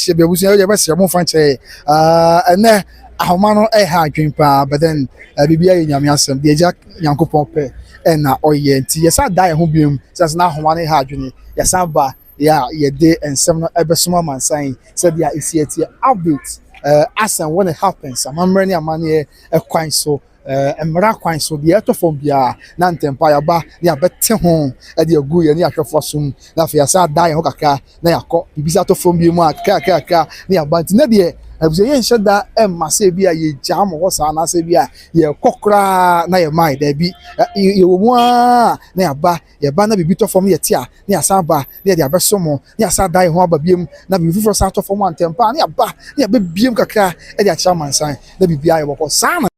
she be abusia we be mo fan che ene ahomano ha adwen pa but then bibia ye nyame asem de eja yankopon pe na oye nti yesa da ye ho biom says na ahomano ha adwen yesa ba ya ye de ensem no ebesoma mansan said ya isi update as and when it happens amamre ni amane kwan so emra kwan so de eto fom bia na ntempa ya ba ni abete ho de agu ye ni ahwefo sum na fa yesa da ye ho kakra na yakọ bibisa to fom bi mu akaka ni abanti na de abuze ye nhyeda emma se bia ye jam ho sa na se bia ye kokra na ye mai da bi ye wo mu a na ya ba na bibi to fom ye tia na ya sa ba na de abesomo na ya sa da ye ho aba biem na bibi fufro sa to fom antempa na ya ba na ya be biem kakra e de acha mansan na bibi aye boko sa na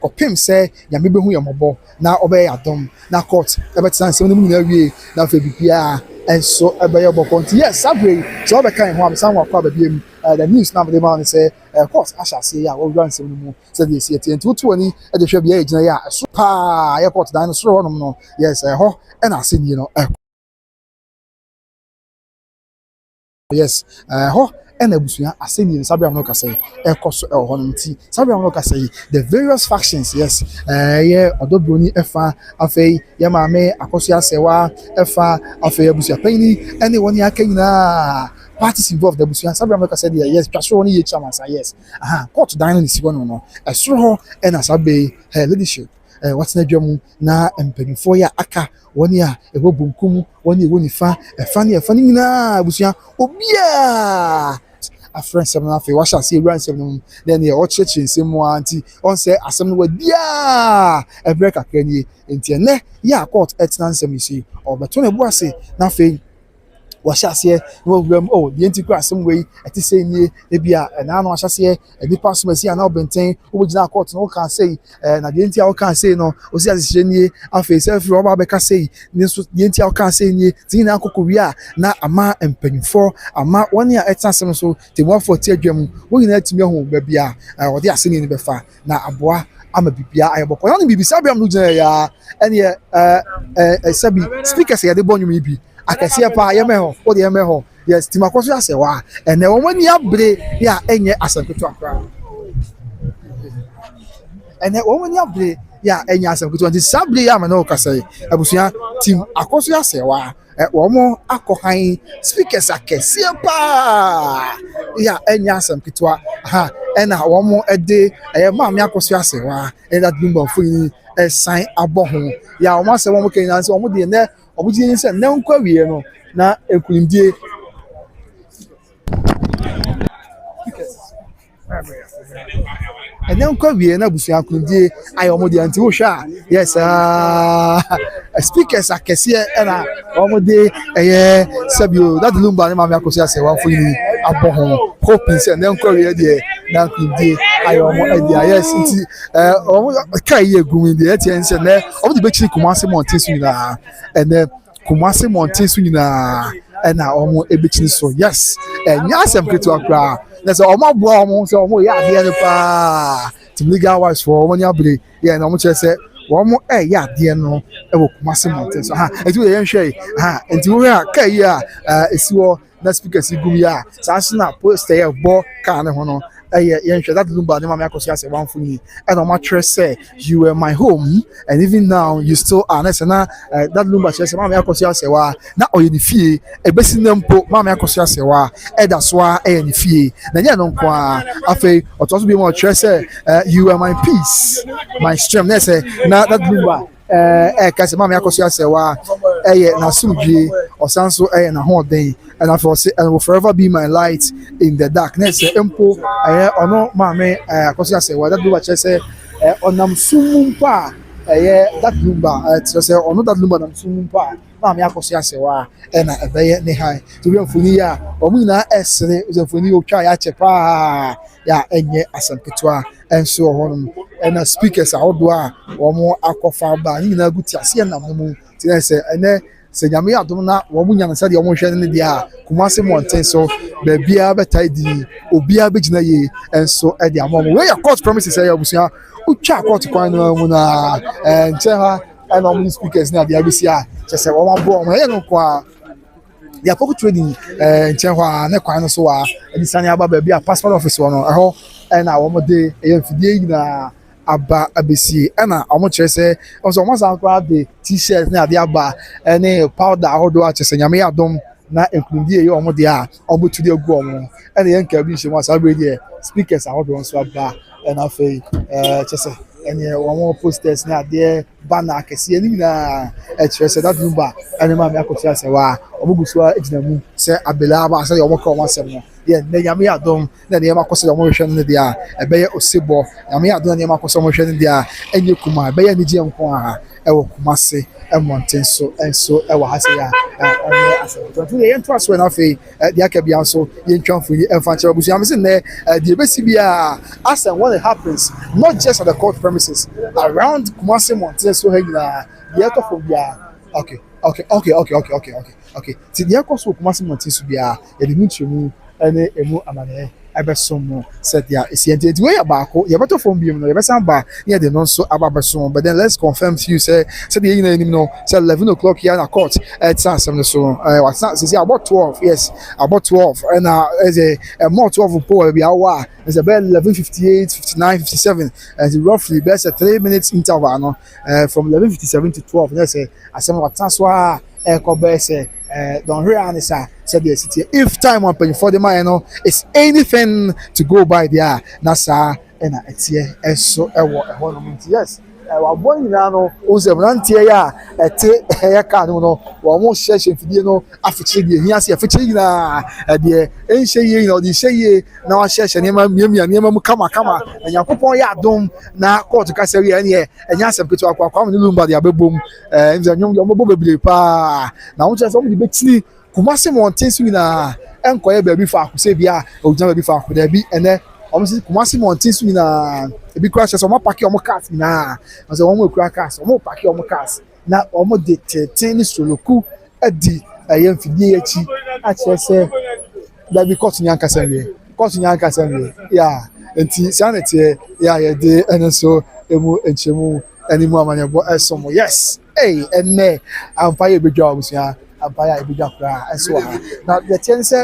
kopim se nyame behu yemobo na obe adom na court ebetan se mu na wie na fa bibia enso ebe yoboko nti yes sabre so obe kan ho am san wa kwa babiem the news na be man say court asha say ya wo run se mu se dey see enti tutu ani e de hwe bia e gina ya so pa ya court dan so ro no yes ho e na se ni no yes ho and Abusuya aseni in Sabia no Kasai, Ekoso Honti, Sabia no Kasai, the various factions, yes, Odobroni Efa, Afe, Yamame, Akosia Sewa, Efa, Afe Abusuya Penny, anyone yakena parties involved, the Abusuya Sabia no Kasai, yes, Pasoni Chamas, yes, court dining is one no, a straw and a sabe, her leadership. What's the drum na empenifo ya aka woni a ebo bunkum woni woni fa fani na Abusuya obia a friend some na fe washa say run some then the church nsem anti on say asem no wadia e break akani enti ene ya court etnan sem isi obeto na bu ase na fe washase no wram the anti-cross asem we eti say nie e bia na no washase e di pass masi na obenten obugina court no kan say na the anti can say no o si asese nie afa self roba be ka say ni so the anti can say nie tin na akoko wi a na ama empanifo ama woni a etan asem so te mo for ti adwam wo nyina atimi ho ba bia o de aseni ni be fa na aboa ama bibia ayeboko na bibisa biam no gina ya ene sabi speaker say de bonyu bi akase pa yemeho o de yemeho yes timakoso asewa ene woni abre ya enye asankuto akra ene woni abre ya enye asankuto nti sabre ya mena o kasai Abusuya tim akoso asewa womo akohan speakers akase pa ya enye asankuto ena womo ede maami akoso asewa that Lumba funi sign aboho ya womo ase womo kenyan se womo de ne obujin se ne nkwa wie no na ekulimdie ene nkwa wie na Abusuya akulimdie ayomode anti wo hwa yes speakers akese na omode sabio that Lumba ne mama akosi ase wa funi aboho hoping se ne nkwa wie de na akulimdie ayomo edia yes nti omo kai egumi de etiense ne omode be chiri Kumasi Mountain so nyina ene Kumasi Mountain so nyina na omo ebechini so yes nya asem ketu akra na so omo aboa omo so omo ya ade ne pa tim legal wise for omo nya bre ya na omo che se omo ya ade no e wo Kumasi Mountain so etu ye nhwe enti wo ya kai ya esiwo na speakers igumi ya sa na poster ya bo ka ne ho no that Lumba ne mama akosi ase wan funi and o mattress say you were my home and even now you still are na that Lumba say mama akosi ase wa na oye ni fie ebesi nempo mama akosi ase wa that's why ni fie na nya no kwa afi otoso bi mo tress say you were my peace my strength na say na that Lumba kasi mama akosi ase wa na sumdwe osanso na hoden and I for say and will forever be my light in the darkness empo ono mame akosi ase wa that Lumba say onam sumumpa that Lumba say ono that Lumba nam sumumpa mame akosi ase wa na ebeye ne hai to be mfuni ya omina esre mfuni otwa ya chepa ya enye asampetwa enso honum na speakers ahodo a omo akofa ba ni na guti ase na mu ti say ene se nyame adom na wo munya na sade wo hwe ne dia Kumasi Mountain so be bia betai di obia begina ye enso e dia mom we your court promises say Abusuya utwa court kwan no mu na nche ha and all speakers na dia bisia che se wo mabo mo ye no kwa they are pocket trading nkyɛn hɔ a ne kwan no so a ɛde sane aba baabi a passport office wɔ no ɛhɔ ɛna wɔn de ɛyɛ mfidie nyinaa aba abesie ɛna wɔn kyerɛ sɛ ɔsɔ wɔn san koraa de t-shirt ne ade aba ɛne powder ahodoɔ akyɛ sɛ nyame yɛ adom na nkunimdie yɛ wɔn de a wɔn tu de agu wɔn ɛna yɛn nkaa bi nhyɛ mu a saa bere deɛ speakers ahodoɔ nso aba ɛna afei kyɛ sɛ ɛne wɔn posters ne adeɛ banner akɛseɛ ne nyinaa ɛkyerɛ sɛ that Lumba ɛne maame akɔto asɛm a wɔn gu so a gyina mu sɛ abela aba asɛ wɔn ka wɔn asɛm no yɛ ne nyame adom na nneɛma akɔ so wɔn rehwɛ no deɛ a ɛbɛyɛ osebɔ nyame adom na nneɛma akɔ so wɔn rehwɛ no deɛ a ɛnyɛ kuma ɛbɛyɛ anigye nko a ɛwɔ Kumase ɛmmɔnten so ɛnso ɛwɔ ha sɛ a ɛyɛ asɛm tonto yɛ nto aso na afei deɛ aka bia nso yɛntwa mfoni ɛmfa nkyɛn abusua me sɛ nnɛ deɛ ɛbɛsi bi a asɛm when it happens not just at the court premises around Kumase mmɔnten so ha nyinaa deɛ ɛtɔ fam bia okay ti deɛ ɛkɔ so Kumase mmɔnten so bia yɛde mu nkyerɛmu ɛne emu amanneɛ ɛbɛsom no sɛdeɛ ɛsi nti wei yɛ baako yɛbɛtɔ fam biom no yɛbɛsan ba ne yɛde no nso aba bɛsom but then let's confirm to you sɛ sɛdeɛ yɛnyina anim no sɛ 11 o'clock yɛ na court ɛtena asɛm no so wasena sisi about 12 yes about 12 ɛna ɛsɛ more 12 po wɔ baabi awɔ a ɛsɛ bɛyɛ 11:58 59 57 ɛnti roughly bɛyɛ sɛ 3 minutes interval no from 11:57 to 12 na ɛsɛ asɛm no watena so a ɛkɔ bɛyɛ sɛ don't hear answer said the city if time on paying for the man it's anything to go by there nasa and it's here and so yes wa boy na no o se brantie ya ete ya ka no wo mo hye fidie no afikyire die hia se afikyire na de enhye ye na de hye ye na wa hye ne ma miamia mu kama na yakopon ya adom na court ka se ye ne enya asem keto akwa ne Lumba de abebom nza nyom yo mo bebele pa na wo kyerɛ sɛ wo de betini Kumase mmɔnten so nyinaa ɛnkɔyɛ baabi fa akosɛ bi a ogyina baabi fa akoda bi ɛnɛ wɔn sɛ Kumase mmɔnten so nyinaa ebi kura hyɛ sɛ wɔn apaki wɔn cars nyinaa wɔn sɛ wɔn ekura cars wɔn apaki wɔn cars na wɔn de tenten ne soloku ɛdi ɛyɛ mfidie akyi akyerɛ sɛ baabi kɔɔto nyankasa nwie ya nti saa na teɛ ya yɛde ɛno nso emu nkyɛmu ɛne mu amanyɛbɔ ɛsɔm yes ɛnɛ ampa yɛ ebedwa abusua. Abaya ebija kura ɛso ha na yɛtɛn sɛ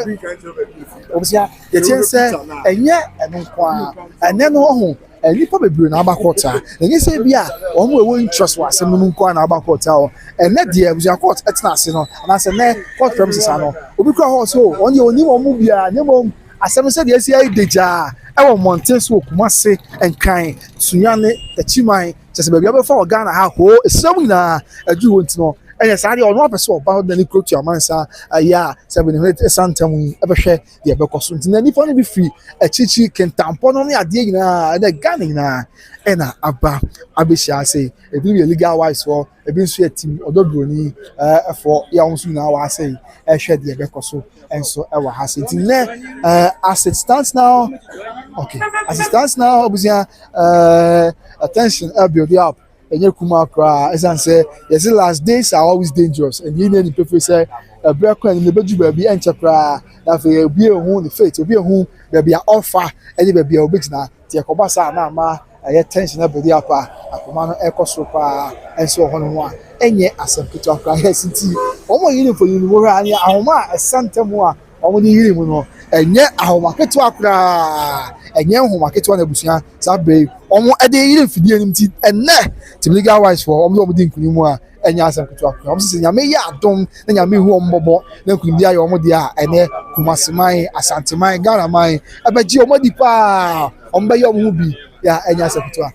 obisia yɛtɛn sɛ ɛnyɛ ɛno kwa ɛnɛ no ho nipa bebree na abakɔta ɛnyɛ sɛ bi a wɔn mu ɛwɔ interest wɔ asɛm no mu nkɔ na abakɔta hɔ ɛnɛ deɛ obisia court ɛtena ase no anaasɛ nɛ court premises ano obi kura hɔ so wɔn deɛ onim wɔn mu bia ne mo asɛm sɛ deɛ esi ayi degya ɛwɔ mmɔnten so Kumase nkran sunyane akyiman kyɛ sɛ baabi abɛfa wɔ Ghana ha hoo esram nyinaa aduru wɔn ti no ɛyɛ saa deɛ ɔno apɛ sɛ ɔba hɔ dani kuro tu amansa ayɛ a sɛ bɛne hɔ ɛsantam yi ɛbɛhwɛ deɛ ɛbɛkɔ so nti na nipa no bi firi akyikyi kentampɔ no ne adeɛ nyinaa ɛnɛ Ghana nyinaa ɛna aba abɛhyia ase ebi yɛ legal wise hɔ ebi nso yɛ team Odobroni ɛfɔ yɛ wɔn nso nyinaa wɔ ase yi ɛhwɛ deɛ ɛbɛkɔ so ɛnso ɛwɔ ha ase nti nɛ as it stands now obusua attention build up. Enye kuma kra esan say yes last days are always dangerous and you need to prefer say break when the beju baabi enche kra na fe obi ehun the faith obi ehun baabi a offer any baabi a obegina tie koba sa na ma tension na body apa akoma no ekosoro pa enso ho no a enye asem keto kra yes nti omo yini for yini mo hwa ani ahoma esantemu a omo ni yiri mu no enye ahoma keto akra enye ahoma keto na busua sabe omo ede yiri fidie nim ti enne to legal wise for omo di nkuni mu a enye asem keto akra omo se nyame ya adom na nyame hu omobo na nkuni dia ya omo dia ene Kumase man Asante man Ghana man abaji omo di pa omo be ya omo hu bi ya enye asem keto a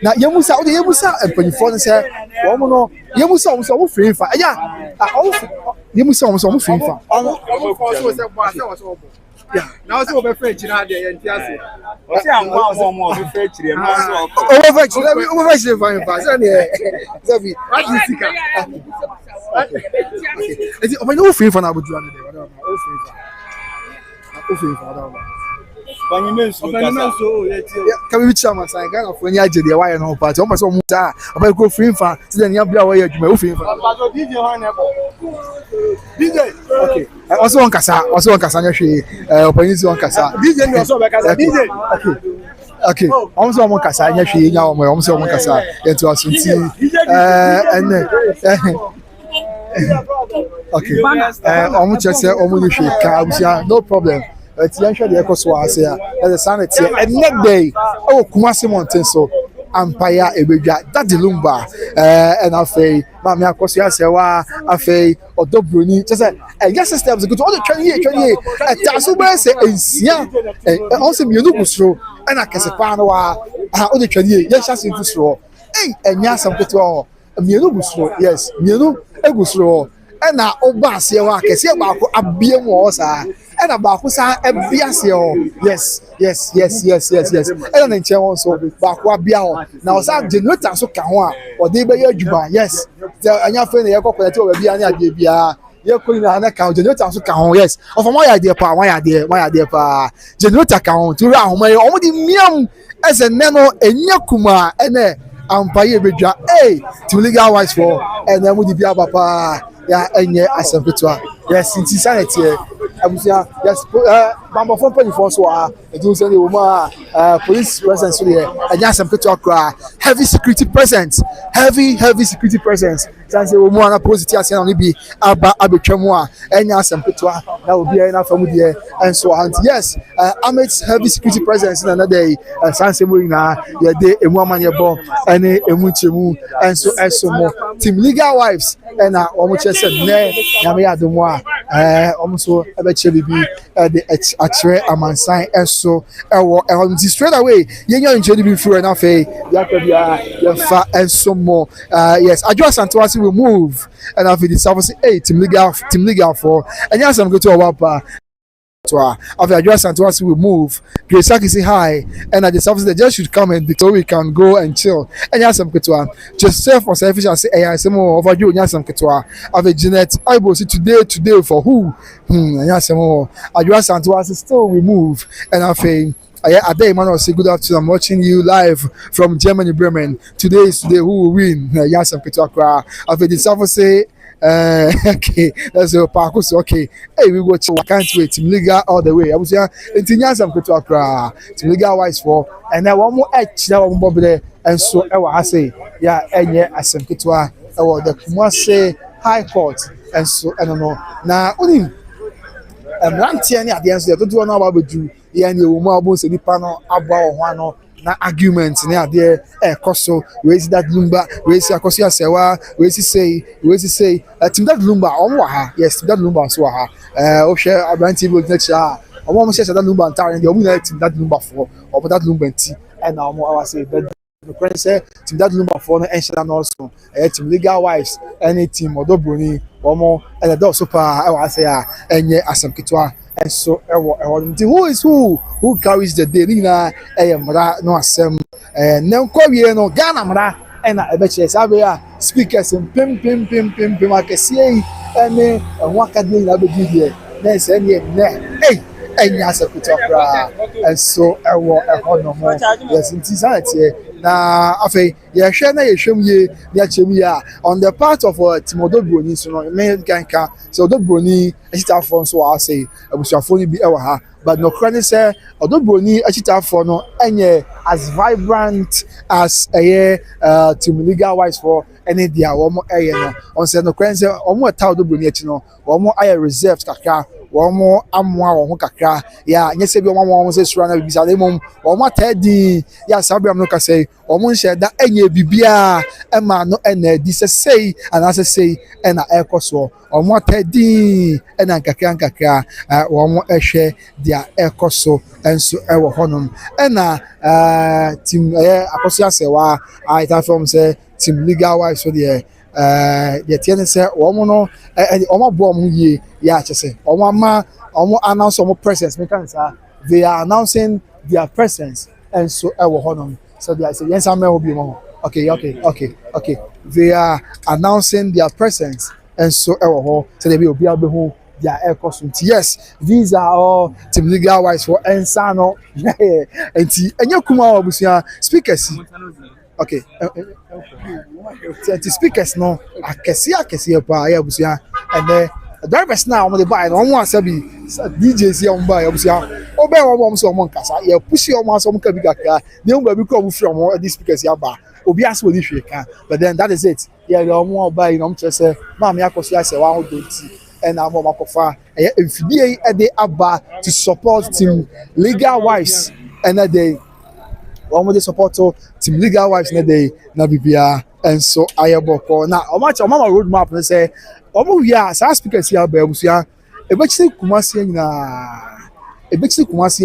na yemusa empanyifo ne se omo no yemusa omo free fa ya yemusa omo free fa yeah now so be French na de yen ti ase o ti anwa omo be French re ma so o French fine fa so ne Zabi what is sika eti o me free for na bodu ane de o free for Panimenso can we chairman sign Ghana for any agent why no party almost so muta about go free fa see the bia why adwuma o free fa DJ okay also on kasa nyehwe opportunity on kasa DJ no so be kasa DJ okay almost on kasa nyehwe nya almost on kasa into asunti Okay. Omo just say omo ni hwe ka abusia no problem. Eti yan hwe de ekoso ase a. E say na tie. And next day, oh Kumasi mountain so Empire Ebedwa Daddy Lumba and afei Mami Akosi Asewa afei Odobroni just say yes systems go to all the 20 years taso be say ensia also mienu gusro and akese pa no wa all the 20 years yes chance into sro enya asam keto mienu gusro yes mienu egusro na oba asewa akese ba ko abie mu o sa and about who sa ebiase o yes and na nche won so ba ko abia o na o sa generator so ka ho a o de be ya djuba yes anya fe na ye kokko ti o ba bia na ade bia ye ko na na ka generator so ka ho yes of mo ya de pa ya de pa generator ka ho ti ra ho mai o mo di miam as a neno enya kuma ene ampaye bedwa to legal wise for and then mo di bia papa ya enye asempetwa yes inti sanity abusia yes bamba for penny for so do say the woman police presence here anya asempetwa kra heavy security presence heavy security presence say woman na positive ase na bi aba abetwamu a anya asempetwa na obi na famu there and so and yes Amidst heavy security presence na day sanse mo na ye de emu amanye bo ene emu chemu and so more team legal wives and omo chese ne na me adomo a omo so ebe che bibi de achre amansan eso ewo straight away yenyo nche bi free na fe ya ka bia ya fa and so more yes Adjo Asantewase will move and after the service team legal for and yes I'm going to our after Adjo Asantewase will move, Grace say hi, and at the surface they just should come in so we can go and chill. And yes, I'm Ketwa. Just self for selfish and say, I say more over you, yes, I'm Ketwa. After Jeanette, I will see today for who? And yes, more. Adjo Asantewase still we move, and after. Ade Emmanuel say good afternoon. I'm watching you live from Germany, Bremen. Today who will win? Yes, I'm Ketwa. After the surface say. Okay, that's a parcus. Okay, hey, we watch. I can't wait. Team Liga all the way. I was here. Intinya some to Accra. Team Liga wise for, and then one more edge. That one more there. And so I say, yeah, and yeah, I some Kitwa. The Kumasi High Court, and so I don't know. Now only Rantiani at the end. Don't you know about you? Yeah, and you will more say the panel about one. Na argument na there koso we see that Lumba we see Akosi Asewa we see say team that Lumba on ha yes team that Lumba so ha o share abranti go next year omo share that Lumba entire the omo team that Lumba for or that Lumba nti and na omo I say but the friend say team that Lumba for no enshare also team legal wives any team Odobroni omo and the super I say enye asem kitwa. And so who carries the day na mra no asem nem kwawie no Ghana mra na ebeche sabia speakers pim akese ene wakade na be die na se ne enya sekutwa pra and so no more yes in society na afei ye hwe na ye hwem ye ya chem ya on the part of Odobroni so no me ganka so Odobroni achitafo so I say abusuafo ni bi e wa ha but no chronic say Odobroni achitafo no enye as vibrant as team legal wise for any dia wo mo no on say no chronic say omo ta Odobroni achi no wo mo aye reserved kakra womo amwa wo ho kakra ya nyese bi womo se sura na bibisa le mom womo atadi ya sabram no ka say womo nhye da enye bibia e ma no ena di se sei ana se sei ena ekoso womo atadi ena kakra womo ehwe dia ekoso enso ewo honom ena team Akosi Asewa I ta from say team legal wise so there the tiene say omo no omo bo omo ye ya chese omo announce omo presence me can say they are announcing their presence and so ewo honom so they say yes am will be mo okay they are announcing their presence and so ewo ho so they be obi abehu their air costume yes these are all team legal wise for ensano enti enye kuma obusia speakers okay the speakers no akesi pa ya busia and the drivers now on the buy no one sabi DJs here on buy obusia obe won so mo nkasa ye push your man so mo ka bi kakra na mo bi ko mo free mo these speakers ya ba obi aso ni hwe ka but then that is it yeah the mo buy no mo say ma me akoso ya say wa ho donti and am mo makofa efidie e dey aba to support team legal wise and that they one dey support team legal wise na dey na bibia and so ayeboko na o ma road map na say omo wi a sa speakers ya ba ebusia ebechisi kumasi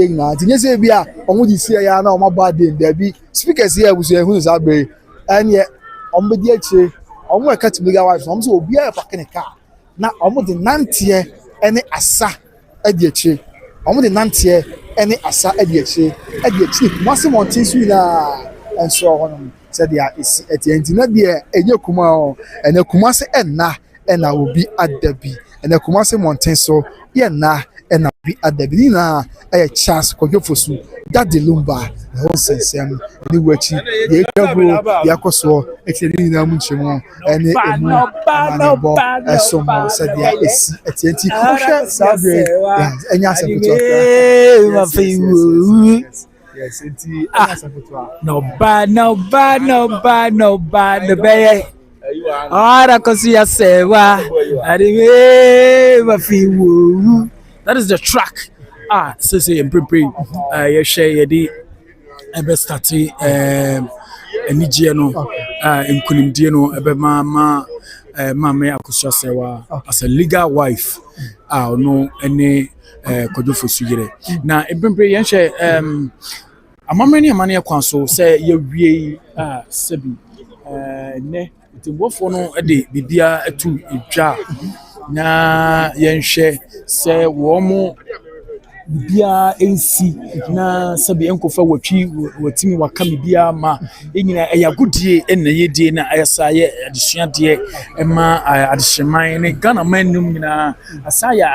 nyina tinye se bia omo di sie ya na omo ba dey there bi speakers ya ebusia hu za be anye omo di achi omo e kat legal wise omo so obi a park ne car na omo de nantie ene asa adi achi omo de nantie ene asa adi achi kumasi mountain su na enso hono said dia isi etienti na dia enye kuma o ene kumasi ena obi adabi ene kumasi mountain so ye na ena obi adabi na e chance kojofosu that the Lumba the whole sensem ni wachi ye gabo ya koso etiri na mu nchemu ene emu anabo esomo said dia isi etienti ohwe sabe enya aseputo ma fiwu. yes enti no bad no bad Ora kosia sewa adiwe ma fiwu. That is the track. Say prepare you share yedi ebe start enije no nkunimdie no ebe ma me akosia sewa as a legal wife no any kojofosu yire na prepare yen share amamani amane kwanso say ye wie sebi ne timbofo no de bibia atu edwa na yenhwe se wo mo bibia ensi na sabe enkofa watimi wakame bia ma enyina eyagudie enne yedie na ayasaye adesuade ema adehyeman ne Ghana manum nyina asaya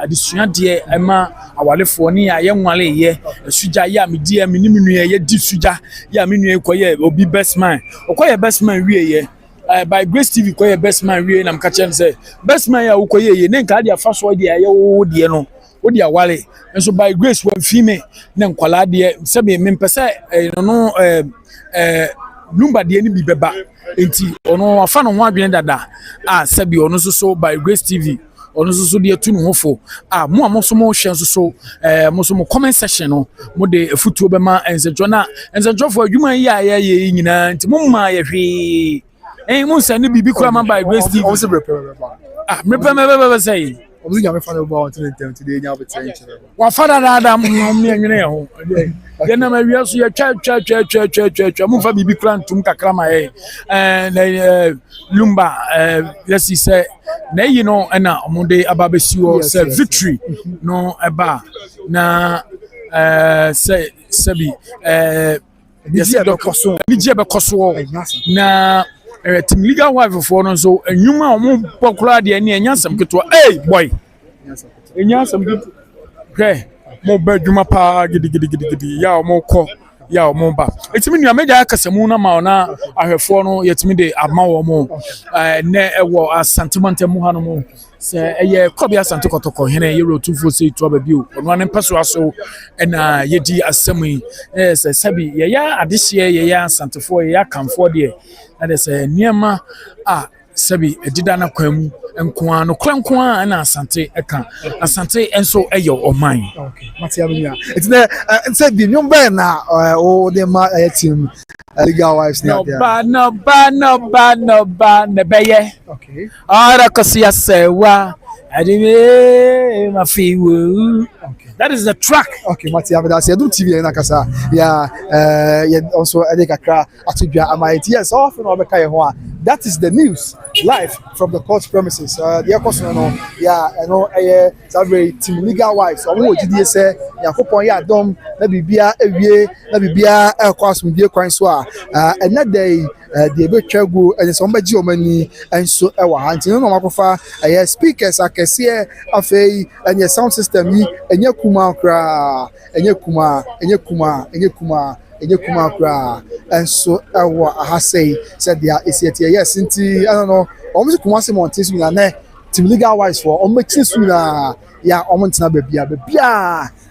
adesuade ema awalefo ne ya yenwale ye suja ya medie menimnu ye di suja ya menu ekoye obi best man okoye best man wie ye by Grace TV koye best man wie na mkachen say best man ya ukoye ye ne nka dia faso dia ye wo die no wo dia wale nso by Grace one female na nkwala de sebe mempese no Lumba de ni bi beba enti ono afa no ho adwene dada sebe ono so by Grace TV ono so de atu no hofo mo amoso mo hwe so mo so mo comment section no mo de futuo be ma ensedwo adwuma yi ye nyina enti mo ma ye hwe mo send bibi kura man by Grace TV also prepare me say obi nya me fa no ba on today nya betain wa fada da me nwene ho ye na ma wiaso ye twa mo fa bibi kura ntum kakra ma Lumba let's say na you know na omonde ababesiwo say victory no eba na say sabi yes ni be koso na team legal wife for no so enwuma omo pokura de ani enyansam ketwa boy enyansam gitu okay mo badwuma pa gidi ya omo ko ya omo ba etimi nua meja akasamu na ma ona ahwefo no yetimi de ama wo mo ne ewo asantemantemu ha no mo se eye kobia asante kotoko hene yero tufo se to ababio ono ne peso aso na yedi asemu se sabi ye ya adehye ye ya asantefo ye ya kamfo de na se niema sabi edida na kwamu enkoa no krankoa na asante eka asante enso eyo oman okay matia bia it's the said the number na o the ma team legal wives no ba ne beye okay ara kosia sewa adiwe mafiwu okay that is the track okay matia bia say do TV na kasa yeah also edekakra atudwa amaiti yes often obeka ye ho that is the news live from the court premises the question no team legal wives omo ogidie say yakopon ya dom na bibia ewie na bibia ekwaso kwan so another the betwagu and some baji omani enso ewa hanti no makofa speakers akese afei and sound system yi enye kuma kra enye kuma kra enso ewa ahasei said there is yet yes nti I don't know almost kuma se montis na team legal wise for almost su na ya ɔmo ntena bebia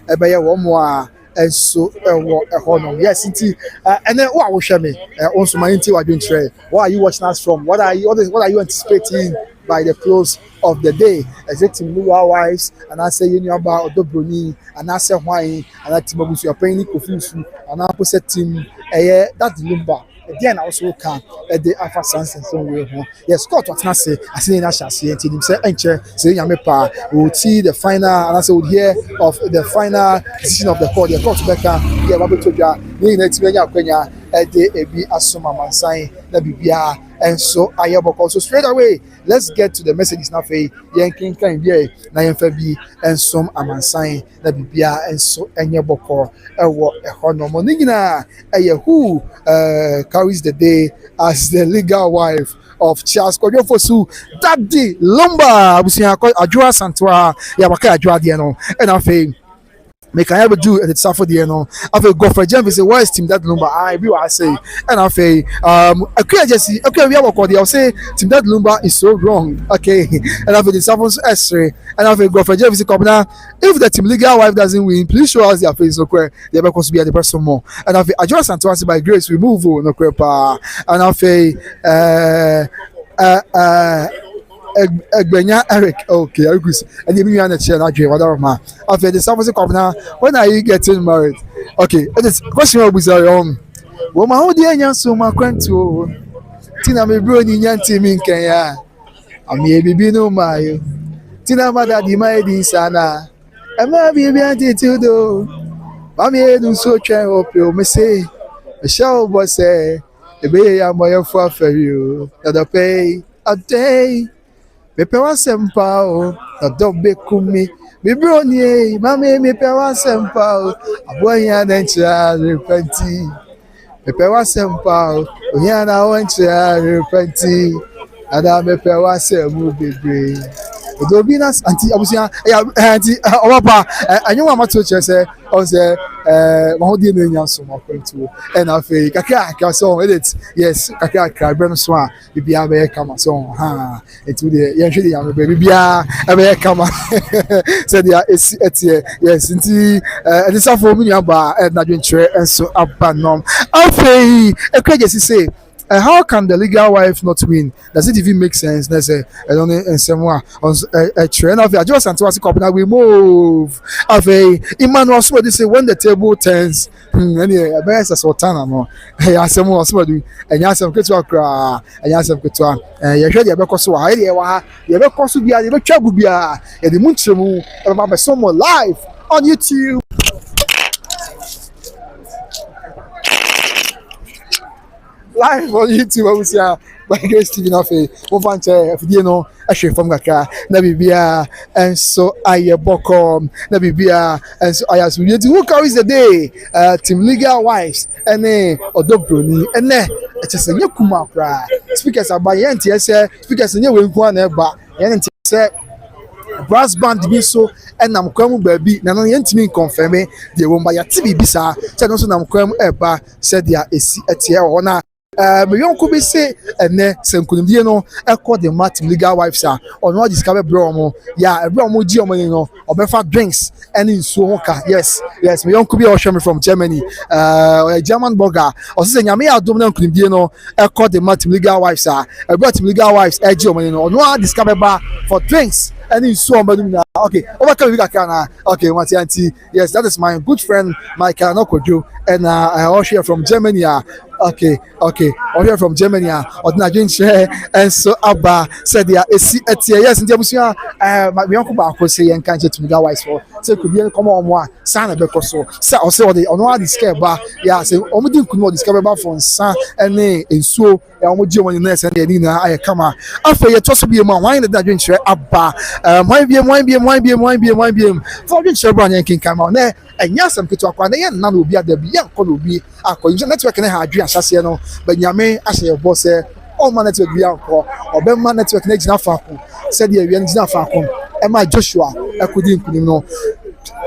ɛbɛyɛ wɔn mo a ɛnso ɛwɔ ɛhɔ nom yes nti ɛnɛ wo a wohwɛ me ɔnso ma nti wadwenkyerɛ what are you watching us from what are you anticipating by the close of the day as it team Lumba wives and I say you know about Odobroni and I say why and I team abusuapanyin ni Kofi and I put team that's Lumba again I also can the Alpha Sons and so we yes Scott what na say I say na shase nti nim say enche say nyame pa we will see the final and I say we hear of the final decision of the court beka yeah babetodwa ni na ti benya akwanya ebi asoma mansan na bibia and so ayeboko so straight away let's get to the messages na fe yankin kan bia na yemfa bi ensom amansan na bibia enso enyeboko ewo ehonomo ni nyina who carries the day as the legal wife of Charles Kojofosu Daddy Lumba abusia adwoa santoa ya baka adwoa de no and afi make I ever do at the Safo de no afi go for Jam say why is team that Lumba I be what I say and afi okay just okay we have I say team that Lumba is so wrong okay and afi the Safo's S3 and afi go for Jam say come now if the team legal wife doesn't win please show us their face no kwe they be to be the person more and afi adwoa santoa say by grace we move on no kwe pa and afi Egbenya Eric, okay, I agree. And you mean to share that dream, whatever man. After the South come now, when are you getting married? Okay, it is question will be your own. Well, my old dear so my to Tina me brony yanti min Kenya. I may be no my Tina mother di my di sana. I may be anti to do. Mammy do so try up you may say. The show was say, the bay I'm my for you. The pay a day. Mepe wasempa o adobe kumi bibroni mame mepe wasempa o abonya na nchia repenti mepe wasempa o onya na wanchia repenti ada mepe wasemu bebre odobinas anti abusia anti obapa anyo amato chese on say mahodi no nya so makwento and afi kaka so edit yes kaka brem so a bibia be kama so ha etu de yen hwe de yam be bibia be kama said ya etie yes nti edisa for me aba na dwenkyere enso abanom afi ekweje say how can the legal wife not win? Does it even make sense? Let's say I don't know. Someone on a train of your just and to us couple we move. Ave Emmanuel so they say when the table turns. Anyway, a best as Sultana no. Hey, I some more somebody and you some ketua kra and you some ketua. You should have because so I you have because to be a little trouble be a the munchemu about someone live on YouTube. Live on YouTube, I will say, by Grace TV Nafe, Ovanche, Fidino, Ashe from Gaka, Nabibia, and so I Bokom, Nabibia, and so I as we who carries the day, Team Legal Wives, and Odobroni, and it's just a new Kumakra. Speakers are by NTS, speakers in your one ever, and NTS. Brass band be so and I'm come baby na no yentimi confirm the won ba ya TV bisa said no so nam kwam eba said ya esi etie ho na me yonko be say ene senkunimdie no ekọ the mat legal wives are or no discover bro mo ya bro mo gi omo no obefa drinks and nsuo ho ka yes me yonko be o me from Germany German burger o say nyame adom na nkunimdie no ekọ the mat legal wives are bro team legal wives e gi omo no no discover ba for drinks and so okay overcome okay Matianti yes that is my good friend Michael Nokojo and I all share from Germany okay all here from Germany Odina share and so Abba said yes ntiabusia my uncle ba ko say en kanje to legal wise for say could be come on one san be ko so say o say o no discover ba yeah say o mudi nkunu discover ba for san ene ensuo ya o mudi o na say ni na aye kama afa ye to so bi ma wan na adwen share Abba mwan biem for adwen share brand yankin kama na enya sam keto akwa na ye na obi adabi ye nko na obi akọ network na ha adwen asase no banyame ahye ye bo say all man network bi anko obemma network na gina fa ko said ye wi gina fa ko e ma Joshua ekudi nkunim no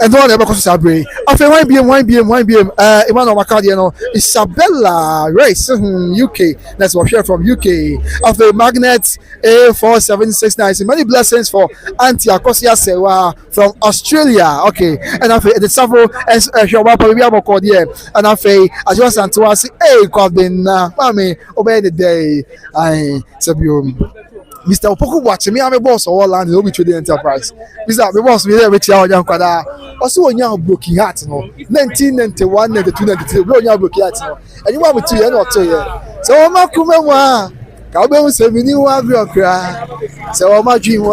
and one ever comes Sabre. After one BM, Emmanuel Macadiano, Isabella Race, UK. That's what share from UK. After Magnet A4769, many blessings for Auntie Akosia Sewa from Australia. Okay, and after the Savo as Shawapa Cordier, and after I just want to say, hey, Gordon, Mammy, obey the day. I Sabium. Mr. Opoku watch me, I'm a boss of all land in Obi Enterprise. Mr. The boss, we have a young Quada. Also, when you're broken heart, 1991, 1992, blow your broken heart, and you want me to hear not to hear. So, I'm a Kumawa, Cowbell send me new agro, so I'm a dream.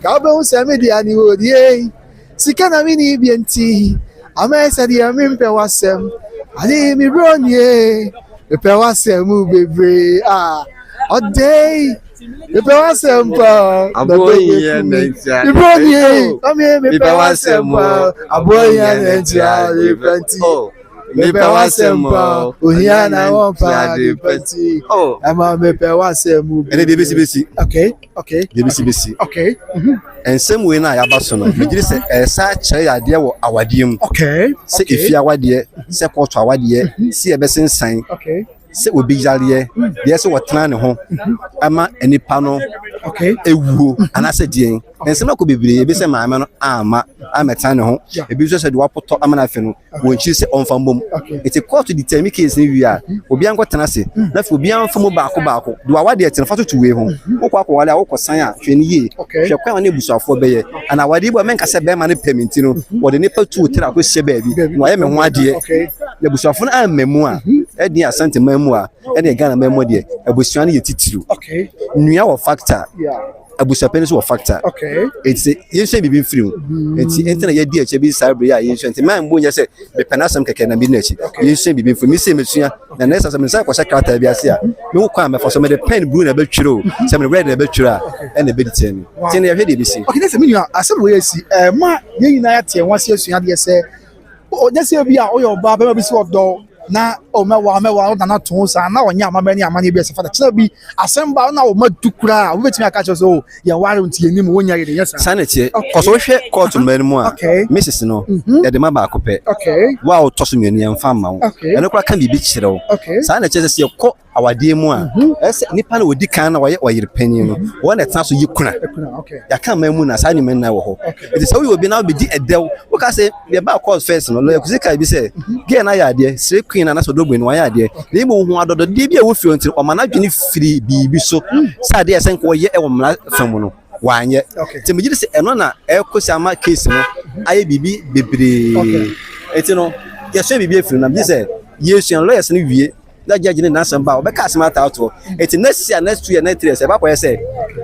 Cowbell send me the annual day. Sikana mini BNT, I may say the Amin Pewasem, I didn't be wrong, ye. The Pewasem move, baby. A day. The power sample. I'm going here next year. I'm here. The power sample. I'm going here next year. The power sample. Uhiana wampa the oh, I'm a power sample. And the BCBC. Okay. The BCBC. Okay. And same way now, Abasono. We just say a such idea of our diem. Okay. Say if you are what dear, say what our dear, see a best sign. Okay. Say we be jaliye there so watena ne ho ama enipa no okay ewu and I said yen and say no ko bebre e be say maame no ama ameta ne ho e bi so say de wapoto ama na fe no wonchi say onfa mbom it is court to determine case ni wi a obi an kwatena se na fe obi an fa mo baako de awade e tena fa to we ho wokwa kwale a wokosan a hwe ni ye hwe kwa na ebusuafo be ye and awade bo men ka se be ma ne pementi no wo de ne patu tira ko hye baabi wo ye me ho ade na ebusuafo na amemu a e din asante mamu a e de Ghana mamu de ebusuan ne ye titiru okay nua wo factor abusuapɛ no so wɔ factor it's yɛnhwɛ bibi mfiri mu nti ɛntina yɛdi akyɛ bi saa bere a yɛnhwɛ nti man mbɔ nyɛ sɛ mepɛ n'asɛm kɛkɛ na bi no akyi yɛnhwɛ bibi mfiri mi sɛ mesua na na ɛsɛ sɛ me nsa kɔhyɛ krataa bi ase a me wo kwan mɛfa so mede pen blue na bɛtwerɛ o sɛ mede red na bɛtwerɛ a ɛna ɛbɛdi tɛn mi nti na yɛhwɛ deɛ bɛsi okay ne sɛ me nua asɛm wɔ yɛsi ma yɛn nyinaa yɛteɛ ho ase asua deɛ sɛ ɔnyɛ sɛ bi a ɔyɛ ɔbaa bɛma bi sɛ ɔdɔ na o mewa na to sa na onya amabani amani bi sefa na bi asemba na o madukura wo betimi aka so ye ware nti yenim wonya ye yes sa na tie koso hwe court man mu a mrs no ye de ma ba akopɛ wa o toso nwani yemfa ma wo ene kwa kan bibi kyerɛ wo sa na tie se ye kɔ awade mu a ɛsɛ nipa na odi kan na wɔyɛ ɔyere panin no wɔn na tena so yikuna ya kan man mu na sa ni men na wɔ hɔ it is how you be now be di edel wo ka se ye ba court first no lawyer kusika bi se ge na ya de se queen na so Odobroni wa ya de na ibo hu adodo de bi a wo fi onti o mana dwene firi bibi so sa de esen ko ye e wo mra fam no wa anye te me gidi se eno na e kosi ama case no aye bibi bebre eti no ye so bibi afiri na bi se ye suan lawyers ni wie na judge ni na samba o be ka smart out eti next year next 2 year next 3 years e ba ko ye se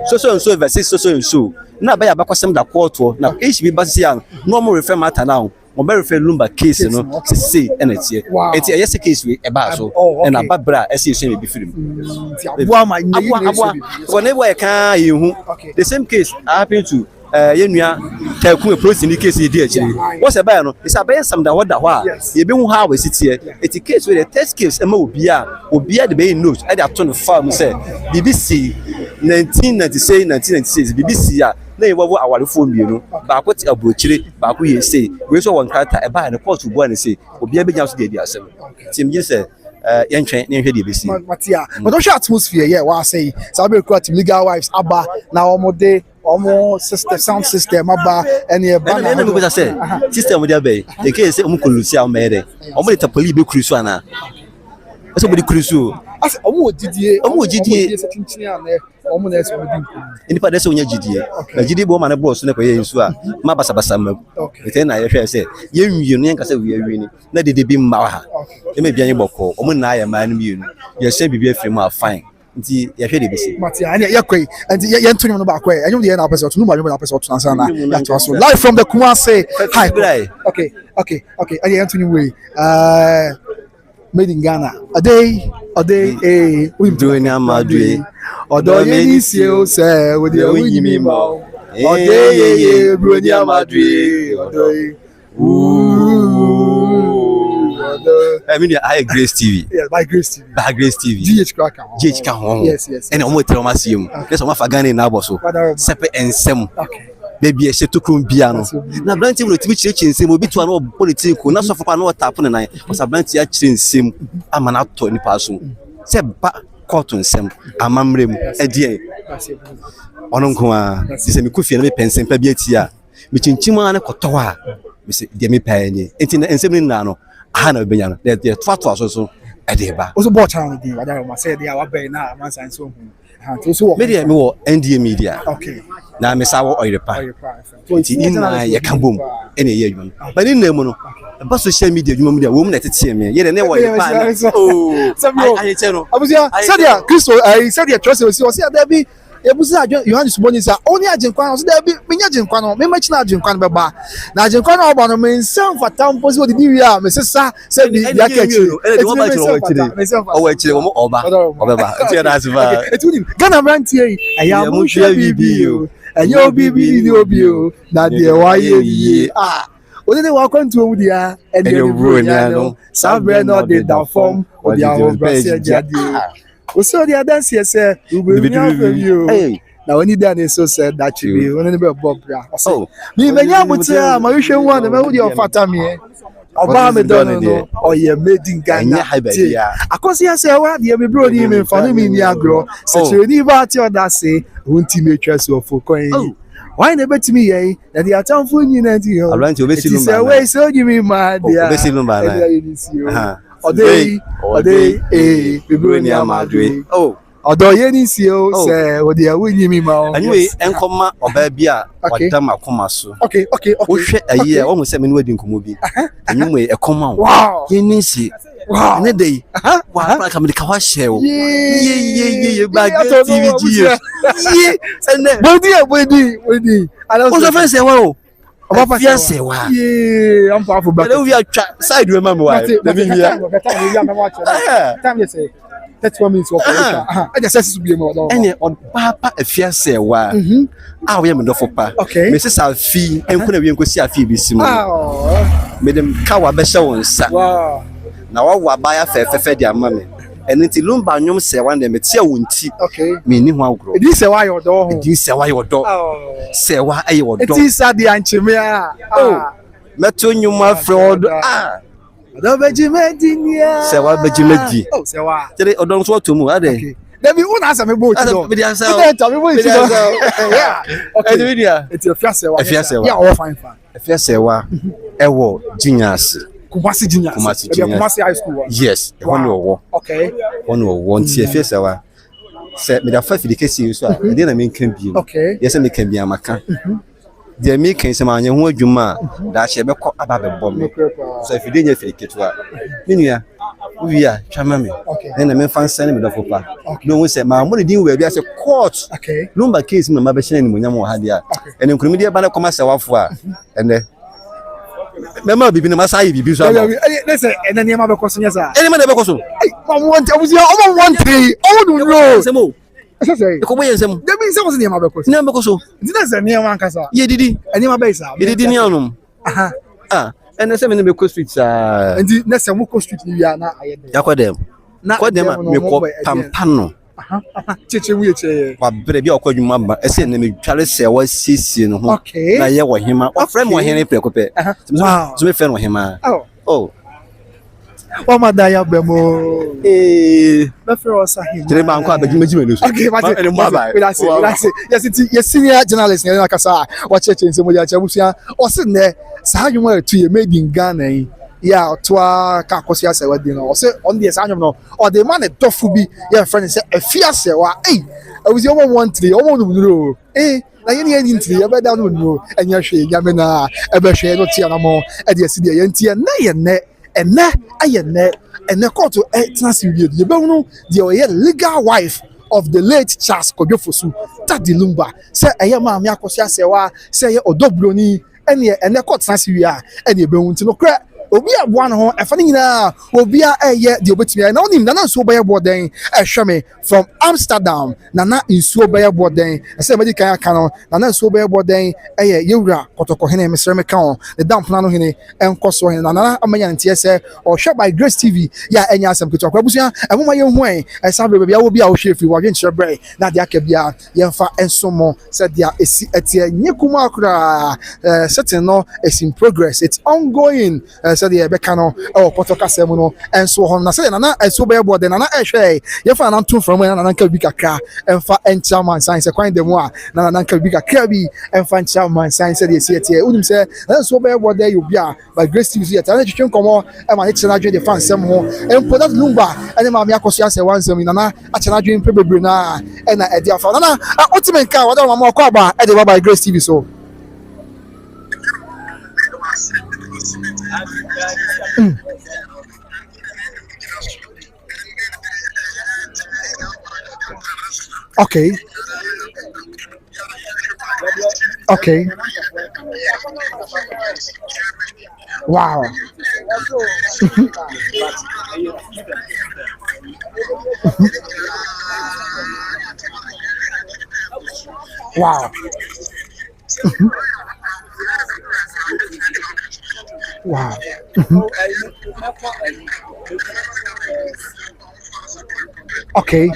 so versus so na ba ya ba kwasem da court na HB ba se an no more refer matter now mo be refer Lumba case no say enetie eti e yes case we e ba so and ababra e say so be film abua ma for never e kan ye hu the same case happened to yenua taku e process ni case dey actually what's about no is about some that what that wa ye be hu how we sit here eti case we the test case e ma obi a de be note e dey aton farm say BBC 1996 BBC a na ye wawo awarefo mienu ba ko ti abochire ba ko ye say we so won kata e ba na court bu an say obi a be jam so dey asem tim gi say yentwen ne hwe dey besi matia but don't show atmosphere yeah wa say sabe court legal wives aba na omode omo system sound system aba ene e ba na me say system dey be e ke say omo kolusi a mere omo dey tapoli be krusu ana so body krusu as omo odidie se tinchini ana omo na eso odin inipa de se onya gidie na gidie bo ma na boss na ko ye nsu a ma basabasa ma ete na ye hwe se ye nwie no yanka se we awie ni na de bi mma ha e ma bianye bokọ omo na ya ma no mienu ye se bibia afiri mu a fine nti ye hwe de bi se matia ane ye kwai nti ye ntonyo no ba kwai enyo de ye na person no ba na person to answer na ya to so live from the Kumasi hi okay ane ye ntonyo we made in Ghana a day we doing amadwe odo ye ni sie o se we dey win me mo o day broni amadwe odo I mean I Grace TV by Grace TV GH kan ho yes and omo tell ma siem let's omo fa Ghana na boso sepe ensem baby she to krum bia no na branti wo timi chire nsem obi to na political na so fa na tap na nan was branti a chire nsem ama na to ni pa so se ba court nsem amamrem e die ono nko a se me kufie na me pensem pa bi atia me chinchima na koto a me se de me pa ni enti na nsem ni na no aha na be nya no de to so e de ba also bought town di wada ma say dia wa be na man san so hu media me wo NDA media okay na me sa wo oirepa enti ina ye kambom ene ye adwuma ba ni na mu no ba social media adwuma mu dia wo mu na tete me ye de ne wo oirepa na oh aye chero abusia sadia Kristo sadia trust o si ada bi ebusa Yohanes Boni sa oni ajenkwa no so da bi menya ajenkwa no me machi na ajenkwa no beba na ajenkwa no oba no me nsam fata mposi wo di wi a me sesa se bi ya kechi e wo ba chiro wo chire o wa chire wo oba obeba ti na asiba etuni Ghana brantie aya mu hwe bibi o enyo bibi ni obi o na de wa ye yi o de wa kwantu mu dia e de Odobroni no sabre no de da form o dia ho brase jadi o so dia dance say we nya for you na when you dance so said that you be one be bob bra so me menya mutia ma hwe hu na me wo dia fata me oba me don no o ye made in Ghana akosi ya say wa dia me bro ni me fa no me ni agro se chere ni ba ti oda say wonti me twa so for coin why na betimi ye na dia atamfo ni na ti yo abranti obesi Lumba say we so give me mad dia obesi Lumba na Ode Odobroni amadwe odo ye ni si o se odi awunyi mi ma o anyway enkoma oba bia wadam akoma so okay wo hwe ayi wo mu se me no wadi nkomo bi anyway ekoma wo ye ni si ne dey wa pra ka me ka wa share ye ba get TV ye ene bodi o so fa se wa o oba fa se wa ye am pa fo ba le we atwa side we ma me wa le bi bia time you say 31 minutes of operation I just say be mo do ene on papa afia se wa a we me do fo pa me se sa fi enko na we enko si afi bi si mo me dem ka wa be hye won sa na wa ba ya fe di ama me ene ti Lumba nyom se wa na me tie wonti me ni ho agro edi se wa yodo ho edi se wa yodo se wa aye wodo eti sa di ancheme meto nyuma fraud odo beji medinia se wa beji medi se wa tere odo so to mu ade Debi una asa me boat do me dia sa me boat do yeah okay media eti afia se wa yeah all fine afia se wa ewo genius Kumasi high school yes one owo okay one owo nti afia se wa se me da fa fi de kesi so a de na me kan bi okay yes me kan bi amaka de me kan se ma anya ho adwuma da hye be ko aba be bom so fi de nya fi ketwa menua we are chamame then na me fan send me da fopa no we say ma mo de din we bia say court Lumba case me ma be hye ni mo nyam wo ha dia ene nkrumi de ba na koma se wafo a ene mema bibi na masai bibi so aba listen ene ne ma be koso nya sa ene ma de be koso ma want abusia o want three o do no semo say ko boye nsem de bi nsem ne ma be koso ne be koso dina se ne ma nkasa ye didi ene ma be sa ye didi ni anum ene se me ne be ko street ndi na se mo ko street ni wi na ayede yakodem na kodem me ko pampano cheche mu ye wa bre bi akwadwuma ba ese ne me tware se wa sisi no ho na ye wo hema o frame wo hene prekope so me fe no hema o madaya bemo na fe o sahi tere ba nko abagimagime no so okay that's it yes senior journalist na kasa wa cheche nse mo ya chabusia o se ne sa adwuma etu ye made in Ghana yi ya toa ka kosi asewa din no o se on the sanwom no o the man dofu bi ya friend say afia sewa awuzi o mo want three o mo no na ye ni ntiri ya be da no no enya hwe nya me na e be hwe no tia na mo e de asidi ye ntia na ye ne ene court tenancy bi ye be no the legal wife of the late Charles Kojofosu Tadi Lumba say eye ma me akosi asewa say ye Odobroni ene court tenancy wi a ene be hunti no kra obi aboa no ho efa ne nyina obi a eye de obetumi na onim na nsuo bɛyɛ bɔden ehwɛ me from Amsterdam na nsuo bɛyɛ bɔden ɛsɛ medi kan aka no na nsuo bɛyɛ bɔden ɛyɛ yewura kɔtɔkɔ hene mesrɛ me ka ho ne dampona no hene ɛnkɔ so hene na amanya ntie sɛ ɔhwɛ by Grace TV ya enya asɛm ketewa kwa busua ɛmoma yɛ hu ɛsa bɛ bia wo bia wo hwɛ fi wo adwenkyerɛ brɛ na de aka bia yɛmfa ensomo sɛ dia esi etie nyekuma akra setting no is in progress, it's ongoing sɛ de yɛbɛka no ɛwɔ kɔtɔkɔ asɛm no ɛnso hɔ na sɛ nana ɛso bɛyɛ bɔden nana ɛhwɛ yɛfa nana nto from na nana nka bi kakra ɛmfa ɛnkyɛ man science kwan dem a na nana nka bi kakra bi ɛmfa nkyɛ man science sɛ de esi etie unim sɛ nana so bɛyɛ bɔden yɛ obi a by Grace TV yɛ tana twetwe nkɔmɔ ɛma ne kyerɛ adwe de fa nsɛm ho empo that Lumba ɛne maame akɔso asɛ wansɛm nana akyerɛ adwe mpe bebre na ɛna ɛde afa nana ultimate nka wada mama ɔkɔ aba ɛde ba by Grace TV so okay. Okay. Wow. Wow. Wow. Okay.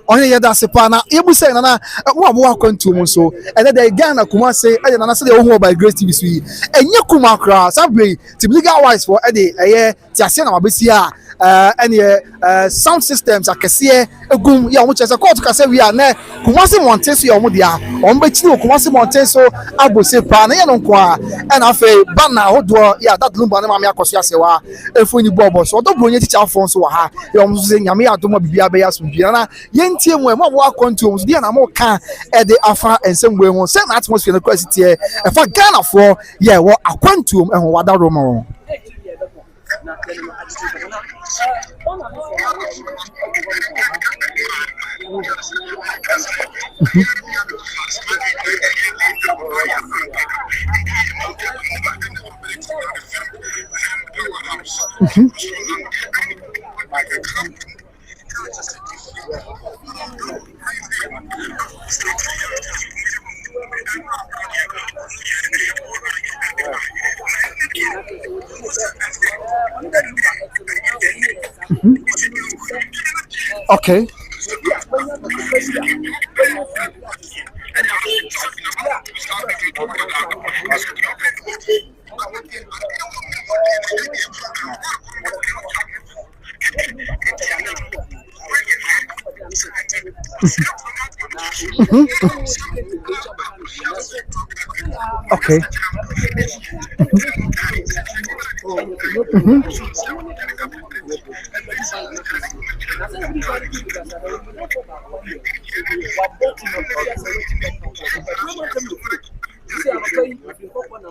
Onye yɛ da se pa na yebu sɛ nana wo abo akwantu mu so ɛnɛ de Ghana kuma se ɛyɛ nana sɛ de wo by Grace TV so yi ɛnyɛ kuma kra sabre typical wise for ɛde ɛyɛ ti ase na mabesi a ɛne sound systems akɛseɛ egum ya ɔmo kyerɛ sɛ court ka sɛ wi a nɛ Kumasi Mountain so ya ɔmo dia ɔmo bɛkyiri Kumasi Mountain so abose pa na yɛ no nko a ɛna afei bana hodoɔ ya that Lumba ne maame akɔso asɛwa efo ni bɔbɔ so Odobroni teacher afɔ so wɔ ha ya ɔmo so sɛ nyame ya adoma bibia bɛyɛ asomdua na yɛntie mu ɛmo abo akɔntu ɔmo so dia na mo ka ɛde afa nsɛm we ho sɛ na atmosphere no kwasi tie ɛfa Ghana for yɛ wɔ akɔntu ɛho wada roma wɔn. Okay.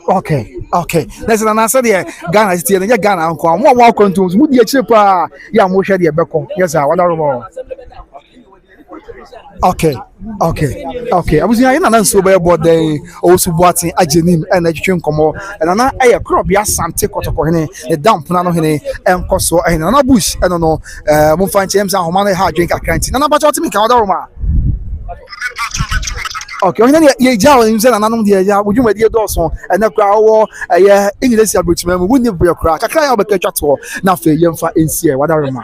Okay. Okay. Let's answer the Ghana city and Ghana uncle. More contours would be a cheaper. Yeah, more shady a beacon. Yes, sir. What are okay. I was in an answer about the also watching Ajenim and education como and an air crop. Yes, some take out a dump nano hene and coso and another bush. I don't know. Mufan James and Homane had drink a canteen. And about to me, Kadaroma. Okay, ye jaw himself and anum dia would you my dear Dawson and the crowd English abridgment wouldn't be a crack. I can't have a catch at all. Nothing young for in here. What are you?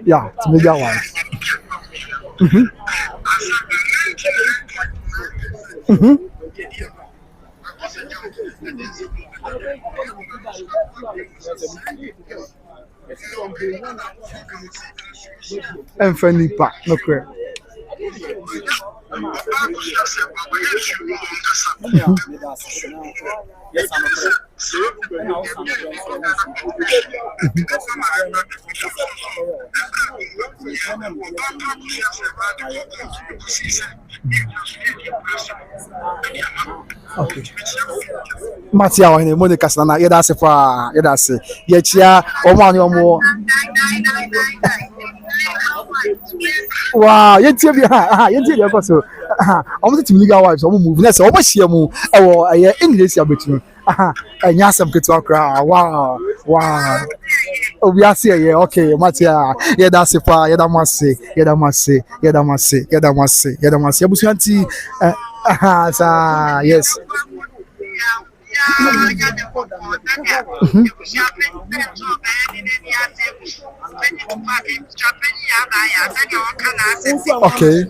Yeah, it's media wise. ɛmfa nipa nokorɛ okay. Matia wahine Monica sana yeda se fa yeda se ye chia omo ani omo wow ye tie bi ha ye tie dey so omo team legal wives omo move na se omo hia mu e wo ye English abetu enya asem ketu akra wow wow obi ase ye okay Matia yeda se fa yeda mase abusuanti sa yes. Okay.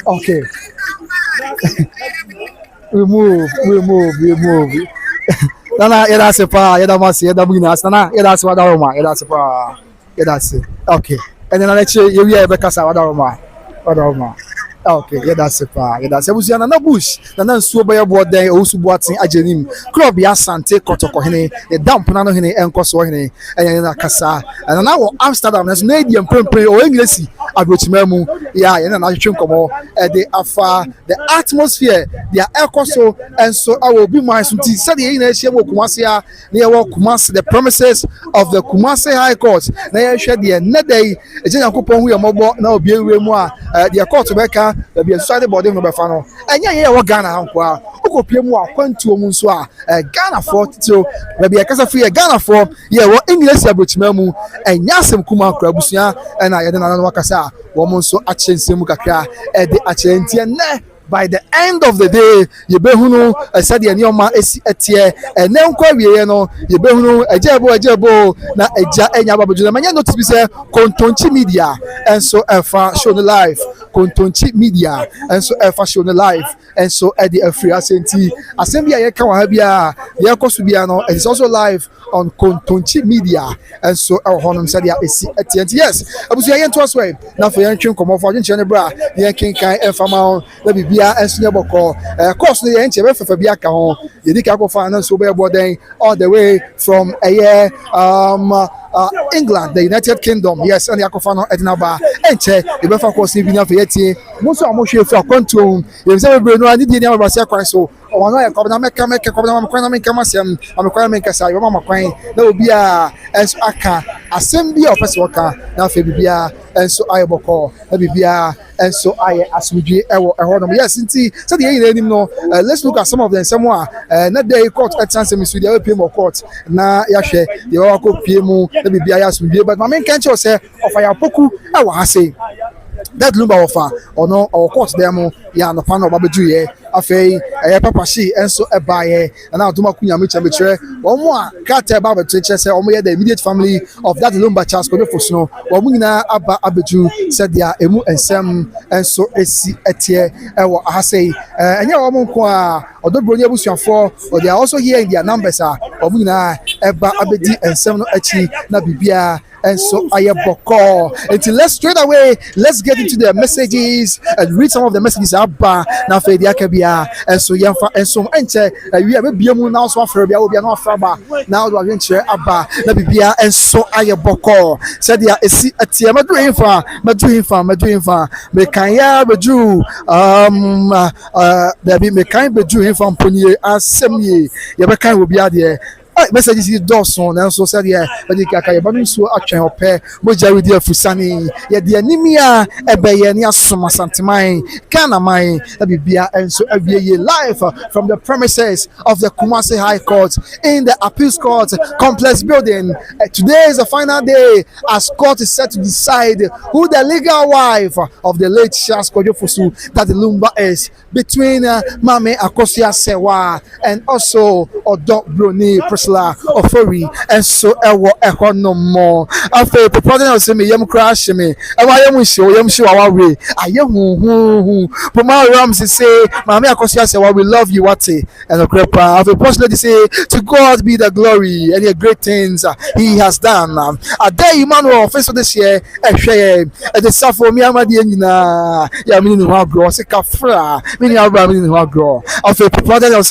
Okay. We move. Nana, yeda sepa, yeda masi, yeda bugina, nana, yeda se wadaroma, yeda sepa, yeda se. Okay. And then I let you hear Bekasa wadaroma. Okay, yeda sepa, yeda se. Buziana na bush, nana nsuo ba yebo den, osu boatin ajenim. Club ya Sante Kotoko hene, the damp nano hene, enkoso hene, na kasa. And now Amsterdam, there's no idiom prempre or English. Agrochimemu, yeah, and then I drink more. The afa, the atmosphere, the echoso, and so I will be my sunti. Said the English Kumasia, near Kumasi, the premises of the Kumasi High Court. They share the Nede, a general coupon we are mobile now be more. The court to Becca, the be a side body of Bafano. And yeah, what Ghana, Uncle, Oko Piemo, Quentu Munswa, Ghana for to maybe a casa free a Ghana for, yeah, what English Agrochimemu, and Yasem Kuma Krabusia, and I had another Wakasa. Woman so action semukaka at the achentian by the end of the day you behuno said the nyoma esi etie and then kwa wie no you behuno ejebo na eja enya babujuna manya notice be say kontonchi media and so show the live Kontonchi Media and so fashion live and so at the free assembly assembly Kawabia Yakosubiano it is also live on Kontonchi Media and so our honor said yes I was here to us way now for yanking come off in bra yanking kind of amount let me be a snowball course the entry for Fabiaka home the Dicako finance so all the way from a year England, the United Kingdom, yes, and the Akofano Edinaba, and Che, the Befa course, even after 80, most of Moshe for control. If there will be no idea about Saquaso, or no, I'm a there will be a as Aka, assembly of us worker, now Fabia, and so I will call, Fabia, and so I as we be a yes, indeed, so the let's look at some of them somewhere, not the court at San Semis with the European court, na Yashe, the Oracle PMO. Be bias with you, but my main can't say of Ayapoku. I was say that Lumba offer or no, or course demo, ya no panel babajuye, a fay, a papa she, and so a buyer, and now to Makuya Mitch and Betre, or more, Carter Baba Teacher, or the immediate family of that Lumba Charles for snow, or Muna Abba Abeju said there, Emu and Sam, and so Etie, I say, and your woman qua, or Odobroni Busian for, or they are also here in their numbers are, or Muna, Abba Abedi, and Sam Echi, Nabibia. And so I have boko. Until let's straight away, let's get into the messages and read some of the messages abba na fe dia kabia and so yamfa and so enche we have biamu now so afre bia obi na afraba now do adwenche abba na bibia and so I have boko said dia esi atie madu infa me kan ya beju there be me kan beju infa mponye asemye ye be kan obi ade messages is Dawson and so said yeah but you can so action or pair moja with your fusani yeah the anemia ebeye ni asoma santimai kana mai bibia and so every year live from the premises of the Kumasi High Court in the Appeals Court complex building. Today is the final day as court is set to decide who the legal wife of the late Charles Kojofosu that the Lumba is between Mame Akosia Sewa and also Odobroni Ofori and so no more. After the president of me, yam crash me. I am show our way. I am who. Puma Ramsey say, Mamma Akosia say, we love you, what and the grandpa. I've a post lady say, to God be the glory and the great things he has done. A day, Emmanuel, first of this year, a share at the Safo Miamadiana, Yamin Wagro, Sekafra, many Abraham in Wagro. After the president of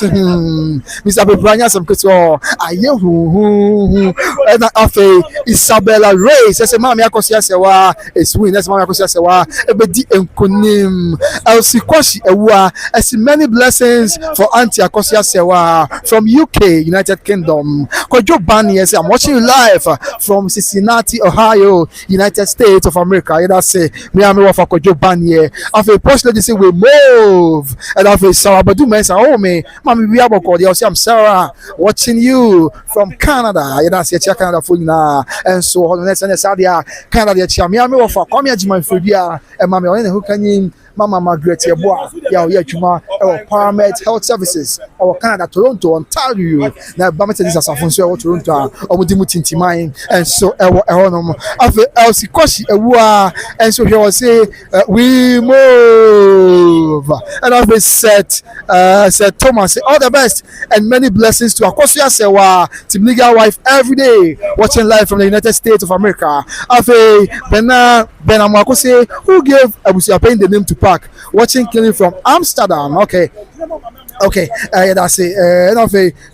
Mr. Bebrania, some control. And after Isabella Ray says, Mamma Akosia Sewa, is win as Mamma Akosia Sewa, Ebedi Enkunim, Elsie Kwashi Ewa, I see many blessings for Auntie Akosia Sewa from UK, United Kingdom. Kojo Bani, I'm watching you live from Cincinnati, Ohio, United States of America. And I say, Miami for Kojo Bani. After post lady say, we move. And after Sarah Badu Mesa, oh me, Mammy, we have a call. I'm Sarah, watching you from Canada. You know, see Canada for now, and so on. Let's say Canada. Miami offer come here, my phobia, and Mammy, who can you? Mama Margaret Yeboah, Yachuma, our Paramedic Health Services, our Canada, Toronto, Ontario, now Bamet is as Afonso, Toronto, or Mudimutinti mine, and so our after Elsie Koshi, and so he will say, we move. And after said Thomas, all the best and many blessings to Akosia Sewa, Team Legal Wife every day, watching live from the United States of America. After Benamwakose, who gave Abusia Payne the name to Park, watching killing from Amsterdam. Okay, that's it.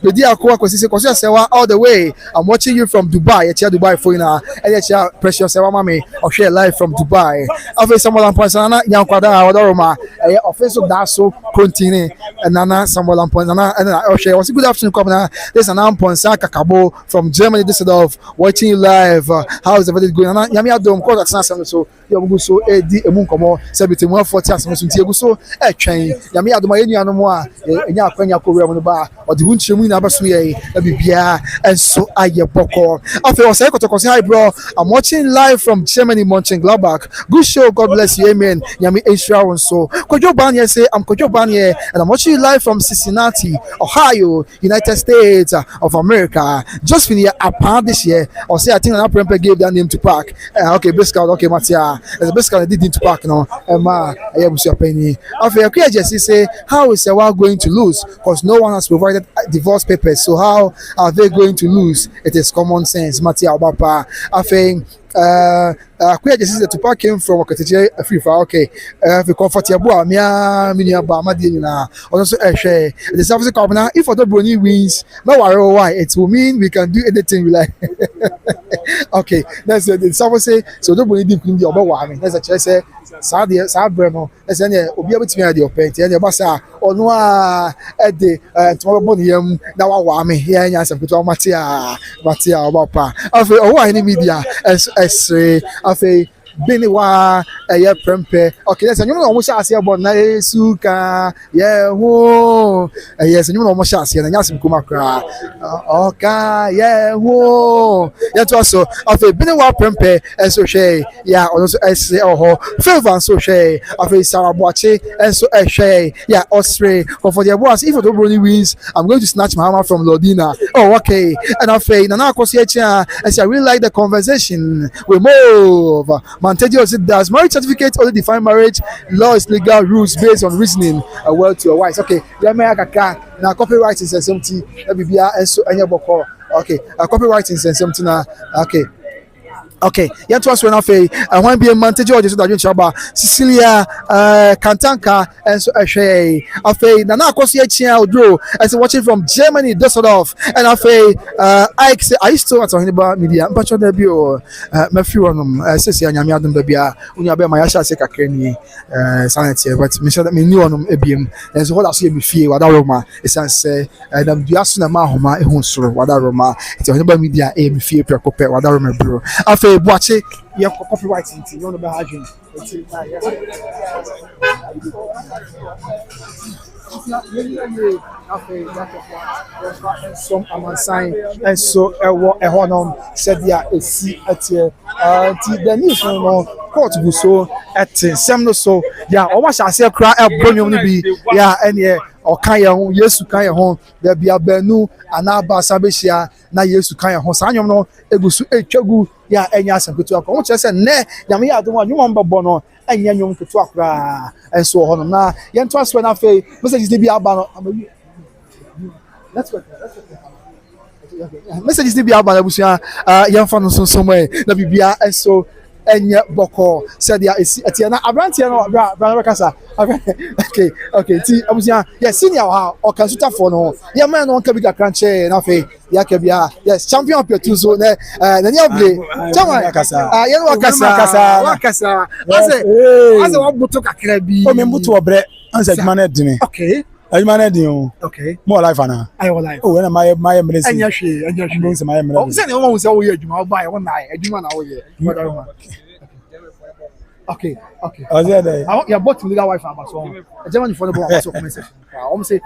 The dear Kosia Sewa all the way. I'm watching you from Dubai. Dubai for you and precious Sewa Mami or share live from Dubai. After someone Poisana, Yankwada, Odoroma, offensive Daso, continue, and Nana, someone Poisana, and I share was a good afternoon, Governor. There's an Amponsa Kakabo from Germany, Düsseldorf, watching you live. How is everything going on? Yamia don't call that so Yamuso, Edi, Emunkomo, 71 40 so a train. Yamia do my no more. enya akwanya ko we mo ba o de hunche mu na baso ye na bibia enso aye boko afi o say kotoko say hi bro, I'm watching live from Germany Mönchengladbach. Good show, God bless you, amen. Yami Israel so Kojo Banye say I'm Kojo Banye and I'm watching you live from Cincinnati, Ohio, United States of America. Just finished a part this year. Or say I think an Prempe gave that name to Park. Okay, Biscout, okay, Matia. As a Biscout did into Park now. Emma, I am your penny. After a just say, how is Sewa going to lose? Because no one has provided divorce papers. So how are they going to lose? It is common sense. Matia Obapa. I think Queer just the Tupac came from a free for okay. If you comfortable, Mia Bamadina, also a share. The service company, if Odobroni wins, no worry why it will mean we can do anything we like. Okay, that's the service say so. Odobroni didn't the other one. That's a choice. Sadia, Sabremo, as any will be able to me at your paint and your bassa or no at the tomorrow morning. Now I want me here and answer to Matia Obapa. After any media as afei bini wa prempe okay let's nyum na omo sha ase bo na suka ho yes nyum na omo sha ase na nyasem kuma kra ho to so afei bini wa prempe eso hwe ya ono so ese ho favor so hwe afei saraboache eso hwe ya osre for the boss if Odobroni wins I'm going to snatch my hammer from Lodina. Oh okay, and afei na akoso echa I say I really like the conversation. We move. Mantedio said, does marriage certificate only define marriage? Law is legal rules based on reasoning. A word to a wise. Okay, now copyright is something. Okay, copyright is something. Okay. Okay, yet was when I say I want to be a Montejo, just that Chaba, Cecilia, Kantanka, and so I say, Nana Kosia Drew, as watching from Germany, Düsseldorf, and I say, I used to at Hannibal Media, but your debut, Matthew, Cecilia, Yamiadum Babia, Unabe Mayasha Sekakeni, Sanity, but Michel that me knew on Ebium, and so what I see me fear, what Aroma, is I say, and I'm Diasuna Mahoma, a Hunsur, what Aroma, it's a Hannibal Media, a fear, Precope, what Aroma Brew. Watch it, you have copyright into you want to be hygiene. Some sign and so a honor said yeah a see at the news no court go so at some so yeah almost I say cry a bonum be yeah and yeah or kan ho yesu kan ho there be abanu anaba sabehia na yesu kan ho sanyom no egusu etwagu ya enya asanketu akọ wo chese ne nyame ya adom anwom mbabo no enya nyom ketu akra enso ho no na ye nto aso na fe messages dey bi aba no let's go messages dey bi aba na busia ye mfa no so na bibia enso enya boko said ya etiana abrantia no bra kasa okay ti abusia yes senior ha o kan suta for no ya man no kan bi ka kranche na fe ya ke bia yes champion petu so na nya ble chama kasa ya no kasa ase wa buto kakra bi o me buto obre ansa juma na dine okay ajuma na din o okay more life ana ayo life oh na my mresi anya hwe mo se my mresi o se ne wo se wo ye adwuma o ba ye wo na adwuma na wo ye okay ya bought legal wife about so e jema ni for the boy so comment section o say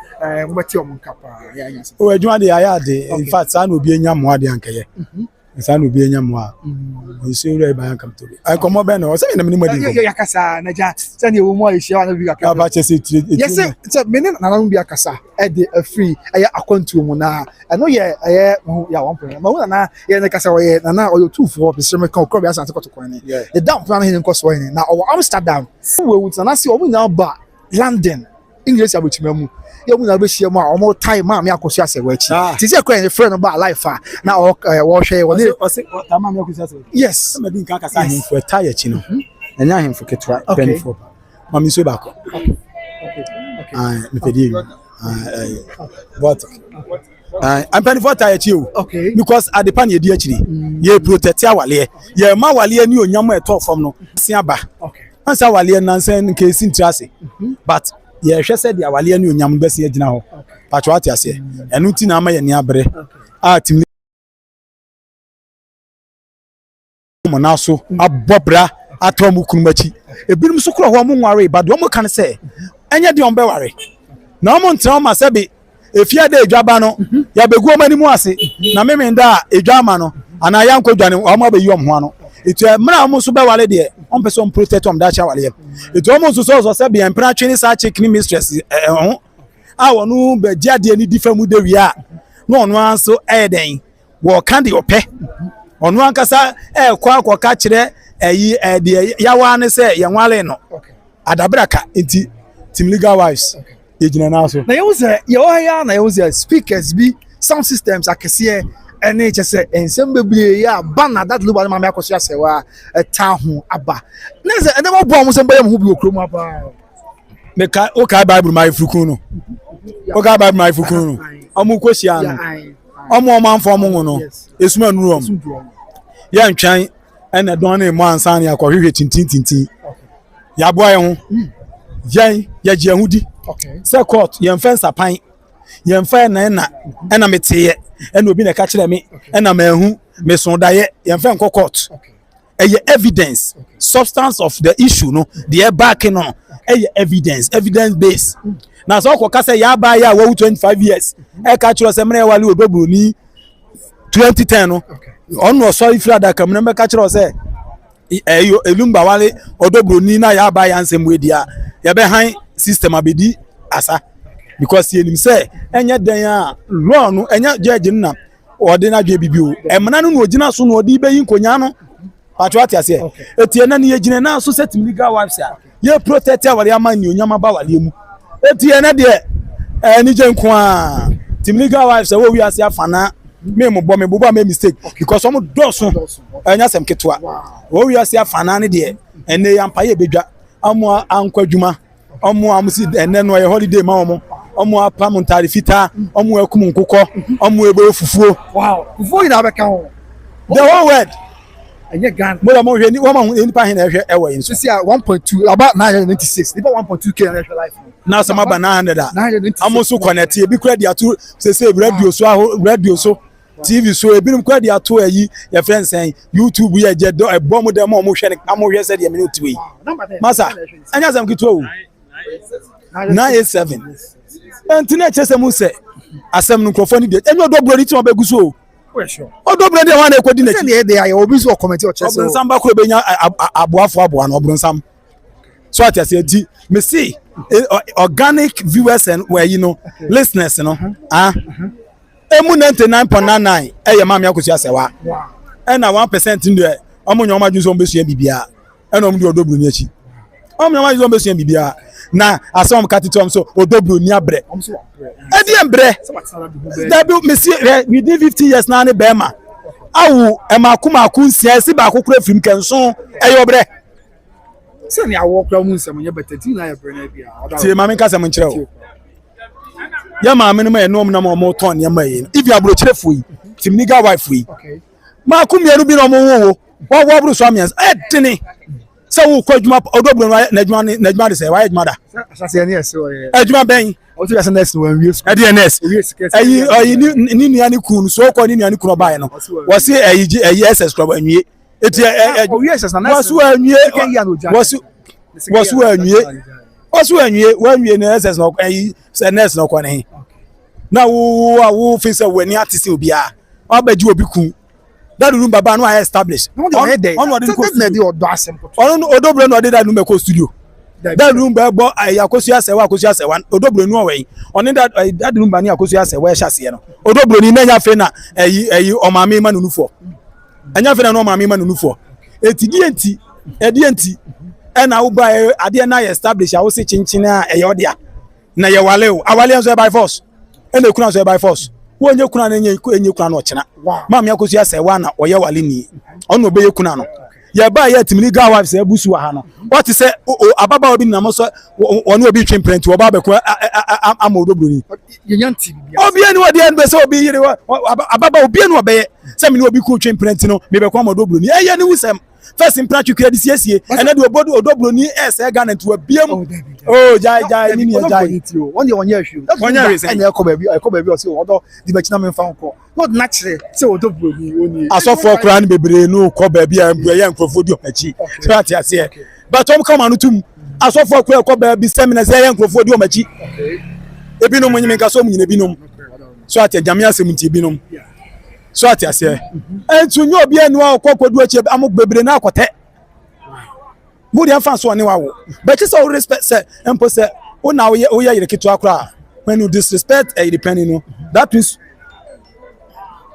mo beti o mo nkapa ya anya se o adwuma de ya de in fact sa na obi enya mo ade ankeye sa na obi enya mo a nso ure ba yan kam to be ai komo be na o say na me madi ya kasa na ja se na wo mo a hia na bi ka ba che se yes se me na na bi akasa e de free aya akontu mu na no ye ya one point ma na ye na kasa wo ye na o yo two for be me kan ko be asan to kwan ni the down plan hin nko so ni na o Amsterdam we wut na see o mu na ba London English abotimamu ye mu na be hia mu a o mo time ma me akoso ase wa chi ti se kwan ni friend ba life na o wo hwe wo ni o se ta ma me akoso ase yes ma din kan kasa hin for tire chi no enya hin for ketwa penny for ma mi so ba ko okay me pedi what I'm penny for tire chi o okay because at the pan ye di achiri ye protect awale ye ma wale ni onyam eto fom no sia ba okay ansa wale nansen nke sintrase but ye hwe se dia wale ni onyam bese ye gina ho patwa ate ase enu ti na ama ye ni abre a tim mo na so abobra atom kunumachi ebinim so kro ho mo nware ba do mo kan se enye de on be ware na omo ntra ma sebe efia de edwaba no ya begu omani mu ase na meme nda edwama no ana ya nkodwane omo abeyi omho ano etu mra omo so be wale de on person protect om da cha wale etu omo so sebe en pra twini sa chicken mistress a wonu be dia de ni difamu de wi a no ono anso eden wo kan de ope ono ankasa kwa akoka kire eyi de yawa ne se ye nwale no adabraka enti team legal wives ejina na so na ya na ya speakers bi sound systems akese ene chese ensem bebre ya bana that Lumba ma me akoso asewa ta ho aba neze ene mo bo mo sem bayam ho bi okrom aba me ka o ka bible my frukun no o ka bible my frukun no omo kosia no omo manfo mo no esuma nurom ya ntwan ene don na mo ansan ya kwahwehwe tintin ya boa ye ho yan ya je ahudi se court ye mfensa pan ye mfa na meteye ena obi na ka kire me ena mahu me so daye ye mfa nko court eye evidence substance of the issue no the back no eye evidence base na so ko ka se ya ba ya wo 25 years e ka kire se mre wale Odobroni 2010 no ono so ifra da kam na me ka kire se Lumba wale Odobroni na ya ba ya nsem wedia ya be han system abedi asa because ye nim say enya den a law no enya judge na ode na dwe bibio emna no ogina so no ode beyi nkonya no patwa ase etie na ne ye gine na so set legal wives a ye protect awale ama ni onyama ba wale mu etie na de ni je nko a team legal wives a wo wi ase afana me mo bo me mistake because omo doso enya sem ketwa wo wi ase afana ne de ene yampa ye bedwa amo ankwadwuma omo amusi ene no ye holiday ma omo apam ntari fita omo ekum nkukọ omo ebe fufuo fufuo ina abeka ho the one word enye gan mo mo hwe ni wo ma hu enipa hin na hwe ewo yin so see 1.2 about 996 nipa 1.2k na hwe life na sama ba 900 amo so connect e bi kura dia to se radio so TV so ebinim kwa dia to ayi ya friends say YouTube ya je do ebom dem mo hwe ne amo hwe se de minute we masa anya zam kitu o 987 entina chese mu se asem no microphone de enyo Odobroni ti mo beguso o Odobroni de wan na ekodi na chi ne de ya obi so comment o chese o nsamba ko benya aboafo na Obronsam so at ase di me see organic viewers and where you know listeners no emu 99.99 eye ma me akosi asewa na 1% ndo omo nyoma juso mbesua bibia na omo di Odobroni achi omo nyoma juso mbesua bibia na asom katitom so Odobroni abre edi embre that be me see we did 50 years na ne bema awu e makuma kunsia si ba kokura fim kenso eyo bre se ni awo kra mu nsem nye betati na ya bre na bia tie ma me kasa mo nkire o ya ma me no ma no na mo ton ya ma yi if you abro kire fuyi tim niga wife fuyi ma kumieru bi no mo wo bro so amias edini se wo kwadwuma Odobroni na adwuma de se wa adwuma da asase ne ese o adwuma ben o ti next one we school DNS ayi ni nua ni kun so ko ni nua ni kun ba no wo se ayi SS club anwie eti wasu anwie wanwie na SS no ayi se nurse no ko ne na wo fi se wani atise obi a obaji obi kun that Lumba ba no establish on the odo asem ko on Odobroni no dey that Lumba ko studio that Lumba bo akosu asewa Odobroni no we on that Lumba ni akosu asewa e hyase no Odobroni na nya fe na ayi omame ma nunufo anya fe na no omame ma nunufo eti na wo ba ade na establish awo se chinchin a e yodia na ye wale o awale so by force na kuna so by force wonye kuna na enye kuna no chena mam yakosu asewa na oye wale ni ono be ye kuna no ye ba ye timini ga wife se busu wa ha no what say ababa obi na mo so ono obi twemprent wo ba be ko am Odobroni ye nyanti bia obi ani wodi en be se obi yire ababa obi ani obe se me ni obi ko twemprent no me be ko am Odobroni eye ni wusem first in practice credit siesie and then Odobroni ese Ghana to abiem oh jai ni jai one year issue and e ko baby o se odo di be china me fa nko not natural se Odobroni oni asofo kra ni bebre no ko baby a ye nkrofo di omachi so ati ase but come anu tum asofo kra ko baby seminar se ye nkrofo di omachi ebinom nyime nka so mu nyine binom so ate jamia semunti binom so ate ase entu nyo obi anu akokodu achi amok bebre na akote mu dia fan so ne wawo but it's all respect say empo say una wo ye yire kitu akra when you disrespect a depending no that means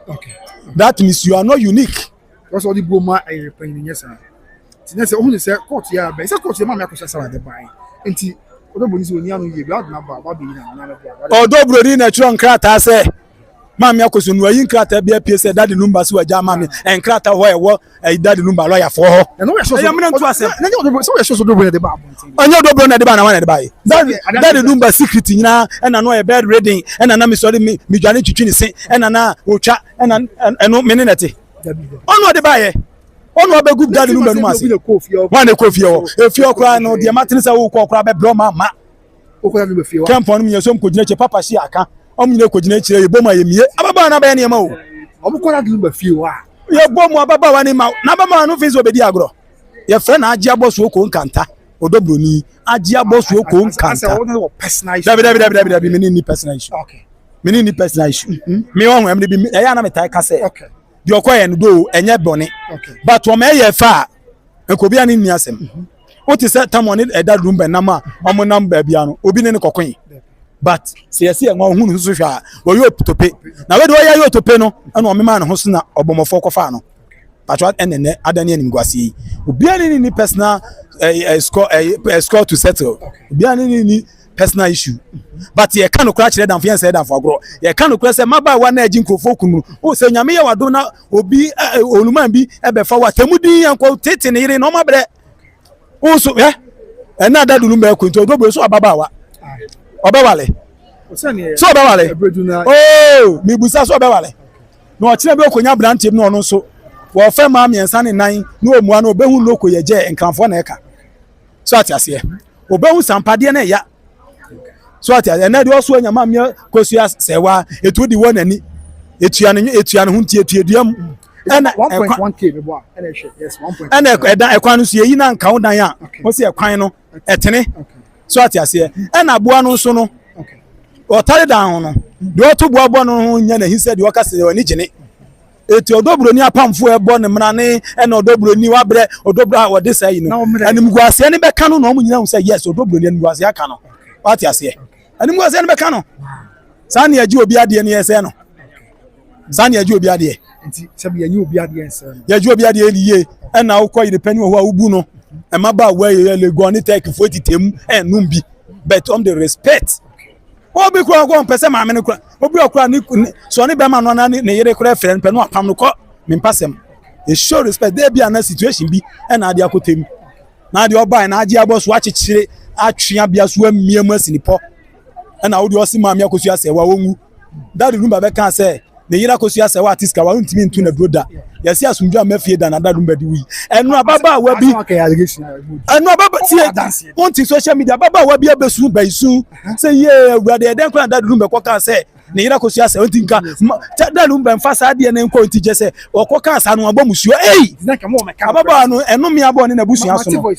okay that means you are not unique because all the boma a depending yes sir tinye say ohun say court ya be say court ya ma me akosa say the buy enti Odobroni so ni anu ye bi aduna ba be na na Odobroni na chiro nkrata say mami akoso nu ayi nkrata bia pie say daddy Lumba so waja mami nkrata ho ewo daddy Lumba lawyer for ho na no we show so na Odobroni so we show so Odobroni de ba onye Odobroni de ba na wan de ba daddy Lumba secret nyina na no e bed reading na me sorry me dwane twitwi ni se na otwa eno me ne nete ono de ba ye ono abegu daddy Lumba no mase wan de kofie ho efie okra no de matene say wo okra be bro ma okra no be fie wa kempon me yesom ko gina che papa shi aka omnyine ko gina chire yeboma yemie ababa na ba ne ma o omukora de Lumba fie wa yebomu ababa wa ni ma na baba no fi so be di agro ye fre na agi aboso ko nkanta Odobroni agi aboso ko nkanta dabi me ni personal issue okay me ni personal issue me won am bi e ya na me tai ka say okay di okoye no do enye bone but o me ye fa enkobi ani ni asem o ti say tamoni daddy Lumba na ma omo nam ba bia no obi ne kokon but say enwa hunu so hwa wo yo tope na we do ya yo tope no na o me ma no ho so na obomofo kofa no patwa enene adani anim gwase obi ani ni personal score to settle obi ani ni personal issue but ye kan okra kire dan fian say dan fagro ye kan okra say maba wa na agi nkrofo kunu o say nyame ye wado na obi oluman bi ebe fa wa temudi yanko tete ne yire no mabre o so na daddy Lumba ko nto Odobroni so ababa wa obewale so obewale oh mi busa so obewale no kire be okonya brantie no no so wo fe ma miensa ne nan no omua no obehu loko ye je nkranfo na eka so atiase obehu sampade na ya so atiase na de oso anya ma mia kosua sewa etu di wonani etua ne huntie etuaduam na 1.1k be boa na yes 1.1 na edan ekwan no so yi na nka wodan a wo se ekwan no etene so atiase na boa no so no otare dan no de oto boa bo no nya na hinse de okase wani gine eti Odobroni apamfo ebo ne mra ne na Odobroni wabre Odobra wo de say no animguase ne be ka no no mu nyina hu say yes Odobroni animguase aka no what you say animguase ne be ka no sa ne agi obi ade ne yese no sa ne agi obi ade enti sabi yanyi obi ade ense ya agi obi ade liye na ukọ yire pani wo ubu no e ma ba wa ye le go ni take fo titem enum bi but the respect obi kura go pese ma me ne kura obi okura ni so ni be ma no na ne yire kura friend pe no apam no ko me pasem e show respect there be an situation bi na ade akotem na ade obai na agi aboso achechire atwea bia so amiam asinipo na wo de osi ma me akosu ase wa wonwu daddy Lumba be kan say ne yira akosu ase wa atiska wa ntimi ntu na broda yesi asumdwa mafie da na daddy Lumba di wi enu ababa wa bi enu ababa tie on ti social media ababa wa bi abesu baisu say ye awurade den kwa daddy Lumba ko kan say ne yira akosu ase on tinka daddy Lumba mfasa ade ne nko nti je say okọ kan asa no abomusuo ababa no enu me abo ne na busu aso no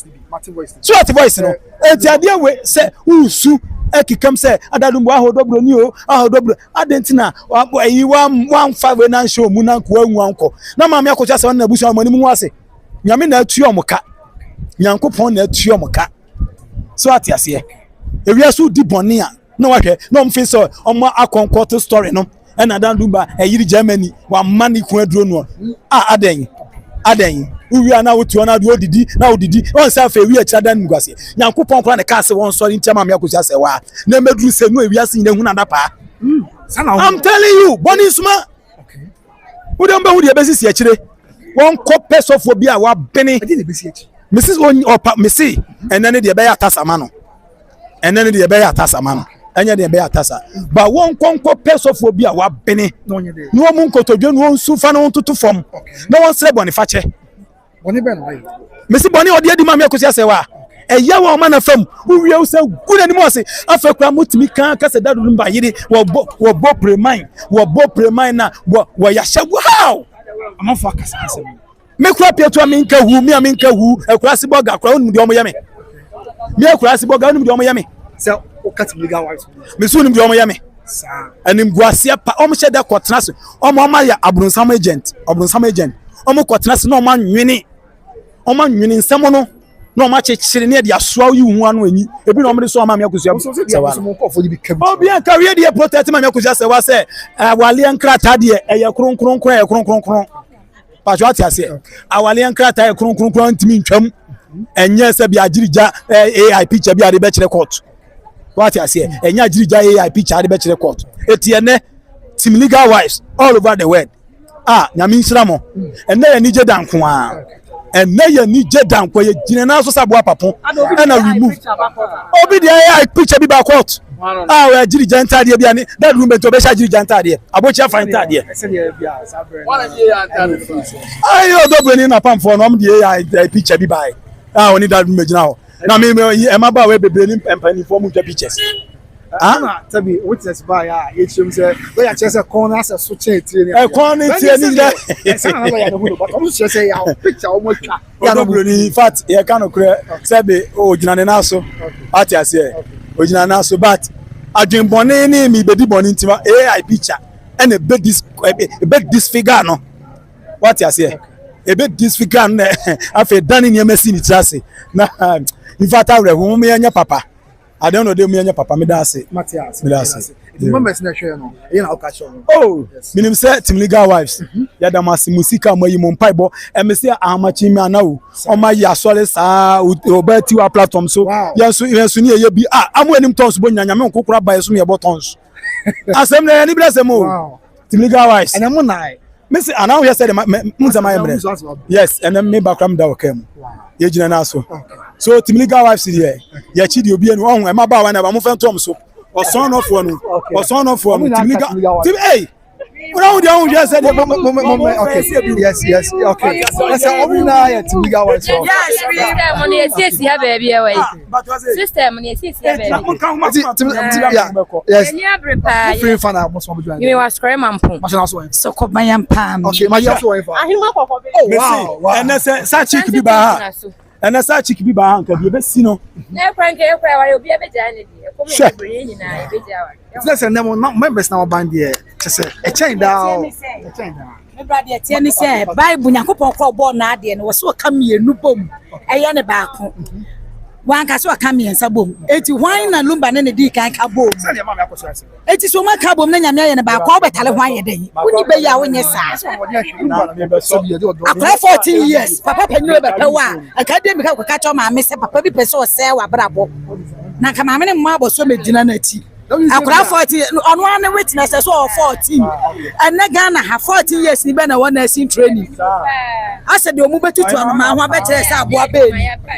so at voice no enti ade we say usu ekikam say daddy Lumba Odobroni o Odobroni adentina ayi 1.5 na show mu na nko anwu anko na ma me akocha say na busu amani mu ase nyame na atu omoka nyankopon na atu omoka so atiase ewia so di boni a na wahwe na omfe so omo akonkoto story no na daddy Lumba eyiri Germany wa mani ku aduro no aden uwia na wotu na do odidi on say fa ewia kira dan ngwase nyankopon kora ne ka se won story ntema me akocha say wa na meduru se no ewia se ne hu na dapa I'm telling you boni suma okay we don be hu de besi se kire won ko pesofo bi a wa bene Mrs. on opa mesi enene de be ya tasama no enene de be ya tasama no enya de be ya tasa ba won konko pesofo bi a wa bene no mu nkotodwe no nsu fa no ntutu fom na won sre boni fache boni be no mesi boni odi adi ma me akosi ase wa eya wa ma na fam uwie wo se guna ni mo se afa kwa mutimi kan ka se daddy Lumba yiri wo bo premain na wo ya hye wow amafo akasa ase me kura pietu aminka hu ekura si boga kura onu de omo yame me ekura si boga onu de omo yame so cut legal wives. Miss Unim Yami. And in Guasia, almost that quatras, Oma ya Abronsam agent, Omo quatras no man winning. Oman winning someone no much near the aswa you one when you be normally saw my Yakuza. Oh, be a career dear protect my Yakuza was say, Walian Kratadia, a kron. Patricia say, Awalian Krata, kron to me, chum, and yes, a Biajija AI picture be a bachelor court. What I say, and Yajija AI picture at the bachelor court. Etienne, Tim legal wives all over the world. Yamin Slamo, and then Nije Dankwa. And now you need jet down for your general Sabua Papo, and I remove. Obi the AI picture be back out. Where Jiri Janta, that room to Besha Janta, about your fine idea. I Odobroni in a pump for the AI picture be by. I need that image now. Now, maybe I'm about to be bringing and form the pictures. Tell me, witness by say, we are just a corner as a switch. A corner, picture almost. In fact, you cannot create Sabe or Jananaso. What I say, Ojanaso, but I didn't bonnet me, baby bonnet AI picture and a bit disfigure. No, what I say, a bit disfigure after done in your messy trassi. In fact, I will me and your papa. I don't know me and your papa, Matthias. Remember, you know, catch on. oh, minim say Tim legal wives. Yada masi musika mo yimon paibo. E me say amachi me now. O ma ya sole sa obeti wa platform so. Yensu ni ye bi amu enim tons bo nyanya me kokura ba yesu me bo tons. Asem na ni bless mo. Wow. Tim legal wives. And I'm nai. Me say now here say the yes, and then me background da okem. Wow. Ye jina na so. So Tim legal wives here. Ye chi di obi enu ohun e ma ba wa na ba mo fe tom so. Or son of one, or son of one. Hey, yes, okay, yes, okay. That's how we know to legal ones. Yes, baby. System, yes, free fun. I must be you are scream and so called my palm. Okay, my wow, and that's such a be by. And that's such a be by uncle. You best see no. Never crank will be a bit. Let's say never not members now band here. Just a chain down. Everybody tell me say Bible Nyankopon ko bo na ade no so ka mienu bom eye ne ba ko wan ka so ka mien sa bom eti hwan na Lumba ne di kan ka bom eti so ma ka bom na nyame ye ne ba ko betale hwan ye den uni be ya wonye sa after 14 years papa panyo be pewa academic ka ka cho ma me se papa bi pese o se wa brabo na ka ma me ne mo aboso medina na ti akura 40 ono an witness so 14 and na Ghana ha 14 years ni be na one nursing training ase de omu betutu anu ma ho abekere say aboa be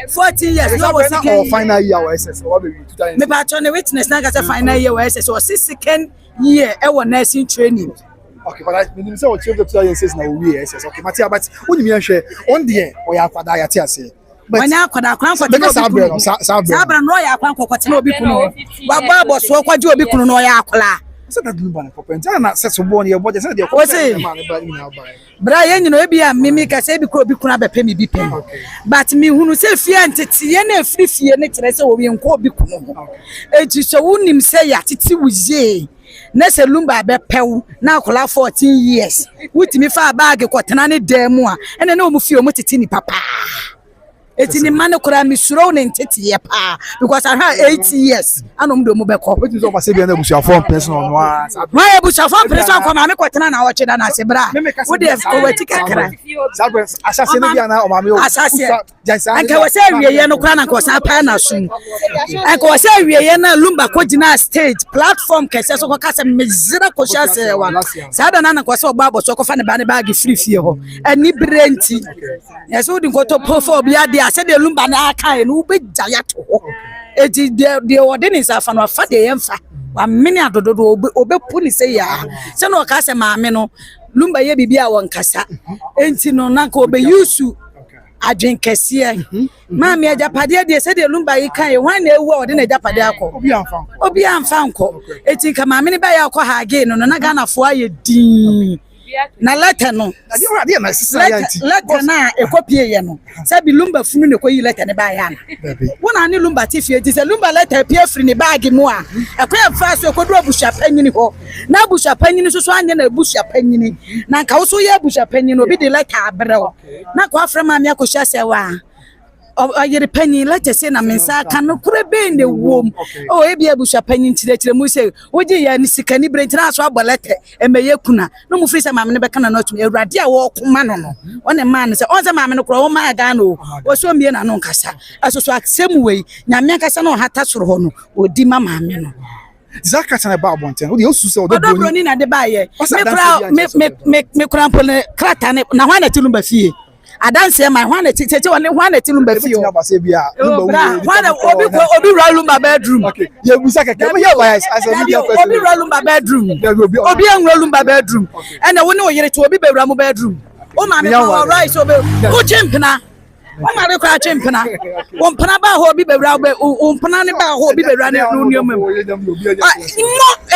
14 years no was second final year SS what be 2000 me ba turn witness na ga say final year SS or second year e was nursing training. Okay, but I mean say o chief the 2 years na we SS okay Matia but woni mi hwe on there o ya kwada ya ti ase Wanya kwada kwan kwa tino sabra no ya kwan kwa tino obi kunu wa babo so kwa ji obi kunu no ya akola say that Lumba na popent na say so born your body say dey bra yen no ebi a mimi ka say bi kuro obi kunu abepe mi bi pem but mi hunu say fie ntete na afiri fie ne kire say obi nko obi kunu eti so wunim say ya titi wuye na say Lumba abepew na akola 14 years wutimi fa bag ko tena ne demu a ene na omu fie omu titi ni papa. It's in the man who am thrown in Titi because I had 8 years. I don't do Mobeko. What is over saying that we form personal? Why bush of one person come and make what an hour and I say, Bra, would have poetic assassin I can say we are no crown was a panel soon. I can say we are Lumba Kojina stage platform cases of Casam Mizra Kosha one. Sadanana was so Babo so fan a bag free fear and Nibrenti. Yes, wouldn't go to Pophobia. I said the Lumba na kai no be jayato eti de ordinance afa no afa de yemfa wa meni adododo obe puni say ya se no ka se maame no Lumba ye bibia won kasa enti no na ka obe yusu adwen kese maame ajapade de se de Lumba yi kai wan na ewu ode na ajapade akọ obi amfa nko eti ka maame ne ba ya akọ ha again no na Ghana fo aye din na letter no letter na e copy ye no say bi Lumba funu ne koyi letter ne ba ya na wona ne Lumba tifie ti say Lumba letter pia free ne bag mu a e kwa fa so kodu abusha panyini ho na abusha panyini so anya na abusha panyini na nka wo so ye abusha panyini obi de letter abrew na kwa afra ma me akohia se wa ayere panyin letter say na mensa ka no kure be ne wom o e bia abusha panyin tire mu say oje ya ni sikani brent na so abɔ letter emeye kuna no mu free say ma me ne be kana no tum awurade a wo koma no no one man say on say ma me no kro wo ma ga no wo so mie na no nkasa asoso aksem wei nyame nkasa no hata soro ho no odi ma ma me no Zakata na ba bonten o de osu se Odobroni na de ba ye me kra mpole krata ne na hwana ti Lumba fie adanse my hwana ti hwana ti Lumba fie obi ra Lumba bedroom okay ye busa keke me here by as a media person obi ra Lumba bedroom obi enra Lumba bedroom and na wo ne oyere to obi bewura mu bedroom o ma me all right so be o chimpna o ma re kwa chimpna o mpana ba ho obi bewura o mpana ne ba ho obi bewura ne no no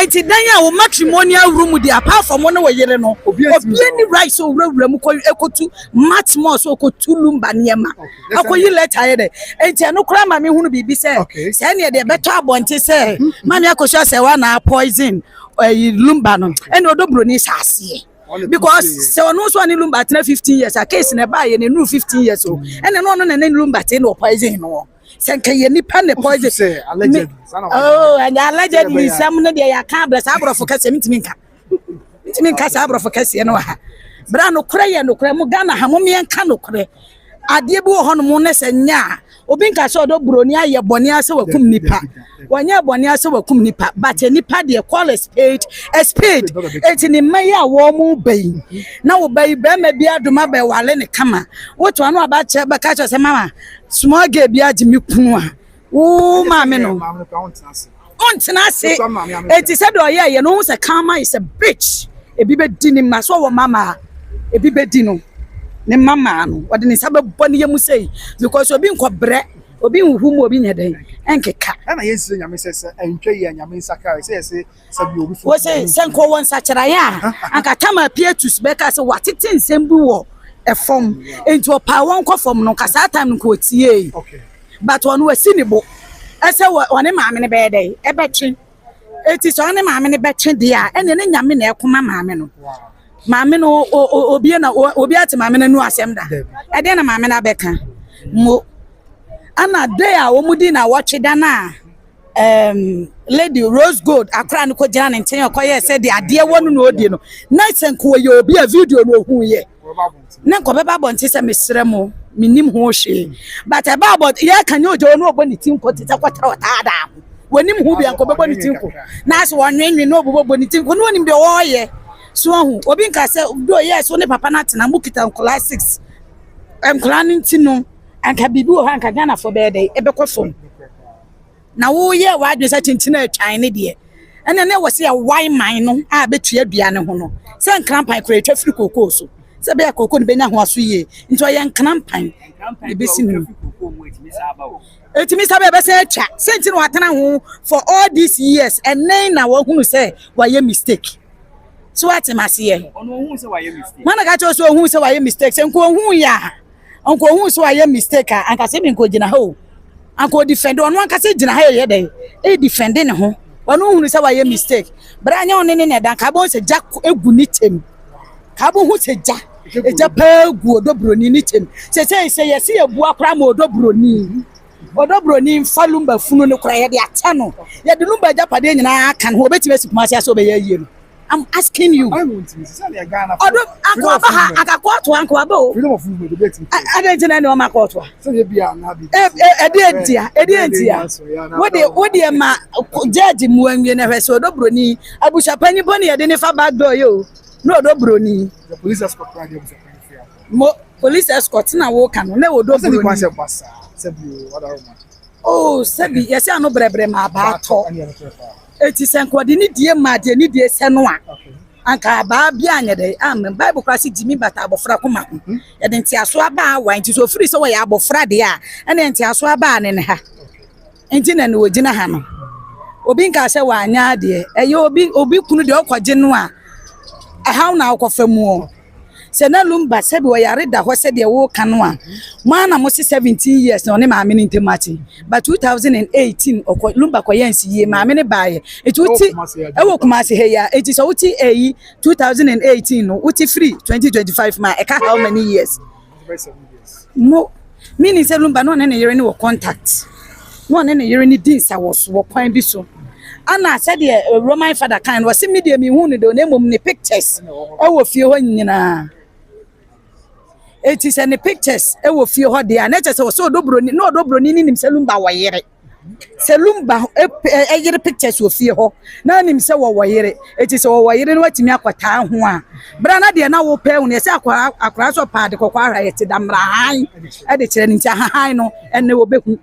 enti dan ya wo matrimonial room dey apart from one wo yere no obi any right so wura mu ko ekotu much more so ko Lumba niema akoyi letter ye de enti no kra ma me hunu bibi se se ne de beto abonte se ma me akohia se wa na poison Lumba no ene Odobroni sase because se ono so ani Lumba 15 years a case na ba ye ne 15 years o ene no na Lumba te no poison no senka ye nipa ne poison say allegedly oh and allegedly some no dey account sa abrofo kase mitimi nka sa abrofo kase no ha bra no kure ye no kure mu Ghana ha mu me nka no kure ade bi wo ho no mu ne senya obi nka so Odobroni aye boni ase wakum nipa wanya boni ase wakum nipa but nipa de call a spade eti ni maye a wo mu bai na wo bai be ma bi adoma be wale ne kama wo to anu aba che be ka che se mama small girl bi agimi kunu a wo ma me no on tenase eti se do ye no se kama is a bitch ebi be di ni ma so wo mama ebi be di no ne mama no wode ne sabe boni yemu sei because obi nkobre obi nhumu obi nyeden enkeka na yensi nyame sese entwe ye nyame sakare se sabi obi wo se senko won sakira ya anka tama pietus be ka se watete nsem bi wo efom enti opa won ko fom no kasa time ko tie okay but won wasi ni bo ese woni maame ne be dey e betwe eti so ne maame ne betwe dia ene ne nyame na ekoma maame no maame no obi ati maame na nu asem da e de na maame na beka mo ana dey a omudi na watch da na lady Rose Gold akra no ko jana nten akoye se de ade wonu no odi no na senko ye obi a video no hu ye na ko beba bonte se mesre mo minim ho hwe but e ba bot ye kan ye ojo no oboni tin ko tita kwatra wata da wonim hu bia ko beba ni tin ko na so wonwenwe no obo ni tin ko no onim de wo ye so hu obi nka se do yes wo ne papa na tena mu kita class 6 clanin tino anka bibi wo anka Ghana for bede ebe ko fom na wo ye wa adwe sa tintina atwan ne de ene ne wo se ya wine man no a betua duane ho no se nkrampan kura etwa firi kokoo so se be kokoo ne benya ho aso ye nti o ye nkrampan e be sinu etimi sabe be se atwa senti no atena ho for all these years and then na wo hunu se wa ye mistake so what masiye ono hu se wa ye mistake mana ka cho so hu se wa ye mistake se nko hu ya onko hu se wa ye mistake anka se bi nko gina ho anko defend ono anka se gina ha ye dey e defend ne ho ono hu se wa ye mistake bra anya one ne dan ka bo se ja egu ni tem ka bo hu se ja e ja pa egu Odobroni ni tem se ye se ebu akra ma Odobroni fa Lumba funu ne kra ye de ata no ye de Lumba ja pade nyina aka no obetime sikuma ase so be ye yie no I'm asking you. I want to say Ghana. Uncle Abaha, I got caught to Uncle Abo. Freedom of movement debate. I don't know my court. So you be an habit. What dear ma judge Muangi never saw Odobroni. I bush a penny bunny, I didn't have back door you. No Odobroni. The police escort. Police escort now walk and no Odobroni. Oh, Sebi, yes, I know Brebre ma bato. Eti senko de ni die ma de ni die se no a anka ba bia anya de am Bible class jimi bata abofra kuma ye de ntiaso aba wa nti so free so we abofra de a ene ntiaso aba ne ha enti na ne ogina ha no obi nka se wa anya de eye obi kunu de okwaje no a how na akɔfa mu se na Lumba se be yare da ho se de wo kanu a mana mo se 17 years na ne maame ne ntemati but 2018 Lumba koyensi ye maame ne baaye it wuti e wo kuma se he ya it is wuti 2018 no wuti free 2025 ma e ka how many years no meaning se Lumba no ne yere ne wo contact no ne yere ne din sa wo kwan bi so ana said the Roman father kind was media me hu ne do na mom ne pictures e wo fie ho nyina it is any pictures e wo fie ho de na chese so Odobroni no Odobroni ni nim se Lumba wo yere se Lumba e yere pictures wo fie ho na nim se wo yere it is wo yere no watimi akwata ho a bra na de na wo pe hu ne se akora so pa de kokwa ahra yete da mra han e de kire ni ntia han no enne wo behu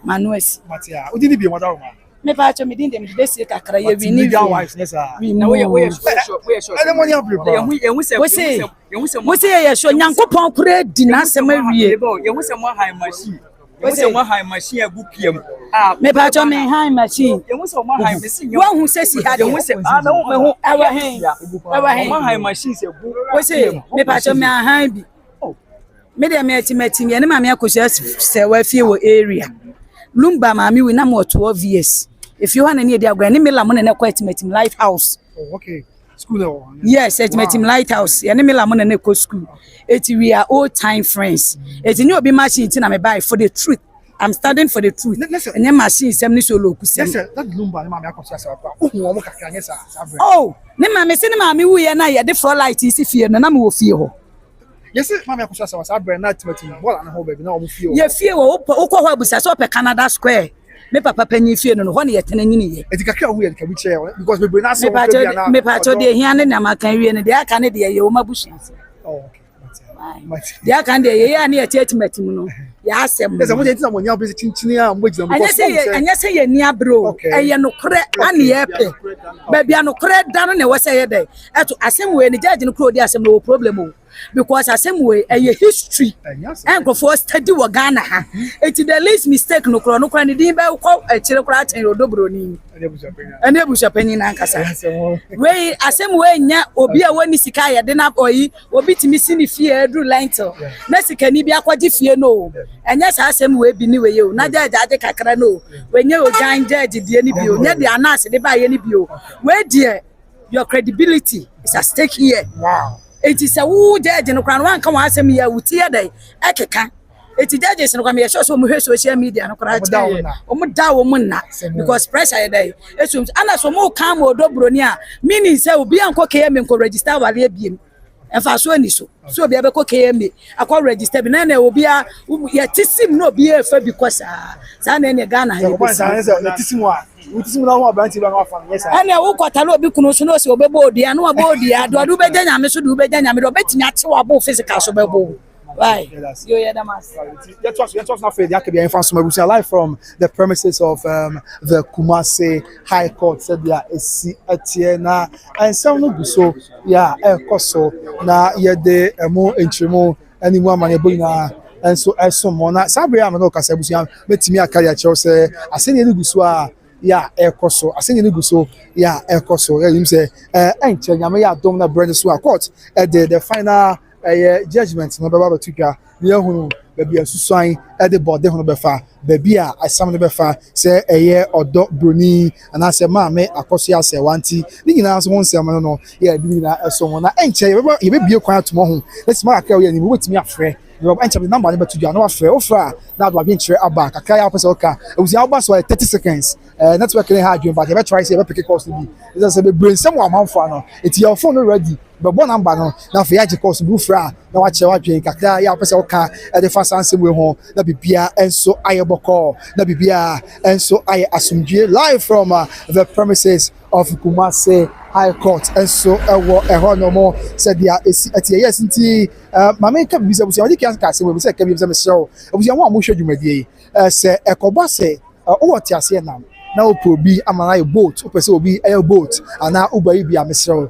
manuesi matia udini bi wada ma me pa cho me din dem de se kakra ye wi ni wife nessa na we sure ele money abri bro we say ye sure Nyankopon kura di na asem awie ye hu se mo high machine ye hu se mo high machine agupiam me pa cho me high machine ye hu se mo high machine wo hu se si ha de ye hu se na wo me hu ewa hen mo high machine se gu we say me pa cho me high bi me de me ati ye ne ma me akosia se wa fie wo area Lumba maami we na mo 12 years if you want any idea go any mela mo na kwa etimetim lighthouse okay school there yes etimetim lighthouse any mela mo na ko school we are old time friends new obi machine na me buy for the truth I'm standing for the truth any machine sem ni so loku sem yes that Lumba na maami akosia se wa ohu mo kakra nye sa oh ne maami se ne maami wu ye na ye de for light isi fie no na me wo fie ho yes maami akosia se wa sa brand na etimetim bola na ho baby na o mo fie ho ye fie wo ukọ ho abusa so pe Canada Square me papa panyi fie no ho ne yetene nyini ye etikakra wo ye ka bi che because we bring na so me pa cho de hia ne na makan wie ne de aka ne de ye wo mabushi oh okay de aka ne de ye ya ne ye etimetim no ya asem yes mo de tina mo nya be chinchini a mo gina because anya se ye nia bro eye no kore ane ye pe ba bia no kore da no ne wo se ye de eto asem we ne judge no kro di asem no problem o because asem we eye history and go for study wo Ghana ha it the least mistake no kro ne din ba ko akire kro aten Odobroni ane abusha panyin na nkasa we asem we nya obi a woni sika ye de na oyi obi timi sini fie edru lintel na sika ni bi akwaji fie no enya sa asem we bi ni we ye na judge ade kakra no we nya o gan judge die ni bi o nya de anase de ba ye ni bi o we die your credibility is at stake here wow it is a woo judge no kran wan kan asem ya wuti ya dai ekeka eti judges no kwam ye show so mo hwe social media no kra cha o mo da wo mo na because pressure ye dai esum ana so mo kan mo Odobroni a meaning say obi anko KM ko register wale abiem enfa so ani so obi abeko KM akọ register bi na obi a ye tisim no obi e fa because sa na ne Ghana he ko sa ne tisim a utisim na ho abanti ba na fa yes ana wo kwatalo obi kunu so no se obebo odia no abo odia do be gya nyame so do be gya nyame do betimi ache wo abo physical so bebo why yo yeah damas let's talk now for the Akabia Infant live from the premises of the Kumasi High Court said there is etiena and some no so yeah koso na ye de emo entremo ani mu amane boina and so mona sabria amano kasa busia metimi akaria che say aseni ni guso a ya ekoso aseni ni guso ya ekoso him say enche nyame ya dom na brand so court the final judgment no baba tuka ye hunu baby asusuan the body hunu befa baby a asam no befa say Odobroni and ase maame akoso ase wanti ni nyina so won sem no ye di na eso won na enche ye be bie kwan to mo ho let's ma aka ye ni mo timi afre you enche the number be to do no afre ofra na do abi nchire aba kakra ya pese oka uzi agba so 30 seconds network ni hard but you be try say be pick course bi is say be brain sem wa manfo no it your phone ready but bon number no na for ya je course bu fra na wa che wa dwen kakra ya pese oka the fast answer we ho na bibia enso ayeboko na bibia enso aye asumdue live from the premises of Kumasi High Court enso ewo no more said dia eti yes nti mama ka bisa busia odi kan ka se we bisa ka bisa me show busia wo amhwe dwumadie se ekobo se o woti ase na oprobi amana ye boat opese obi aye boat ana ubai bi amesro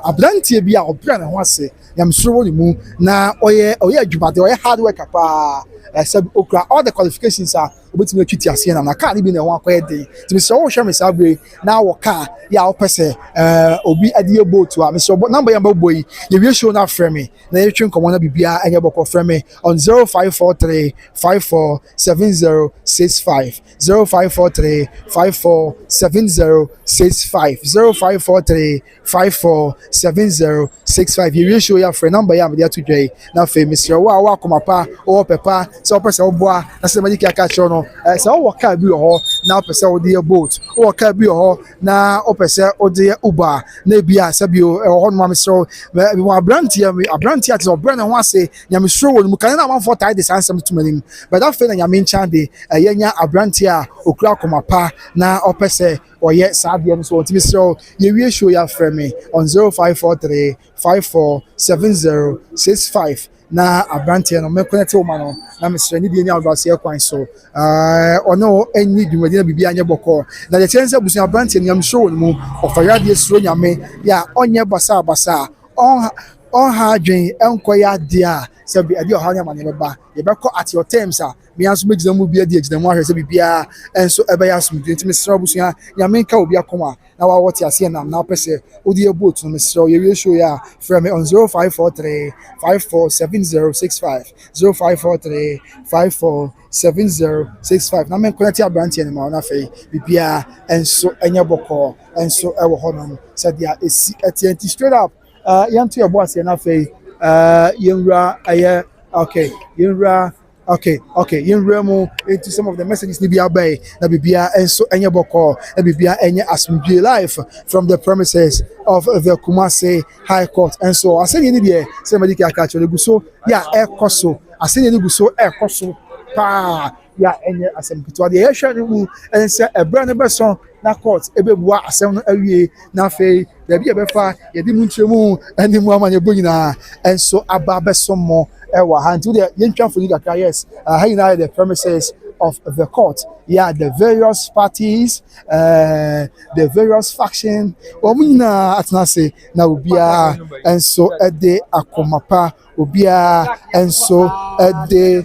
abrantie bi a opra na ho ase yamsro ni mu na oye adwumade oye hard work pa said okra all the qualifications are obetumi atwiti ase na car ni bi na ho akoye den ti me so wo hwe me sabre na wo car ya wo pese obi ade boat a me so number ya boy ye wie show na frame me na ye twen komo na bibia enye boko frame me on 0543 547065 0543 547065 0543 547065 ye wie show ya frame number ya me dia to dwai na fe me so wa komapa o pepa so pese wo boa na se madiki aka cho no se wo car bi ho na pese wo de boat wo car bi ho na o pese o de uber na bia se bi ho no ma so mo abranti at so brand ho ase nyame so wo mu kan na man for tie this answer to manim but that fe na nyame ncha de yenya abranti a okura komapa na o pese oye sabe no so ntimi so ye wie show ya frame on 0543 547065 na abrantie no me connect wo ma no na me srani die ni awase kwan so ono enyi dwumadi na bibia anye boko na the chance busu abrantie nyam show mu ofaya die suro nyame ya onye basa on ha dwen enkoya dia sabi ade o ha nya mane beba ye beko at your terms me anso megina mu bia die gina mu ahwe sabi bia enso ebe ya sum dwen timi sra busu ya nyame nka obi akoma na wa wote ase na na pese odi boat no me sra ye show ya from me on 0543 547065 0543 547065 na men connect abrantie ni ma na fe bibia enso enye boko enso ewo honom sadia esi etienti straight up yanto your boss na fe yenra aye okay yenra okay yenra mu into some of the messages ni bia bay na bibia enso enye boko na bibia enye asumdue live from the premises of the Kumasi High Court and so aseni ni de somebody ka catch leguso ya ekoso aseni ni guso ekoso pa ya enye asem kitwa de yehwa ni mu ense ebra ne beson na court ebebua asem no awie na fe da bia befa ye di mu ntremu ani mu amanye bonyina enso aba besomo ewa ha nti de yentwafo ni kakra yes how na the premises of the court. Yeah, the various parties, the various factions. Omina atnase na ubia enso ede akomapa ubia enso ede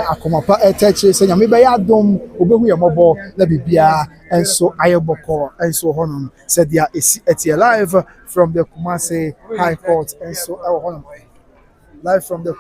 akomapa eteche se nyame be yadom obehu yemobo na bibia enso ayeboko enso honum said dia eti live from the Kumasi High Court enso honum live from the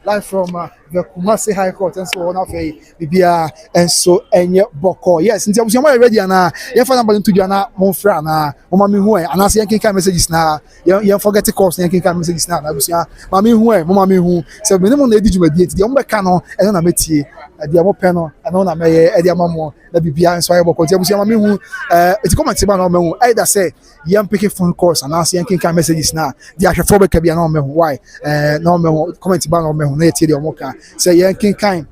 live from the Kumasi High Court and so on afei bibia enso enye boko yes nti abusia mo ready ana ye fa number ntu dwana mo fra na mo ma me hu e ana se yankin kan messages na ye forget calls yankin kan messages na abusia ma me hu e mo ma me hu se me mo na edi dwumadi enti mo be ka no eno na metie dia mo pe no eno na meye e dia mamo na bibia enso aye boko nti abusia ma me hu eti comment ba na me hu either say yam pick phone calls ana se yankin kan messages na dia hwefo be ka bia na me hu why na me hu comment ba na me hu na etie dia mo ka say yankin kind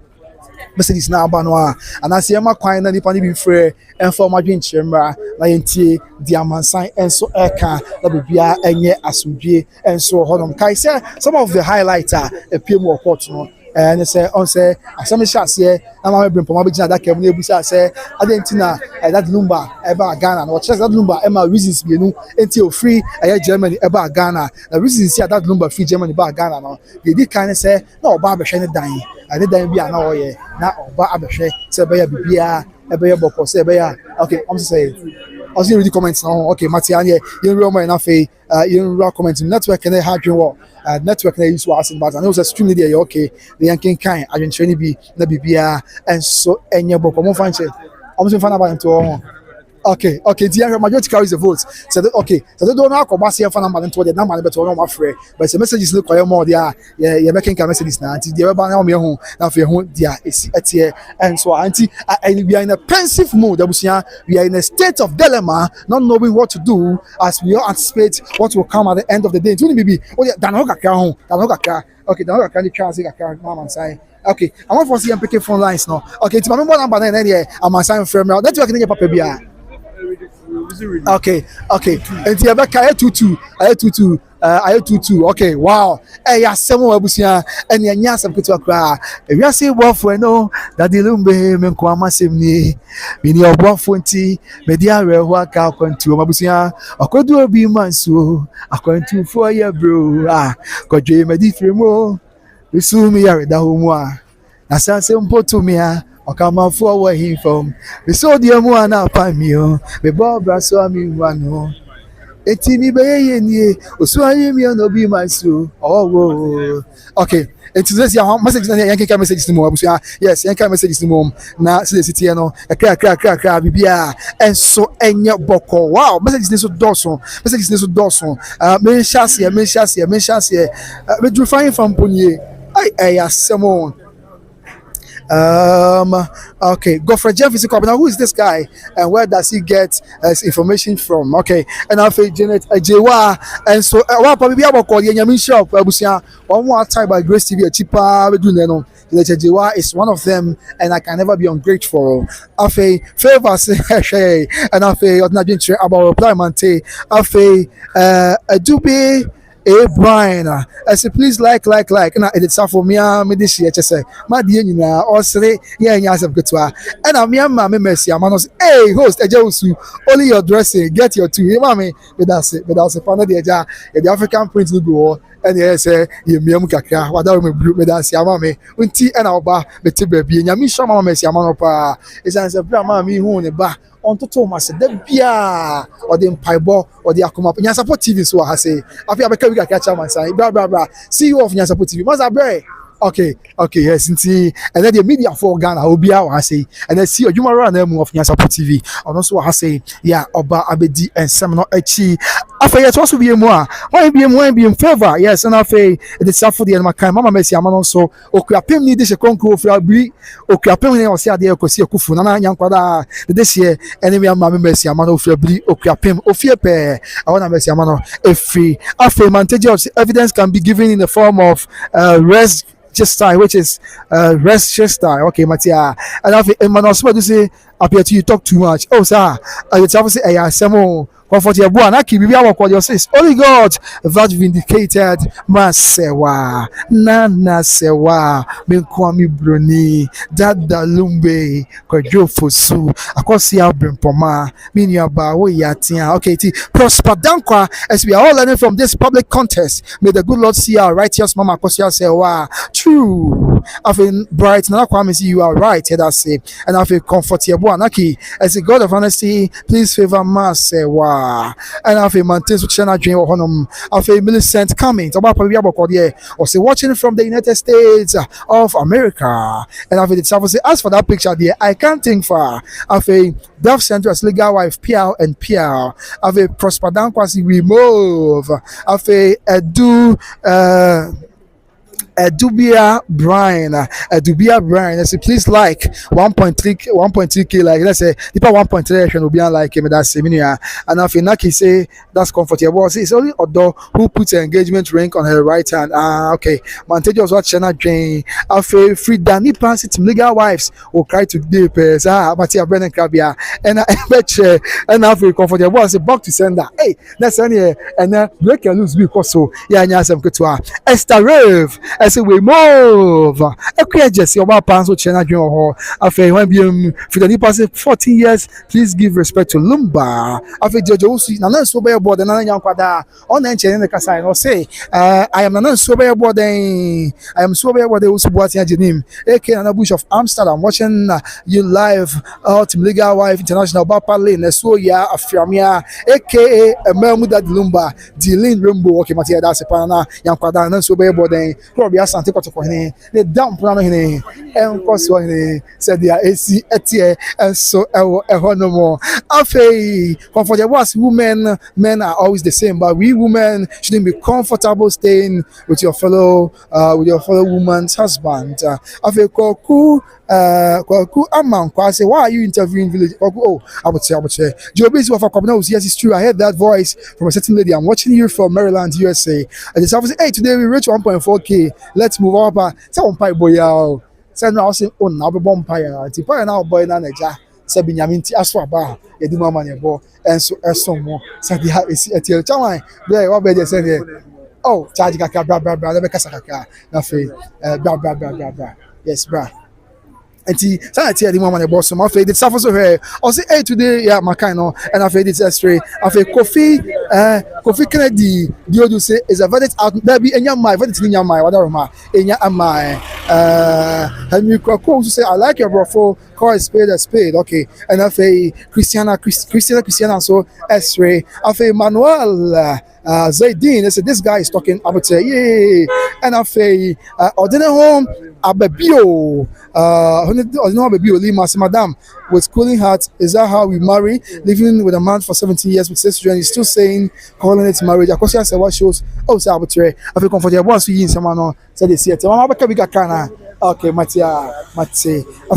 messages na aba no a anase yema kwan na nipa ni bi frɛ enfo madwen kyeremra na yentie di amansan enso eka na bibia enye asomdwe enso honom kai say some of the highlights appear more court no and say on say asem hyase na ma me poma be gina that kem na ebusa say adentina that Lumba eba Ghana no chese that Lumba ema reasons bienu enti o free Germany eba Ghana the reasons here that Lumba free Germany eba Ghana no they did kind say na oba abehwe ne dan ani dan bia na oye na oba abehwe say be ya bibia ebe ya boko say be ya okay I'm say I was reading comments now okay Matianye you real man na fe you real comments network na hadwen wo network na use was but and it was extremely there okay the yankin kind adwentreni bi na bibia enso enye boko mo fanche I'm fan about into okay the majority carries the votes so okay so they don't know how see fan number into the number better no afre but the messages look quite more there yeah making messages now until the ba na me hu na fe hu dia etie and so anti we are in a pensive mood abusia we are in a state of dilemma not knowing what to do as we all anticipate what will come at the end of the day it will be oh yeah dan ho kakra okay dan ho kakra the chance kakra na man say okay I want for see am picking phone lines now okay ti ma member number na there am assign from now network ni papa bia okay and the Abaka 22 I tutu. Okay, wow. Hey, ya semo abusia. And ya nyasa mkitu akra. If you say boyfriend no, that the lumbe men kwa masemni. Mini obofo nti media reho aka kwantu mabusia. Akodu obi manso. Akwantu for ya bro. Kodwe medi fremo. Bisu mi yare da homwa. Na sanse mpoto mi a. Okamafo wa him from. Biso dia mu ana pamio. Me bobra so ami wano. Eti mi be ye nie osu ayi mi no be my so okay eti this ya message na yanka message ni mo abusia yes yanka message ni mo na se city no kra bibia enso enye boko wow message ni so doson me chance me do fine from ponye ai asemo okay, Godfrey Jeff is a cop. Now, who is this guy and where does he get his information from? Okay, and I'll say Janet Jewa, and so probably be able to call the Yamin shop. Abusia, one more time by Grace TV, a cheaper, we do know. Jewa is one of them, and I can never be ungrateful. Afe favors, and Afe, not being about reply, Mante. Afe, Adube. Brian, I say please like. Now it's for me. Me this year, just say my dear, you know, or say yeah, yes, I'm good to her. And I'm your mammy, Messi. I'm honest. Hey, host, only your dressing, get your two. Hey, mammy, but that's it. But that's a fan of the African prince to go. And yes, you me kakra. What do me blue? But that's your mammy. Unti and our bar, but baby, and your mission, mamma, Messi. I'm on pa. It's as a mammy who in the bar. On to Thomas, the beer or the Piebo or the Akuma. Nyasapo TV, so I say, I feel like we can catch up and say, blah. See you off Nyasapo TV. Must I break? Okay, yes, and then the media for Ghana will be out, I say, and then see you run them of Nyasapo TV. And also, I say, yeah, Oba Abedi and Seminole Echi. I feel it also be more. Why be in favor? Yes, and I feel it's up for the Makai, Mama Messi, I'm also, okay, pay me this a concours for Abri, okay, pay me, I'll say, there, because you Kufu, Nana, Yankwada, this year, and then Mamma Messi, I'm on Fabri, okay, pay me, Ophiape, I want to Messi, I'm on a free. I feel advantageous evidence can be given in the form of rest. Style, which is rest style. Okay, Matia. And I think man also to say appear to you talk too much. Oh, sir, I would say I am some comfort your boy. I keep you what you say. Only God that vindicated Masewa. Nana sewa. Menkwami broni. Dada lumbe. Kwajo fosu. Akosi album poma. Minya ba wo yatia. Okay, prosper dankwa as we are all learning from this public contest. May the good Lord see our righteous mama Akosi sewa. True. I feel bright. Nana kwame see you are right. Head I say. And I feel comfort your boy. Naki as a God of honesty, please favor Masewa. And I feel maintains with China dream of honum. I feel Millicent comment about probably about here or say watching from the United States of America. And I feel it's say as for that picture there, I can't think far. I feel Dove Center as legal wife PR and PR. I feel Prosper Dankwasi remove. I feel Dubia Brian, I say please like 1.3k like let's say if 1.3 will be like him that's similar and if Naki say that's comfortable. It's only Odo who puts an engagement ring on her right hand. Okay. Mantejo what China Jane. I feel free Danny pass it legal wives will cry to the pairs. Matia Brennan Krabia and I bet and I feel comfortable. I say back to sender. Hey, that's any and break and lose because so yeah, nyasam kutua. Esther Rave. I say we move. I just see about pants with China Dream Hall. After when be for the past 14 years, please give respect to Lumba. After Jojo, Nana Sober board and Nana Yankwada on the China Kasai or say, I am Nana Sober board. I am Sober board. They also bought Yajinim. AK and a bush of Amsterdam watching you live out Legal Wife International Bapa Lane. Soya Aframia, aka a Melmuda Lumba, Dilin Rumbo. Okay, Matia, that's a Pana Yankwada and Sober board. Probably asante kotoko hene the down plan hene enkoso hene said their AC etie and so eho no more afei comfortable as men are always the same but we women shouldn't be comfortable staying with your fellow woman's husband afei koku Kwaku say why are you interviewing village Kwaku I would say Jobi is of a company yes it's true I heard that voice from a certain lady I'm watching you from Maryland USA and it's obviously hey today we reach 1.4k let's move up say on pipe boy say no say oh now be bomb pie now boy na neja sɛ binyaminti aso aba yɛdi mu ama ne bɔ ɛnso ɛso mo sɛ de ha esi ɛti ɛkyawan bɛyɛ wa bɛyɛ de sɛ deɛ oh charge kakra bra na bɛkasa kakra na afei bra yes bra. Enti sana tia di mama ne boss ma fe dit safo so here o say hey today yeah my kind no and I fe dit extra I fe Kofi Kennedy di odu say is a verdict out there be enya my verdict nya my wada ma enya ama Henry Kwako say I like your bro call a spade okay and I fe Christiana so extra I fe Manuel Zaydin they say this guy is talking about yeah and I fe ordinary home ababio madam with cooling heart is that how we marry living with a man for 17 years with 6 children he's still saying calling it marriage of course I say what shows oh say arbitrary I feel comfortable once you in someone say they see it mama beka big kana okay mate I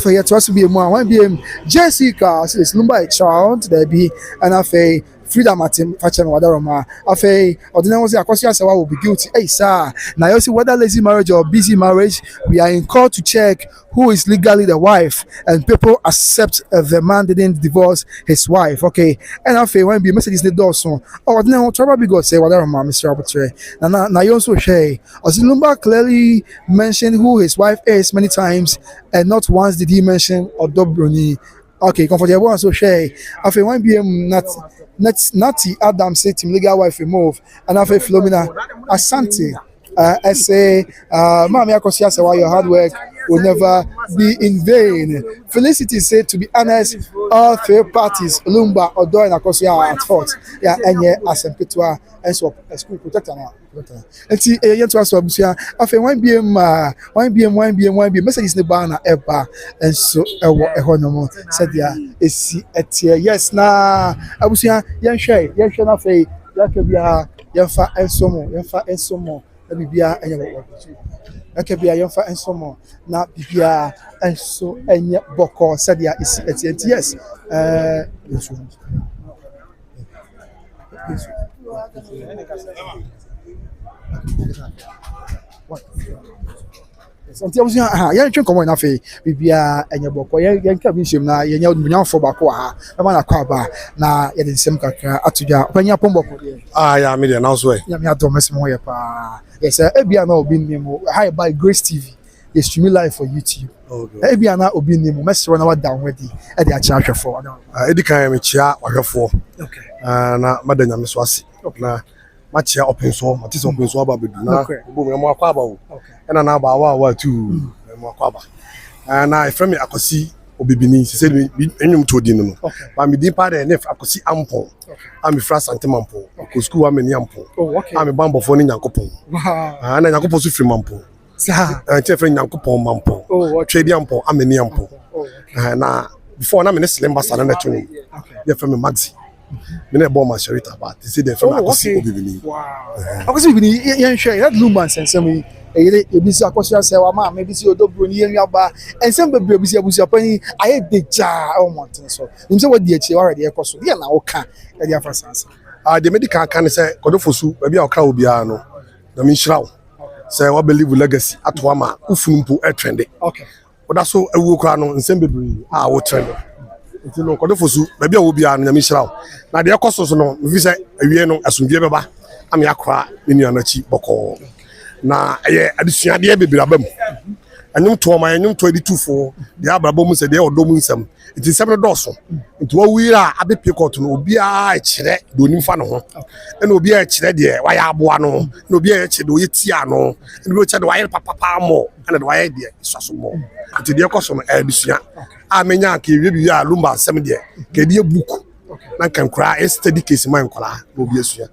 feel here to us be more one be Jessica says Lumba a child there be and I feel Frida Martin Fachan Wadaroma. Afe, ordinary was a question will be guilty. Hey, sir. Now you see whether lazy marriage or busy marriage, we are in court to check who is legally the wife, and people accept the man didn't divorce his wife. Okay, and Afe, when be messages the door soon. Ordinary trouble be God say Wadaroma, Mr. Arbitrary. Now you also say, Lumba clearly mentioned who his wife is many times, and not once did he mention Odobroni. Okay, comfortable and so share. Afe, when be Natty Adam said to legal wife remove and after Flomina Asante I say Mami Akosia say why your hard work will never be in vain. Felicity said to be honest all three parties Lumba Odo and Akosia are at fault. Yeah and yeah Asempetwa and so school protector now. And see a to us after one BM messages the banner ever and so a said yeah it's yes na abusia yan hwe na fe yakabia yamfa ensomo na bibia enye yakabia yamfa ensomo na bibia enso enye boko said yeah it's yes Santi abusia ya ntwe komo na fe bibia enye boko ya nka bi nsem na yenya munyamfo bako ha e ma na kwa ba na ye de nsem kakra atudwa panya pomboko de ya me de na so ya me adom mesem ye pa yes ebia na obi nemu hi by Grace TV is streaming live for YouTube ebia na obi nemu mesero na wada nwedi e de a cha hwefo edi kan me chia wahwefo okay na madanya me so ase na machia open so matisa open so aba bedu na obo me mo akwa aba o ena na aba wa tu mo akwa aba na iframe me akosi obibini se me enwum to di no ba me din pa de nef akosi ampo am fra santemampo ko school wa me ni ampo am bambo fo ni nyankopon na nyankopon so firi mampo sa che firi nyankopon mampo twedi ampo am ni ampo na before na me ne slimba sana na tuni de fami maxi me ne bo ma sherita ba they say de fami akosi obibini akosi obibini yen hwe that Lumba sensem eyire ebisi akosia se wa ma me bisi Odobroni yen yaba ensem bebre ebisi abusia pani aye deja o mountain so nim se wadi achi already ekoso de na oka e de afa sansa the medical kan say kodofosu ba bia okra obia no na me nhyirawo say wa believe legacy ato ama ufunumpo e trende okay oda so ewu okra no nsem bebre wo trende nti no kodofosu ba bia obia no na me nhyirawo na de ekoso so no mfi say awie no asundwe beba am yakra me nuanachi boko na adisua de bebre abam anyum to ma anyum to editufo de abrabo mu se de odom nsam nti nsam no doso nti wa wira abepie court no obia ekire do nimfa no ho na obia ekire de wa ya aboa no na obia ekire de oyetia no na obia ekire de wa ya papa mo na de wa ya de iswaso mo nti de ekoso no adisua amenya ka ewie bi ya Lumba asem de ka de book na kan kra study case man kola na obia sua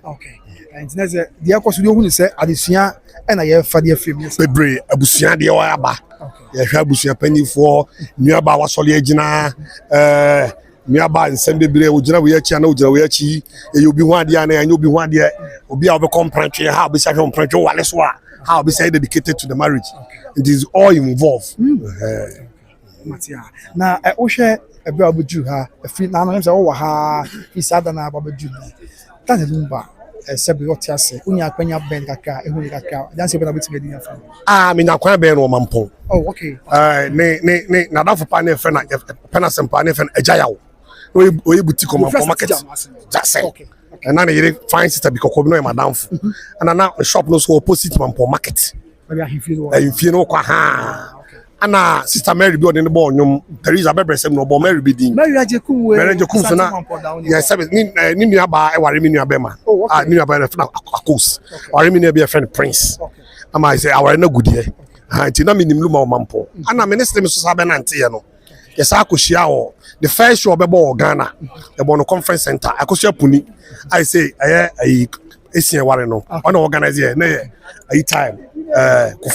okay and neze dia kwaso de ohunu se adesua e na ye fa de afem bebre abusua de wa aba ye hwa abusua panifo nuaba wasole agina nuaba nsem bebre ogina wo yachi na ogina wo yachi e obi hu ade na anya obi hu ade obi a obi comprension ha obi say comprension wale so how obi say dedicated to the marriage it is all involved matia na o hwe ebe abuju ha afi na na say wo ha isada na ababuju ta Lumba sebi otiase unya kwanya ben kakra ehuni kakra dan se be na betime di afa me nya kwan ben no mampon oh okay ne na da fopa ne fe na pena sempa ne fe ejayawo oye boutique mampon market just okay and na ne fine sister bi kokko bi no e madam fu and na shop no so opposite mampon market ahimfie no kwa ha ana sister Mary bi odin bo onyum Teresa bebresem no bo Mary bi din Mary ajekum we Mary ajekum so na yes ni nua ba e ware mi nua be ma ni nua ba na akos ware mi nua be friend Prince ama I say aware na gudie ha nti na minim luma o mampo ana minister mi so sa be na nte ye no yes akohia o the first show be bo Ghana e bo no conference center akohia puni I say aye esien ware no ona organize here na ye time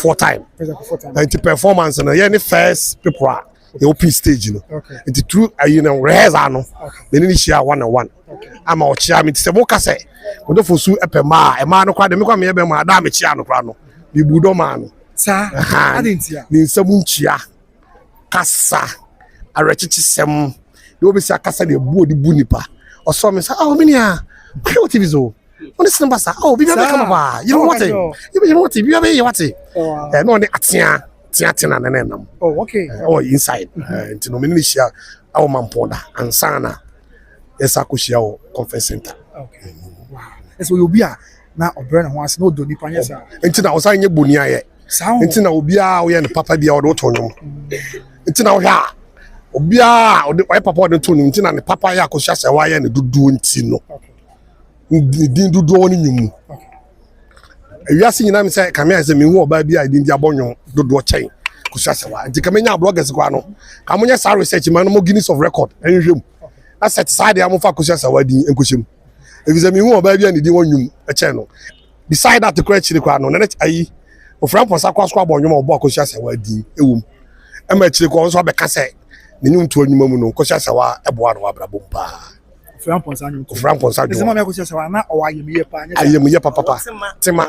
for time and the performance and yeah first people the open stage no it's true you know rehearsal no then ni share one on one ama o chia me se boka se o do fosu epema e ma no kwa de me kwa me be ma da me chia no kwa no bi budo ma no sa adentia ni nsam nchia kasa arechichi sem de obi sia kasa de bu odi bu nipa o so me sa me nia o TV zo on this number sa oh bibi come ba you know what you know what bibi you what no ne atia na nam oh okay oh inside nti no me ni shia awo mamponda ansana esa ko shia o conference center okay wow eso obi a na obrana ho ase no do nipa nya sa nti na osan nye boni aye nti na obi a wo ye ne papa bia wo do to nyom nti na wo hwa obi a wo papa wo do to nyom nti na ne papa ya ko shia se wa ye ne dudu nti no din dudu woni nyumu ewiase nyina me say kamia say me hu oba bia din dia bonyo dudu chen ko shia se wa nti kamenya bloggers kwa no kamonya sa research man mo Guinness of record enhwem asset side am fa ko shia se wa din enkohwem ewize me hu oba bia ne din wonyum eche no beside that kra chiri kwa no na ayi ofran posa kwa so abonyo mo bo ko shia se wa din ewum ema chiri kwa so be ka say ne nyum to anyuma mu no ko shia se wa eboa no abrabom pa Franponsa nyo zema me ko se wa na o ayemiye pa nya ayemiye papa tema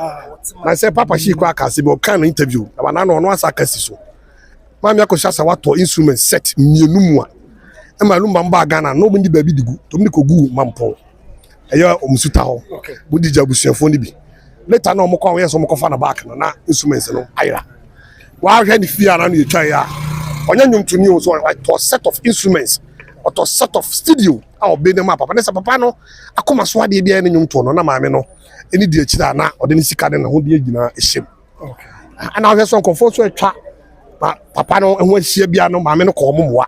na say papa shi kwa akase be o kan interview na na no asa akase so ma me ko shasa wa to instrument set mienu mu a e ma Lumba mba Ghana no ndi ba bi digu to mni ko gu mampo eya omsuta ho budi jabusuafo ni bi later na omko awon yeso omko fa na back na instruments no ayira wa hwe ni fia na no yetwa ya onya nyumtuni o so to set of instruments or to set of studio a obe ne ma papa ne se papa no akoma so ade bia ne nyumto no na maame no eni di akira na ode ne sika de na ho de agina ehyem okay ana hwe so nkonfo so atwa papa no ho ahia bia no maame no ko momoa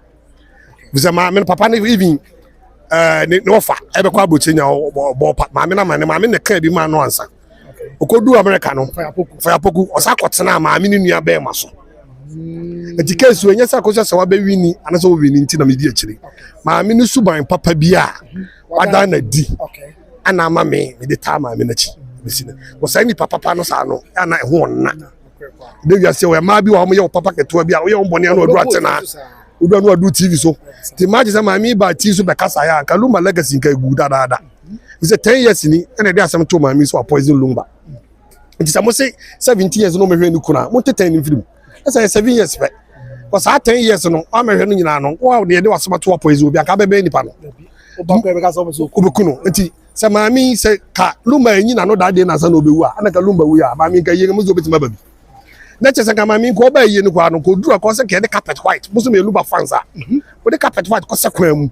bize maame no papa no even ne ofa ebe kwa abochenya bo maame na maame ne ka bi ma no ansa okodu America no fa apoku osakotena maame ne nua be ma so ejikesu enye sakocha se wa be wini anaso wo wini nti na medi akire maame ni suban papa bia wada na di ana ama me de ta maame na chi bisine wo sai ni papa no sa no ana ho onna de wi ase wo ma bi wa mo ye papa keto bia wo ye mbone na odu atena odu anu adu TV so ti maji se maame ba ti so be kasa ya ka Lumba legacy nka egu dada is 10 years ni ene de asem to maame so poison Lumba nti samo say 70 years no me hwe ni kuna mo 10 ni film esa 7 years back was 10 years no amehwe no nyina no wa de wasoma to poison obi aka bebe nipa no oba ko be ka so so kubekuno nti se maami se ka Lumba nyina no dade na sa no obewu a ana ka Lumba wu ya maami ka yege muzo betima babi na chese ka maami ko ba yie ni kwa no ko dura ko se ke de carpet white muso me Lumba fans a ko de carpet white ko se kwa mu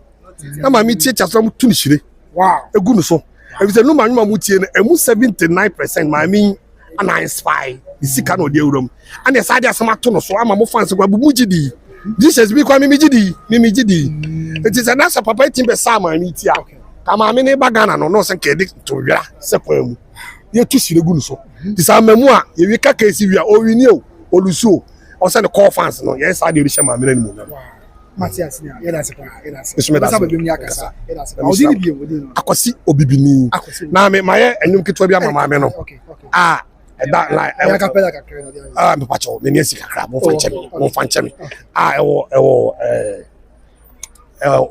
na maami tie chaso mu tuni shire wow egu no so e se Lumba nyuma mu tie no emu 79% maami ana inspire isika no de eurom ana sa de asema to no so ama mo fans kwa bu gidi Jesus bi kwa mimi gidi it is an answer papa timbe sama mi tia ka maame ne ba Ghana no se ke de to wira se kwa mu ye tu sire gu no so ti sa mamu a ye wi ka ka si wi a o wi ni o oluso o se ne call fans no ye sa de ri she maame na ni mu Matias nya ye da se kwa sa ba bim ni akasa ye da se o di ni bi o di no akosi obibini na me maye enum kitwa bi ama maame no that like me pacho me niesi kakra mo fanchemi ewo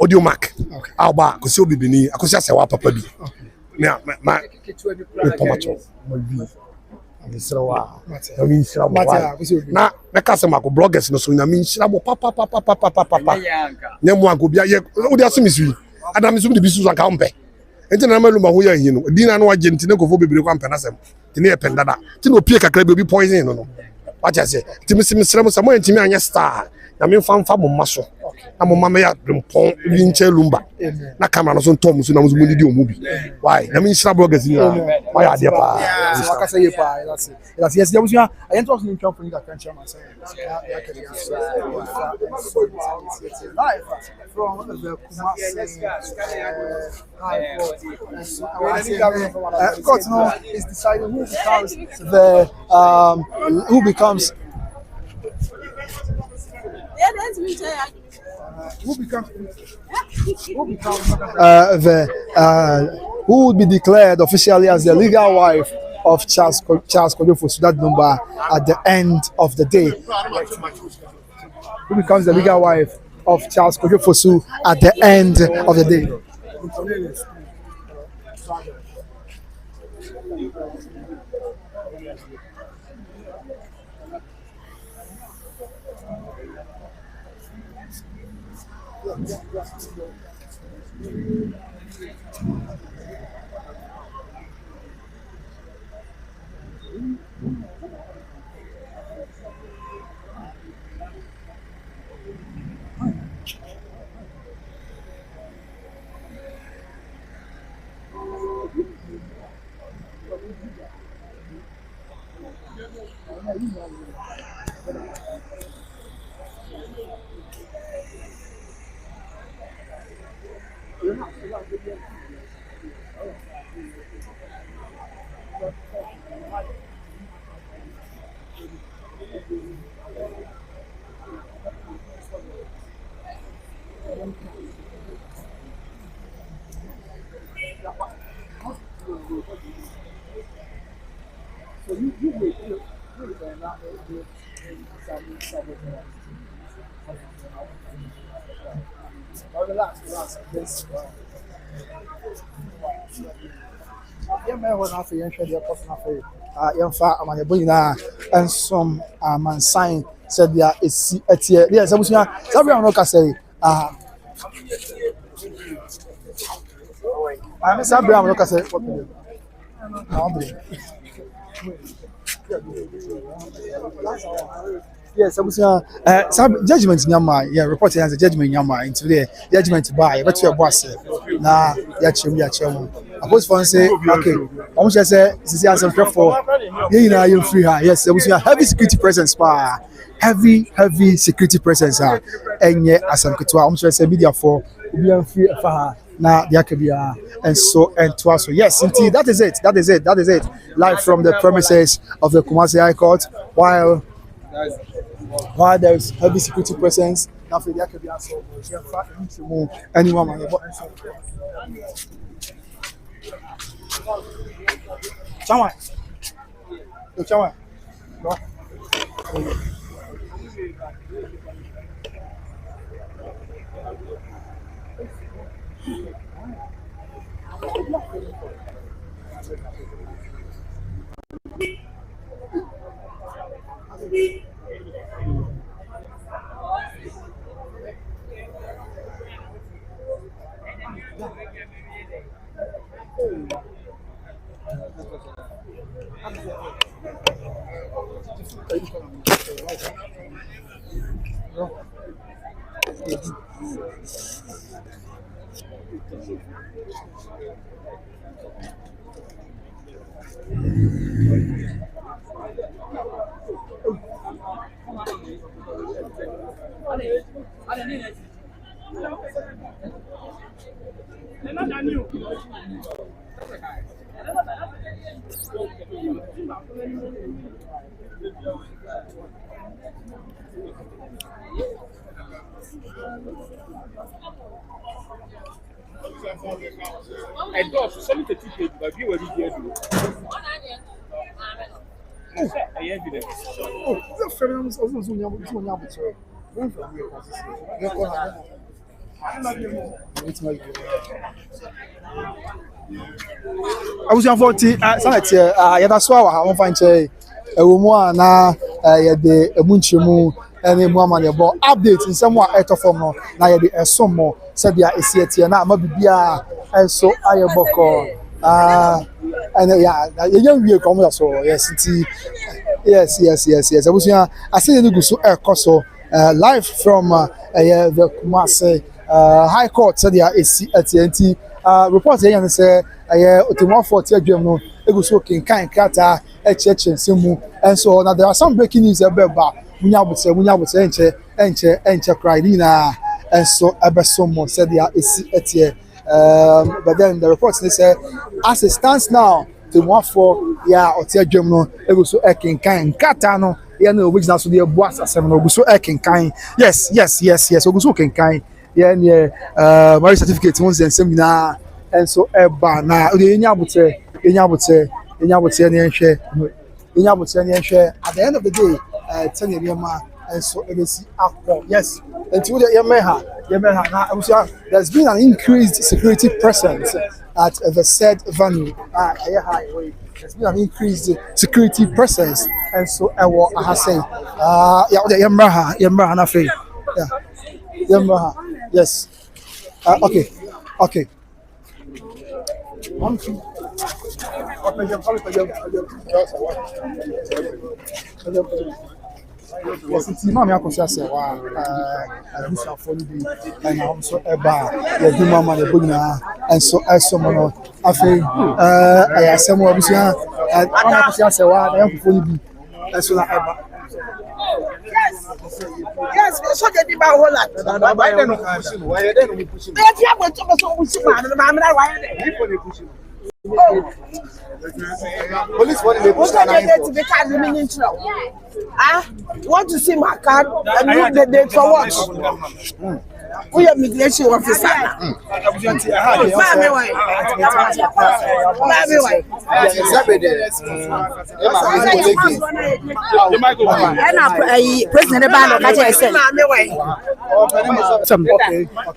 audio mark ba ko si obibini akosi asewa papa bi ma pacho mo bi nisrawa mi nisrawa na me ka se ma ko bloggers no so na mi nisrawa papa nyemu anko bia ye odi asemi sui adam sui de bisu anka ompe enti na ma Lumba ho ya hi no di na no agye ntine kofo bebre kwa mpenasem tine e pendada ti no pie kakra be obi poison no what I say timi simsrem samo ntimi anya star na me famfa mo maso na mo mama ya dempon bi nche Lumba na camera no so ntom so na mo didi o mu bi why na me nshira bloggers ni why ade pa waka say ye pa that's yes there was ya I enter us in camp for that can share my say live from the Kumasi court now is deciding who becomes who would be declared officially as the legal wife of Charles Kojofosu, that number at the end of the day. Who becomes the legal wife of Charles Kojofosu at the end of the day? And some man sign said there is yes, I'm not say I'm Sabra, I'm not say yes, judgment nyama, yeah, report has a judgment nyama into the judgment by but your boss na ya chemu. I was for say okay, I'm just say this is some for you know you free her. Yes, there was a heavy security presence pa. Heavy security presence and yeah as I'm just say media for be free for her. Na diakebia and so and twice. So yes, indeed, that is it. Live from the premises of the Kumasi High Court, while there is heavy security presence. Now for diakebia, so anyone. Chama. I was 40 yɛda so a wɔ ha wɔmfa nkyɛ ɛwɔ mu a na yɛde ɛmu nkyɛmu ɛne mu amanneɛbɔ update nsɛm a ɛtɔ fam no na yɛde ɛsom mo sɛdeɛ ɛsi ɛteɛ na ama biribiara and so I boko and yeah you come so yes yes abusia I say you go so ekoso live from the Kumasi High Court said there is at TNT report here and say otomo 40 adwam no egu so kinkan krata echeche nsemu and so now there are some breaking news about munya butse enche cry na and so abesomo said there is at here but then the report say as it stands now the one for yeah otia dwam no egu so kinkan krata no yeah no which na so the boss asem no egu so kinkan yes egu so kinkan yeah marriage certificate won nsem na and so eba na the enya butse at the end of the day tell you and so yes until the Yamaha now there's been an increased security presence at the said venue there's been an increased security presence and so I have said yeah the Yamaha na fe yeah Yamaha yes okay one two yes, it's mama akosia se wa abusa for bi and also eba ya di mama de bugna and so no afi aya semo abusia mama akosia se wa ya for bi and so na eba yes so get the ba whole lot why they no pushing why they no pushing yes ya go to pushing man na why they pushing police want to push that want to see my card and look the date for what? We are immigration officer. President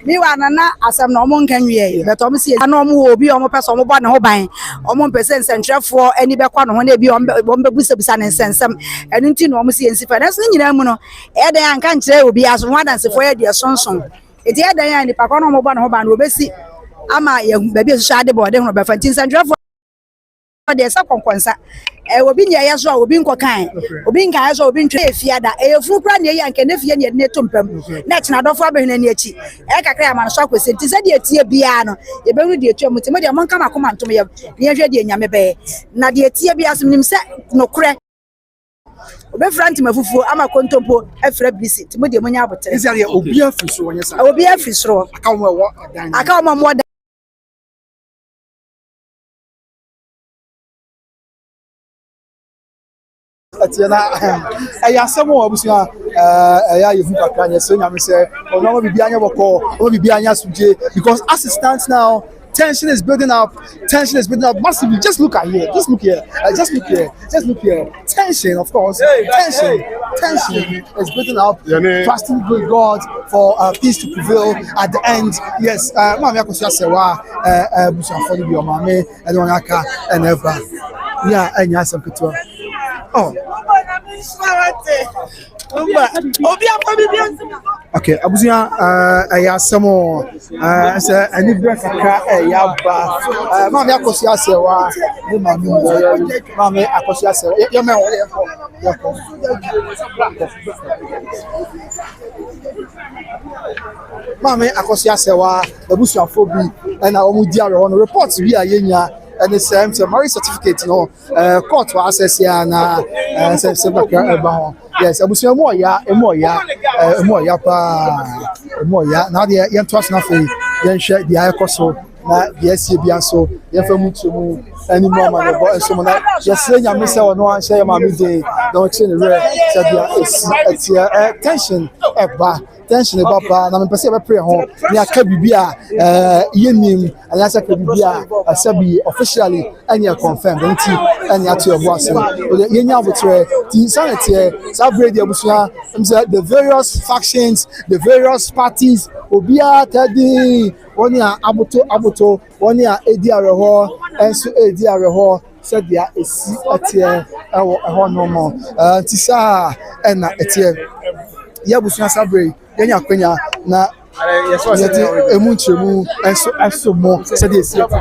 me wana asem na omo nkan wie but omo see na omo obi omo person omo ba na ho ban omo person sentrefo ani be kwa no ho na bi omo busa ne sensem enu nti na omo see ensi fa na so nyina mu no e dan anka nkire obi aso ho adansefo ye de sonson eti e dan ya ni pa kwa no omo ba na ho ban obesi ama ye ba bi social de board ho ba fa tin sentrefo de sa konkonsa obi nya ya so obi nkokan obi nka ya so obi ntwe efia da efu kra ne ya nke ne fie ne ne tompam na china dofo abehne ne achi kakra ya man so akwese nti se de etie bia no ye beru de etu amuti mo de mo nka makoma ntom ye ne hwe de nyame be na de etie bia so nim se no kre obe franti mafufu ama kontompo efra bisi ti mo de mo nya abotere is there obi afiso wonye sa obi afisro aka mo atiana aya samo abusia aya yehu kakra nya se nyame se ono bibia anya boko ono bibia anya suje because as it stands now tension is building up massively. Just look here tension, of course, tension is building up, trusting with God for peace to prevail at the end. Yes, mama yakosia sewa busa for the mama and one aka and ever yeah and yes some kutua oh okay abusia aya samo say ani break aka ya ba mama yakosia sewa ni mama akosia sewa ya me wole yako mama akosia sewa abusia fobi and omudi awe on reports we ayenya and the same marriage certificate no court for access ya na yes abusia mo ya na de ye to asna fe ye hwe de ayekoso na de asie bia so ye fa mutumu ani mo ma de bo so na ye se nyame se wono an hye ma mi de don che ne re se dia tension tension papa na me pese be pray ho ni aka bibia yenim anya sa ka bibia asabi officially anya confirm nti anya to ebo ase ye nya abotre ti sanete sabredi abusia the various factions, the various parties obia tadi woni aboto woni a edi areho enso edi areho said dia esi atie eho normal ti sa na etie ya busuya sabre yenya kwenya na emu nkyeremu ɛso mo sɛdeɛ esi ɛfa.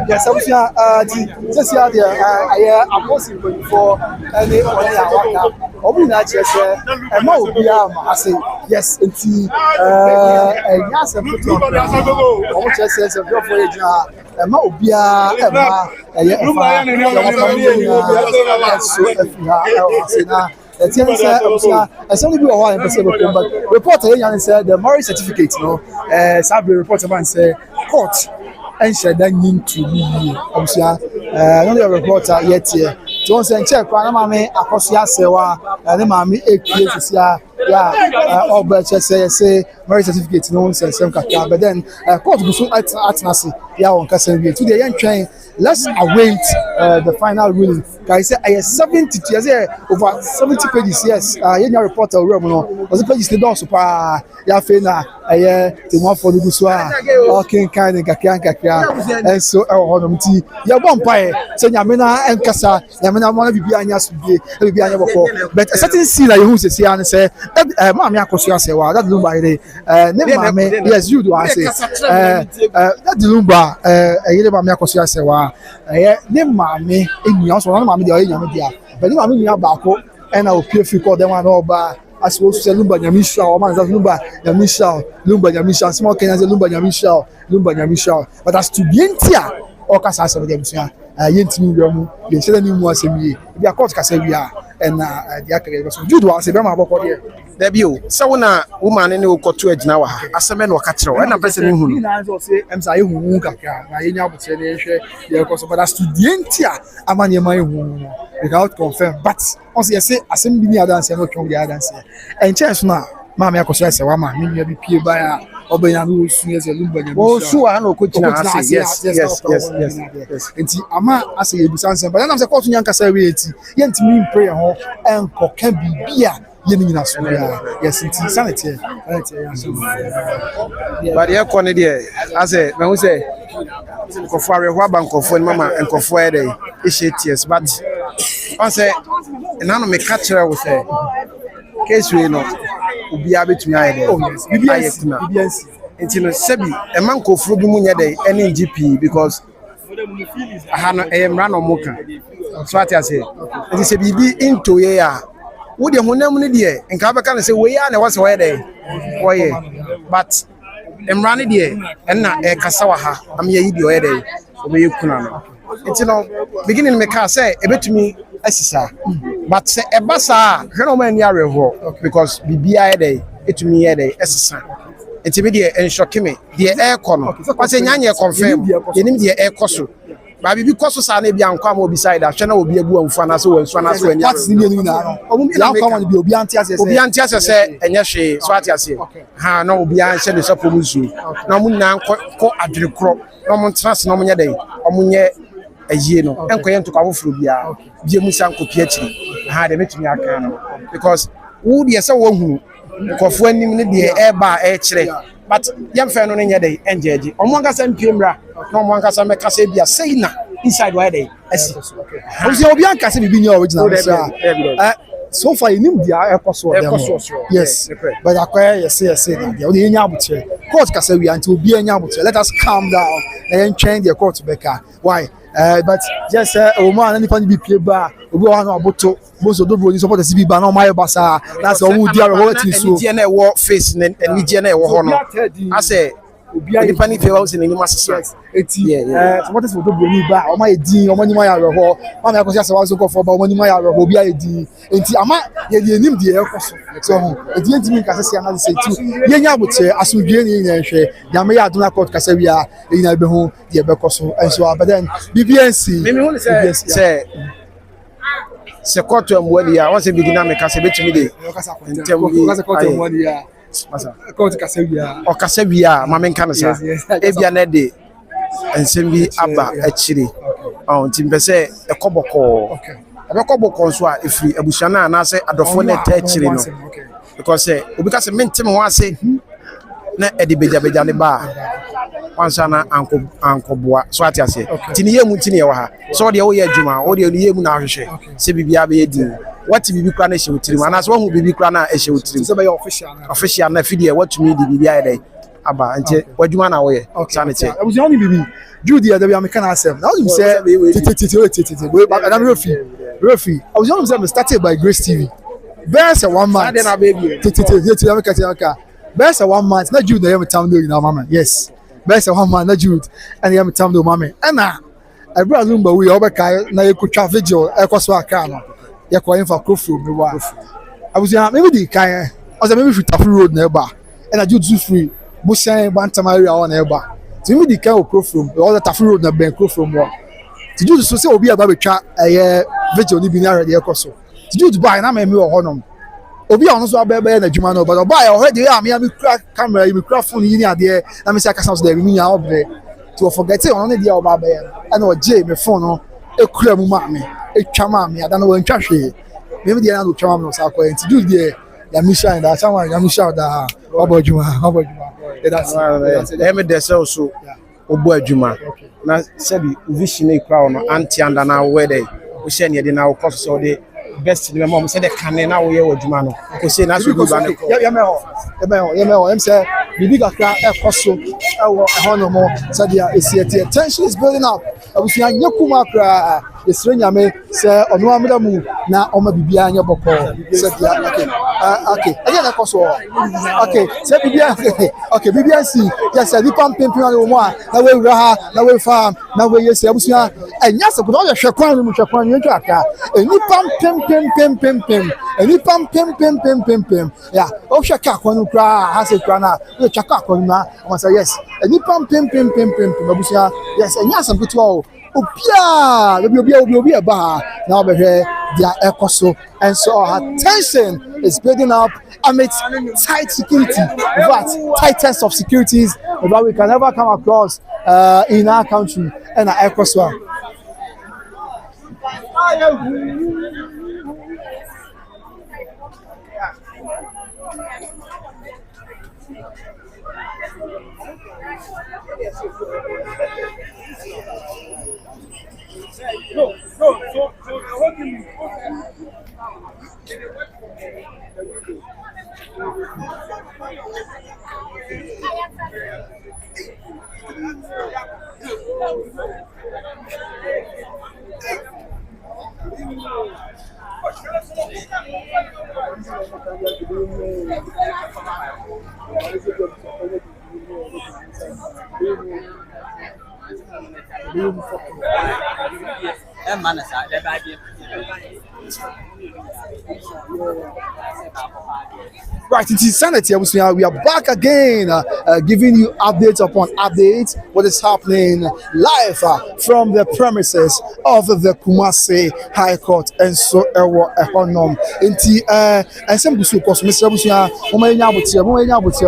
Yes, I was just here. I am possible for any waka. Obi na chese e ma obi a say yes enti nya se photo o chese se bro for ejina e ma obi a e ma e so afia na somebody be one person but report say the marriage certificate sabi report man say court and said that need to be no reporter yet here so say check na mama akosia sewa na mama ekiesis ya obeche say marriage certificate no say some kaka but then court go so atnasi ya on kasa we today yan twen let's await the final ruling guys say I 70 years over 70 pages yes your reporter room no was pages dey don so pa ya fe na the one for the so okay kind kaka and so honom ti ya bon pa say nyame na enkasa nyame na mo bibi anya subie bibi anya boko but a certain scene that you say say mama akoso asewa that Lumba ire ne mama yes you do I say that Lumba ire mama akoso asewa ne mama enu so na mama de nyame dia but ne mama enu baako na opie fi ko dem na oba as we say Lumba nyamisha o man say Lumba nyamisha small Kenya say Lumba nyamisha but as to bientia o kasa ase dem so yentimi wiamu ye shede ni mu asemi bi akot kasa wia na dia kare so judo ase be ma boko de da bio se wona woman ne okoto agina wa ha aseme na okatero na pese ne hunu na so say emsa ye hunu kakra na ye nya abotre ne hwe ye ko so but as studentia amanye man hunu without confirm but on say asem bi ni adanse no twon bi adanse en chance na ma me akoso ase wa ma me nya bi pie ba ya obenya no su ye se Lumba nya o su a na okojina ase yes enti ama ase ye bisanse but na say court nya nkasa we enti ye ntimi prayer ho enko ka bibia ye ni nyina so ya yes enti sanity ya so but ye ko ne de ase me hu say nkofo areho abankofo ni mama nkofo e dey tears but on say na no me catch her we say case we no ubia betumi aye dey enti no sebi e man kofuro bi mu nya dey ene GP because aha no e mra no moka so ati say enti se bibi into ye a wo de honam ne de nka beka no say we ya na wase we dey oye but mra ne de enna e kasa wa ha am ye yi de oye dey obeye kuna no enti no beginning me ka say e betumi asisa but say eba sa hwe no man ni areho because bibia dey etumi ye dey asisa enti me dey enshock me dey air kono kwase nyanye confirm yenim dey air koso ba bibi koso sa na bia nkwa ma obi side ahwe na obi abu amfu na so wansu na so wanya what ni ni na no obi na nkwa ma bi obi anti ase se enye hwe so ati ase ha na obi an hye de so pomusu na mu na ko adwere kro na mu trans na mu nya dey omunye ayie no enko ye ntoko afoforo bia bia mu san kopia chiri ha de metumi aka no because wo de say wo hu nkofo anim ne de e ba e kire but yam fe no ne nya dey enjeje omo ankasa mpiemra na omo ankasa mekasa bia say na inside why dey asi obi ankasa bibi nya original so far you need their ecoso yes but acquire yes na there only nya abuche court kasa we until obi nya abuche let us calm down and change the court beka why but just o man any pan bi pie ba obi o hanu aboto most Odobroni support the ba na o my basa that's all who there what is so na e wo face na ni je na e wo ho no I say obi a nipa ni fe wa se ni ma sesa eti support for Odobroni ba o ma edin o ma ni ma ya reho ma me akosi asawa so ko for ba o ma ni ma ya reho obi a edin enti ama ye de nim de e koso so edi enti mi kasa sia na se tu ye nya aboche asudwe ni nya hwe ya me ya aduna court kasa wi a e nya be ho de be koso enso abaden BBNC me hu se se court amwali ya won se bigina me kasa betumi de ntem kasa court amwali ya masa court kasa wi a o kasa wi a ma me nka sa e bia na de ensem bi aba akire ntim be se ekoboko abekoboko nso a efiri abusha na na se adofo na ta akire no because obi ka se mentem ho ase na edi beja ne ba wansa na ankoboa so ati ase tini yemu tini ye wa ha so de wo ye adwuma wo de yemu na ahwehwe se bibia be yedi wati bibi kra na hye wotiri ana so hu bibi kra na hye wotiri se be ye official na fidie watumi di bibia ye dey aba nche wadwuma na wo ye sane che abuzi oni bibi Judy ada bia me kana asem now you say tete we back na refi abuzi oni say started by Grace TV best 1 month tete me kati aka best 1 month na Jude na yam town do na mama yes best 1 month na Jude and yam town do mama na ebra Lumba we obeka na yekutwa video ekoso aka no yekwa infa crofro me wa abuzi maybe the kan o say maybe Tafu road na eba and Jude free Bushan Bantama area on eba to me the kan o crofro all the Tafu road na ben crofro mo to Jude so say obi aba betwa video ni bi na ready ekoso to Jude buy na me o honom obi a ono so abebe na adwuma no but oba ya already am ya me camera me phone yi ni ade na me say aka sound there me nya obre to forget it ono dey oba be na o je me phone no ekura mu ma me etwa ma me ada na wan twa hwe me dey na do twa ma no sa ko enti do there ya me shine da sama ya me shine da oba adwuma that's me dey so obo adwuma na sabi vision e kra no anti anda na we dey we share ne dey na o cost so dey best ni mama say the can na wo ye wadwuma no ko say na so gba ne ko ya me ho em say bibi kakra e koso e wo e hono mo say dia esiete tension is building up abusu anya kuma kra esre nyame say ono amda mu na oma bibi anya boko say dia okay again na koso okay say bibi okay bibi ansi yes say pam pempem na mo na we wura ha na we farm na we yes abusu anya se ko do hwe kwan mu hwe kwan ye twa aka eni pam pem eni pam ya o hwe ka kwanu kra ha se kra na we twa ka kwanu na o say yes eni pam pem abusu yes anya se kutu o obi aba na obehwe dia ekoso and so our tension is building up amidst tight security but tightest of securities that we can never come across in our country and our ekoso Right, it is Sanity. We are back again, giving you updates upon updates, what is happening live from the premises of the Kumasi High Court. And so, Ehonom. Inti, and some Busu, because Mr. Busia, Umenya,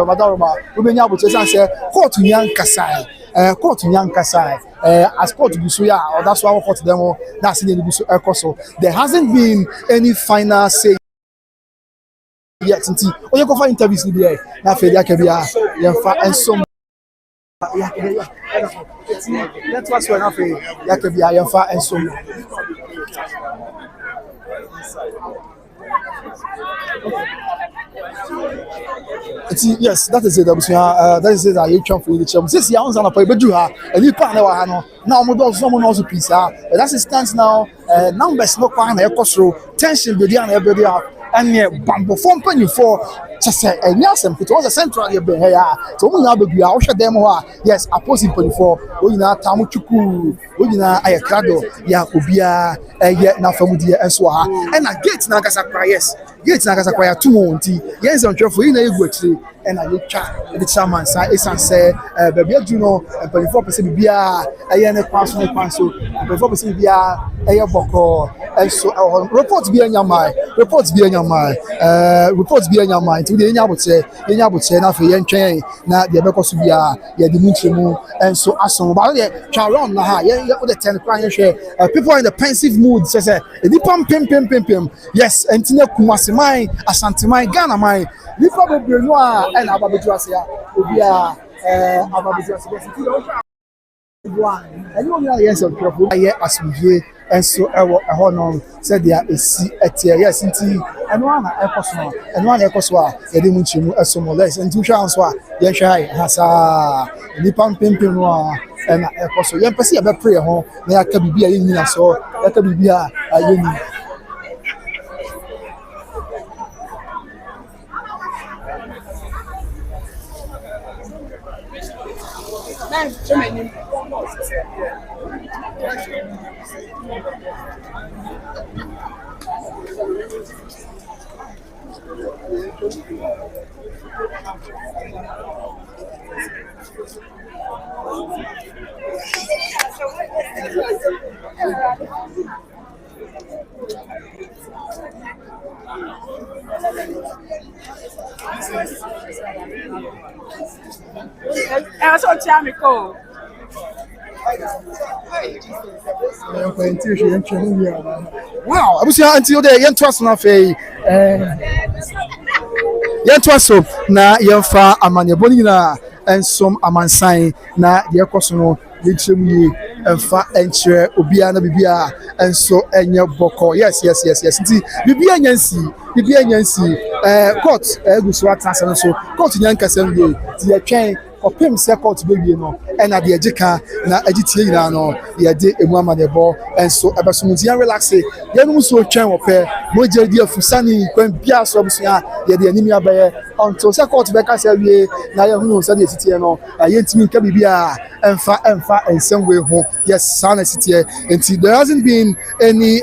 Madaroma, Umenya, and say, Court Yang Kasai. Court Kasai, as court Busuya, or that's why I court them. That's in the Busu Ekoso. There hasn't been any final say. yet nti oye ko fa interviews ni bi na fe dia ka bia ye fa ensom let us when na fe ya ka bia ye fa ensom yes, that is it. That is it. I try for the chum. Since you are on a paper, you have a new partner. Now, someone also piece. But that's it stands now. Numbers no quite a cost tension beyond everybody and bamboo form penny for just say a Nelson put all the central here. So we now be our demo. Yes, opposing 24. We now Tamuchuku. We now Ayakado. Ya Ubia. Yet now from the Eswa. And I get Nagasakra. Yes. Get Nagasakra 2 months. Yes, I'm sure for you. And I chat the chairman say baby you know 24% bia ayene kwaso ne kwaso 24% bia eye boko and so report bia nyamai nti de nya boche na fe yentwen na de bekoso bia ye de munchemu and so aso ba de charon na ha ye the 10 kwan hwe people in the pensive mood say edi pam pem yes entina kumaseman asanteman Ghana man nipa bebre no a and ababetu ase ya obi a ababetu ase and you know yes of trouble aye asumdie and so eho no said there esi etie yes nti eno ana ekoso a ye de munchimu esomo less nti hwa anso a ye hwa ai hasa nipa mpempem no a na ekoso ye pese ye be pray ho na ya ka bibia ye nyina so ya ka bibia aye ni Wow, I was here until the young trust na fe so na yemfa amane boni na ensom amansan na de ekoso no yechemu yi emfa enchire obia na bibia enso enye boko yes nti bibia nyansi court egusu atasa no so court nyankasem ye ti yetwen opim se court bewie no na de agika na agitie nyina no ye de emu amadebo enso ebesumudian relax ye no so twen ope moje di afusani kwan bia so busia ye de animi abaye until se court be ka se wie na ye hunu se de titie no ye ntimi nka bibia emfa ensemwe ho yes sana titie until there hasn't been any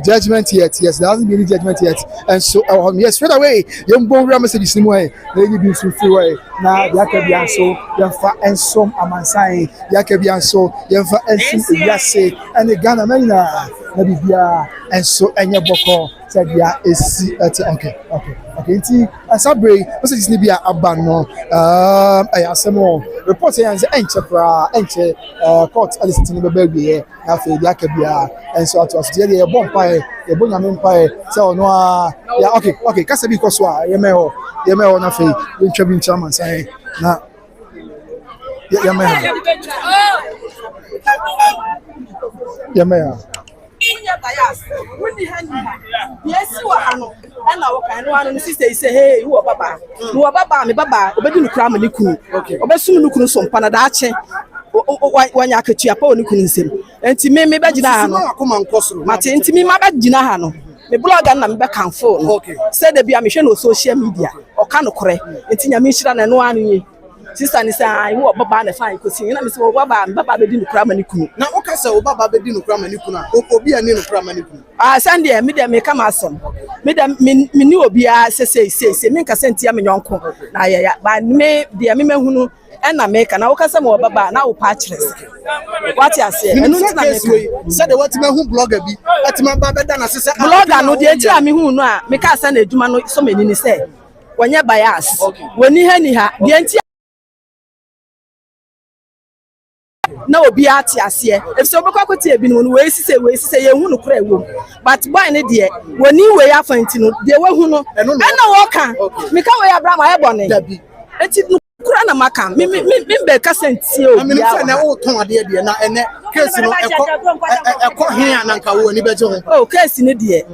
judgment yet there hasn't been any judgment yet and so yes straight away ye mbon ra message simu na ye bi so free way na bianso yemfa ensom amansan yake bianso yemfa ensom yase ene Ghana menina na bibia enso enye boko sadia esi okay nti asabre message ni bia abano ayasemo report yanze enche court alice ni bebegbe na fe yake bia enso ato de bompa ye bonyame mpa ye se ono ya okay kasa bi koso a ye meho na fe ntwa bi ntwa amansan na Yamea. Unya bias. Wuni hani. Yesi wa hano. Ana woka no hano sister say hey wo baba. No baba me baba obedi nukura me nikunu. Obesum nukunu so mpa na da ache. Wanya akatua pa oni kunu nsem. Enti me bagina hano. Akoma nkosoro. Mate enti me bagina hano. Me blogger na me be kanfo no. Say da bia me hwe no social media. Oka no kore. Enti nya me hira na no hano yi. Sister ni say I wo baba na fine kosi na me say wo baba bedi nukura ma nikunu Na o ka say wo baba bedi nukura ma nikunu obi ani nukura ma nikunu Sunday me dem me kama asem me dem me ni obi a say me nka senti ya me nyonko na ya ba me de me mahunu na me ka na wo ka say wo baba na wo pa chires what you say enu nti na me say de what me hu blogger bi atima ba beda na say blogger no de nti a me hu no a me ka say na eduma no so me ni say wanya bias woni ha ni ha de nti na obi ate ase if so be kwakote ebi no we sise ye hu no kura ewo but boy ne de woni we afanti no de we hu no na wo ka me ka we abraham ayebone enti kura na maka me be ka sentie obi me say na wo ton ade de na ene case no eko hen ananka wo ni beje ho oh case ne de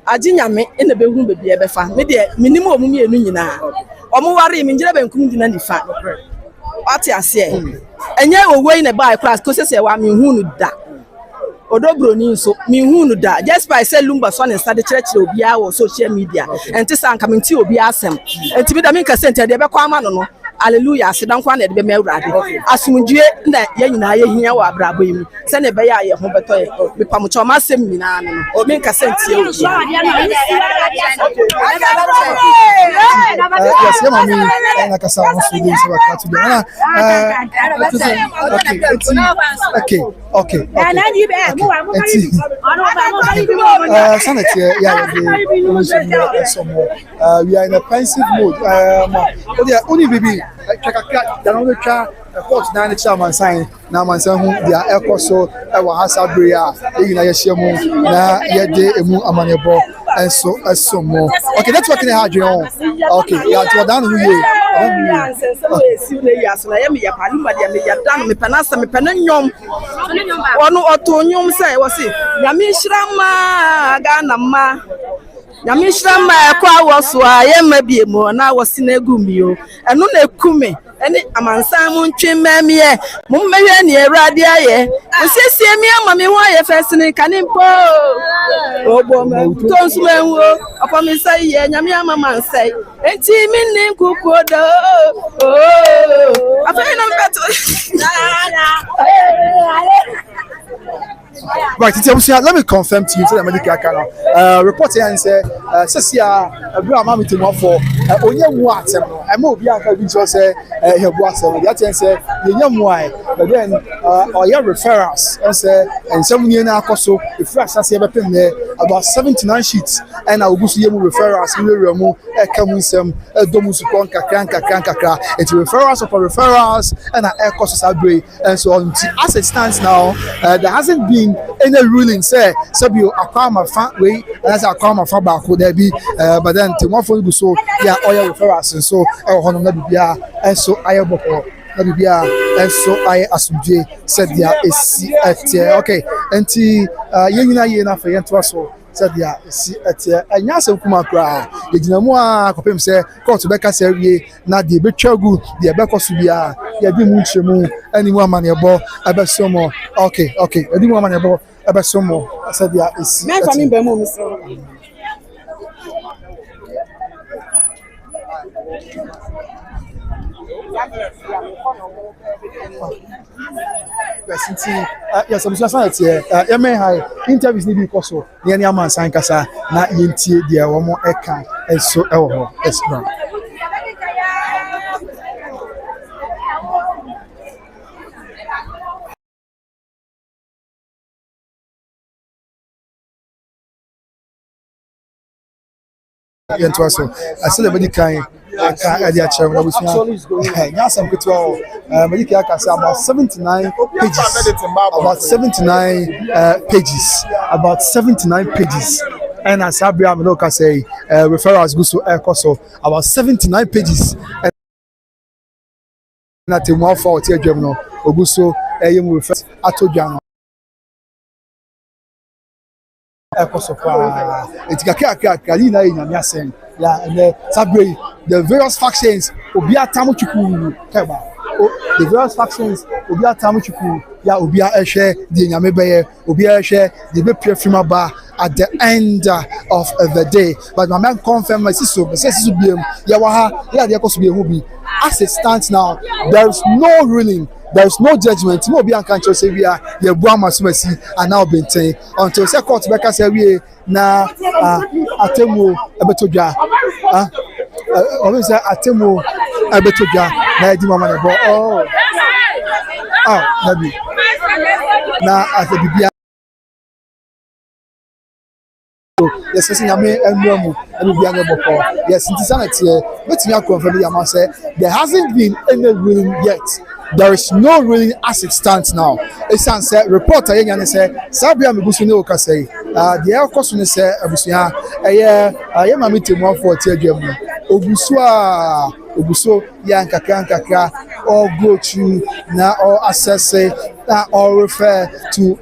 aginyame ene be hu bebi e be fa me de minimum omum enu nyina omo ware me ngira benkum dina nifa ati ase enye owei na buy class ko sese wa me hu no da Odobroni nso me hu no da just by say Lumba so na start church obi a wo social media enti sanka me nti obi asem enti bi da me nka sente de be kwa ama no hallelujah sedan kwa na de be me awurade asumdue na ye nyina ye hia wa abrabo yi se na be ya ye ho beto ye me pamucho ma asem nyina no me nka sente ye obi yes yeah mami na kasa mo so dey so ka to okay Senator, yeah, we are in a pensive mood. Only baby, court 9 chairman sign now man say who dia ekoso e wa hasabri a e na ye hyemu na ye de emu amanebo enso esomo okay let's work in hard on okay yeah to down who ye so e si le ya so na ye me ya palu ma dia me ya dan me penasa me penanyom wono otonyom say wo se ya me hyirama ga na ma Yami shrama kwa waso aye mabiemu na wasi na egumio eno na ekume ene amansan mu ntwe mamie mu mmehwe ne erade aye osiesie mi ama me ho aye fesene kanimpo obo tonsu menwo opa mi sai ye nyame ama mansai enti minni kukodo afai na mbeto right, let me confirm to you so the medical can report here and say Cecia Abraham to one for onye mu atem no e ma obi aka bi so say he bu asem that and say ye why but then your referrals and say and some new na akoso if fresh as e be pem there about 79 sheets and I will see mu referrals we mu e ka mu nsem domu su kon kakra it referrals upon referrals and I akoso sabre and so on as it stands now there hasn't been any ruling say Sabio Akama fa way as Akama fa back there be but then to one for so yeah oil referrals and so hono na bibia and so ayeboko na bibia and so I asumje said there is okay enti yenyina ye na fa yento so said there is anya asem kuma kra yegina mu a kopem say court be ka say wie na de be twagu de be koso bia ya di mu nchemu ani mu amane bo abesomo okay edi mu amane bo abesomo said there is me fa mi be mu misro yes, I'm just saying here. High interviews need be possible. The any man sign kasa na yenti dia wo mo eka enso ewo ho esra. Yento so asile bedi kan aka dia chem na busia nya sam ketwa medika aka say about 79 pages and as Abraham no ka say referrals go so ekoso about 79 pages and na temu for oti adwam no oguso eyem refer atodwa no ekoso pa etikaka kali na nyame asen ya and sabre the various factions obi atamu chuku keba the various factions obi atamu chuku ya obi ehwe the nyame beye obi ehwe the be prefima ba at the end of the day but my man confirm my sister biem ya wa ha ya de ekoso bi ehu bi as it stands now there is no ruling. There is no judgment. No be ankancho say we are the Buama Sumasi and now benten until say court beka say we na atemu ebetoja we say atemu ebetoja na edi mama na bo nabi na asebibia yes say nyame enwemu ebibia na boko yes ntisanete betimi akon family am say there hasn't been any ruling yet there is no ruling as it stands now. It's answer reporter yenya ne say sabia mebusu ne okasai the ekoso ne say abusia eye mama temu afọ ti adwam obuso ya nkakra or go through now or assess or refer to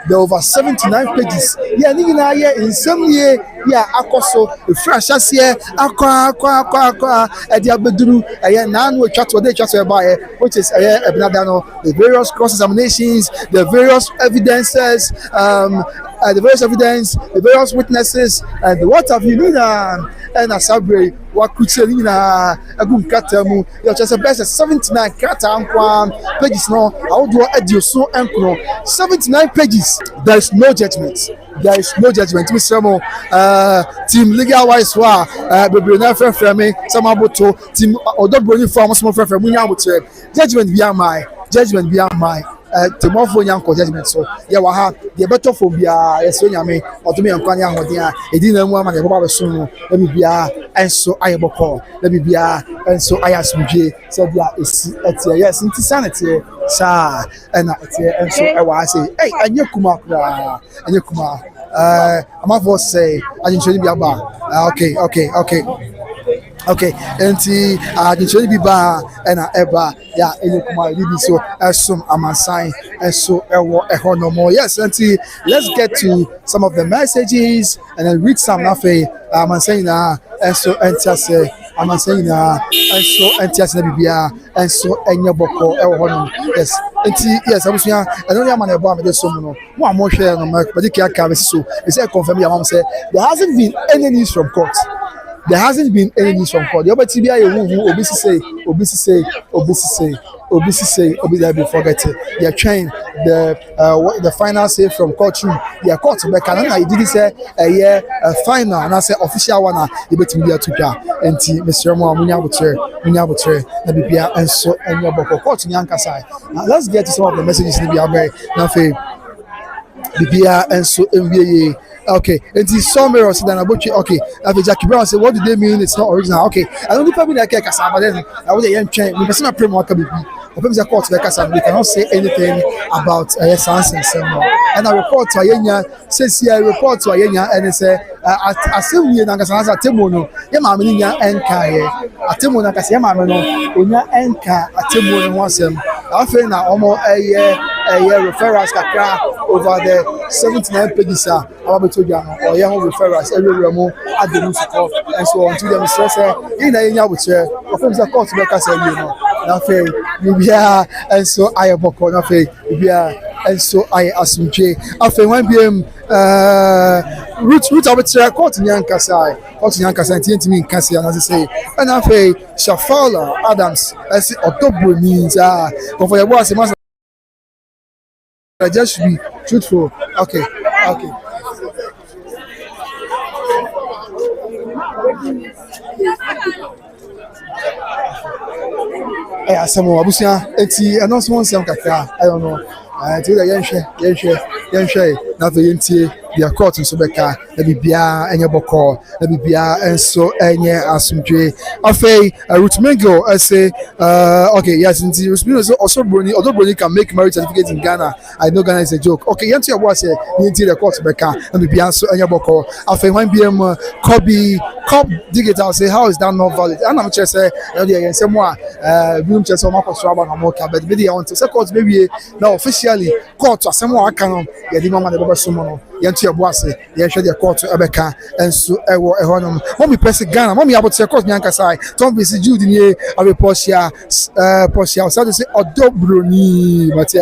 the over 79 pages. Yeah, nina yeah in some year yeah akoso fresh as here akwa ediabeduru nan we chat by which is the various cross examinations, the various evidences, the various witnesses, and what have you and asabre what could say agum katamu you just best 79 pages no how do I so 79 pages. There is no judgment. Mr. Team legal wise wa bebre na frɛ me samaboto team Odobroni for small frɛ munya botre judgment be my temofo nyanko judgment so ye wa ha the better for bia yeso nyame otomi yankwan ahode a edi na mu ama de baba beso no e bia enso ayeboko e bia enso ayasmuje so bia esi etie yes nti sanity sa na etie enso e wa say anye kuma amafo say ajinchoni bia ba okay enti ajinchoni bi ba na eba ya enye kuma bi so esum amansan eso ewo ehonomo yes enti let's get to some of the messages and then read some nafe amansan na eso entiase amansan na eso entiase na bibia enso enye boko ewo hono yes enti yes abusuya eno ya man ebo amede so no mo amohwe no ma dike aka be so e say confirm ya mam say there hasn't been any news from court. The OBTBI forget it. They are trying the final say from court room. They are court but Canada did say a final and I say official one you bet me to ja and Mr. Mo munya butre na bibia enso enyo boko court nyanka sai. Let's get to some of the messages in the Bible na fe bibia enso enwie. Okay, and the summary said okay. After Jackie Brown said, what do they mean? It's not original. Okay, I don't know like Cassava then. I was a young chain. We must not pray more. We cannot say anything about science and similar. And I report to Ayenya, says here, report to Ayenya, and they say, I say, we are Nagasana Timono, Yamaminia and Kaye, Atimona Cassiamano, Unya Enka, Atimon was him. I feel now almost a year referrals over the 79 pages or young referrals every remo at the musical and so on to them stress in a would say, of course, the court make us nothing, Libya, and so I have nothing, Libya, and so I assume I feel when BM root of its court in Yankasai, and me in Cassia, as I say, and I feel Shafala Adams, as Odobroni, for your boss, I just should be truthful. Okay. Some abusia eti announcement some kakra I don't know eti da yenhwe na fe yentie dia court nso beka na bibia enye boko na bibia enso enye asumdwe afei Rutmengo say okay yes nti Odobroni can make marriage certificate in Ghana. I know Ghana is a joke. Okay yentie abo say yentie the court beka na bibia enso enye boko afei when BM Cop digital say how is that not valid and I'm just say there say more room just on market swaba na more but maybe I want to say court maybe now officially court asem wa kan ya di mama de baba sumo no yentu abo ase ye hwe de court ebeka enso ewo ehonom mommy press Ghana mommy abo to court nyanka sai tom be Jude ni Posia so to say Odobroni but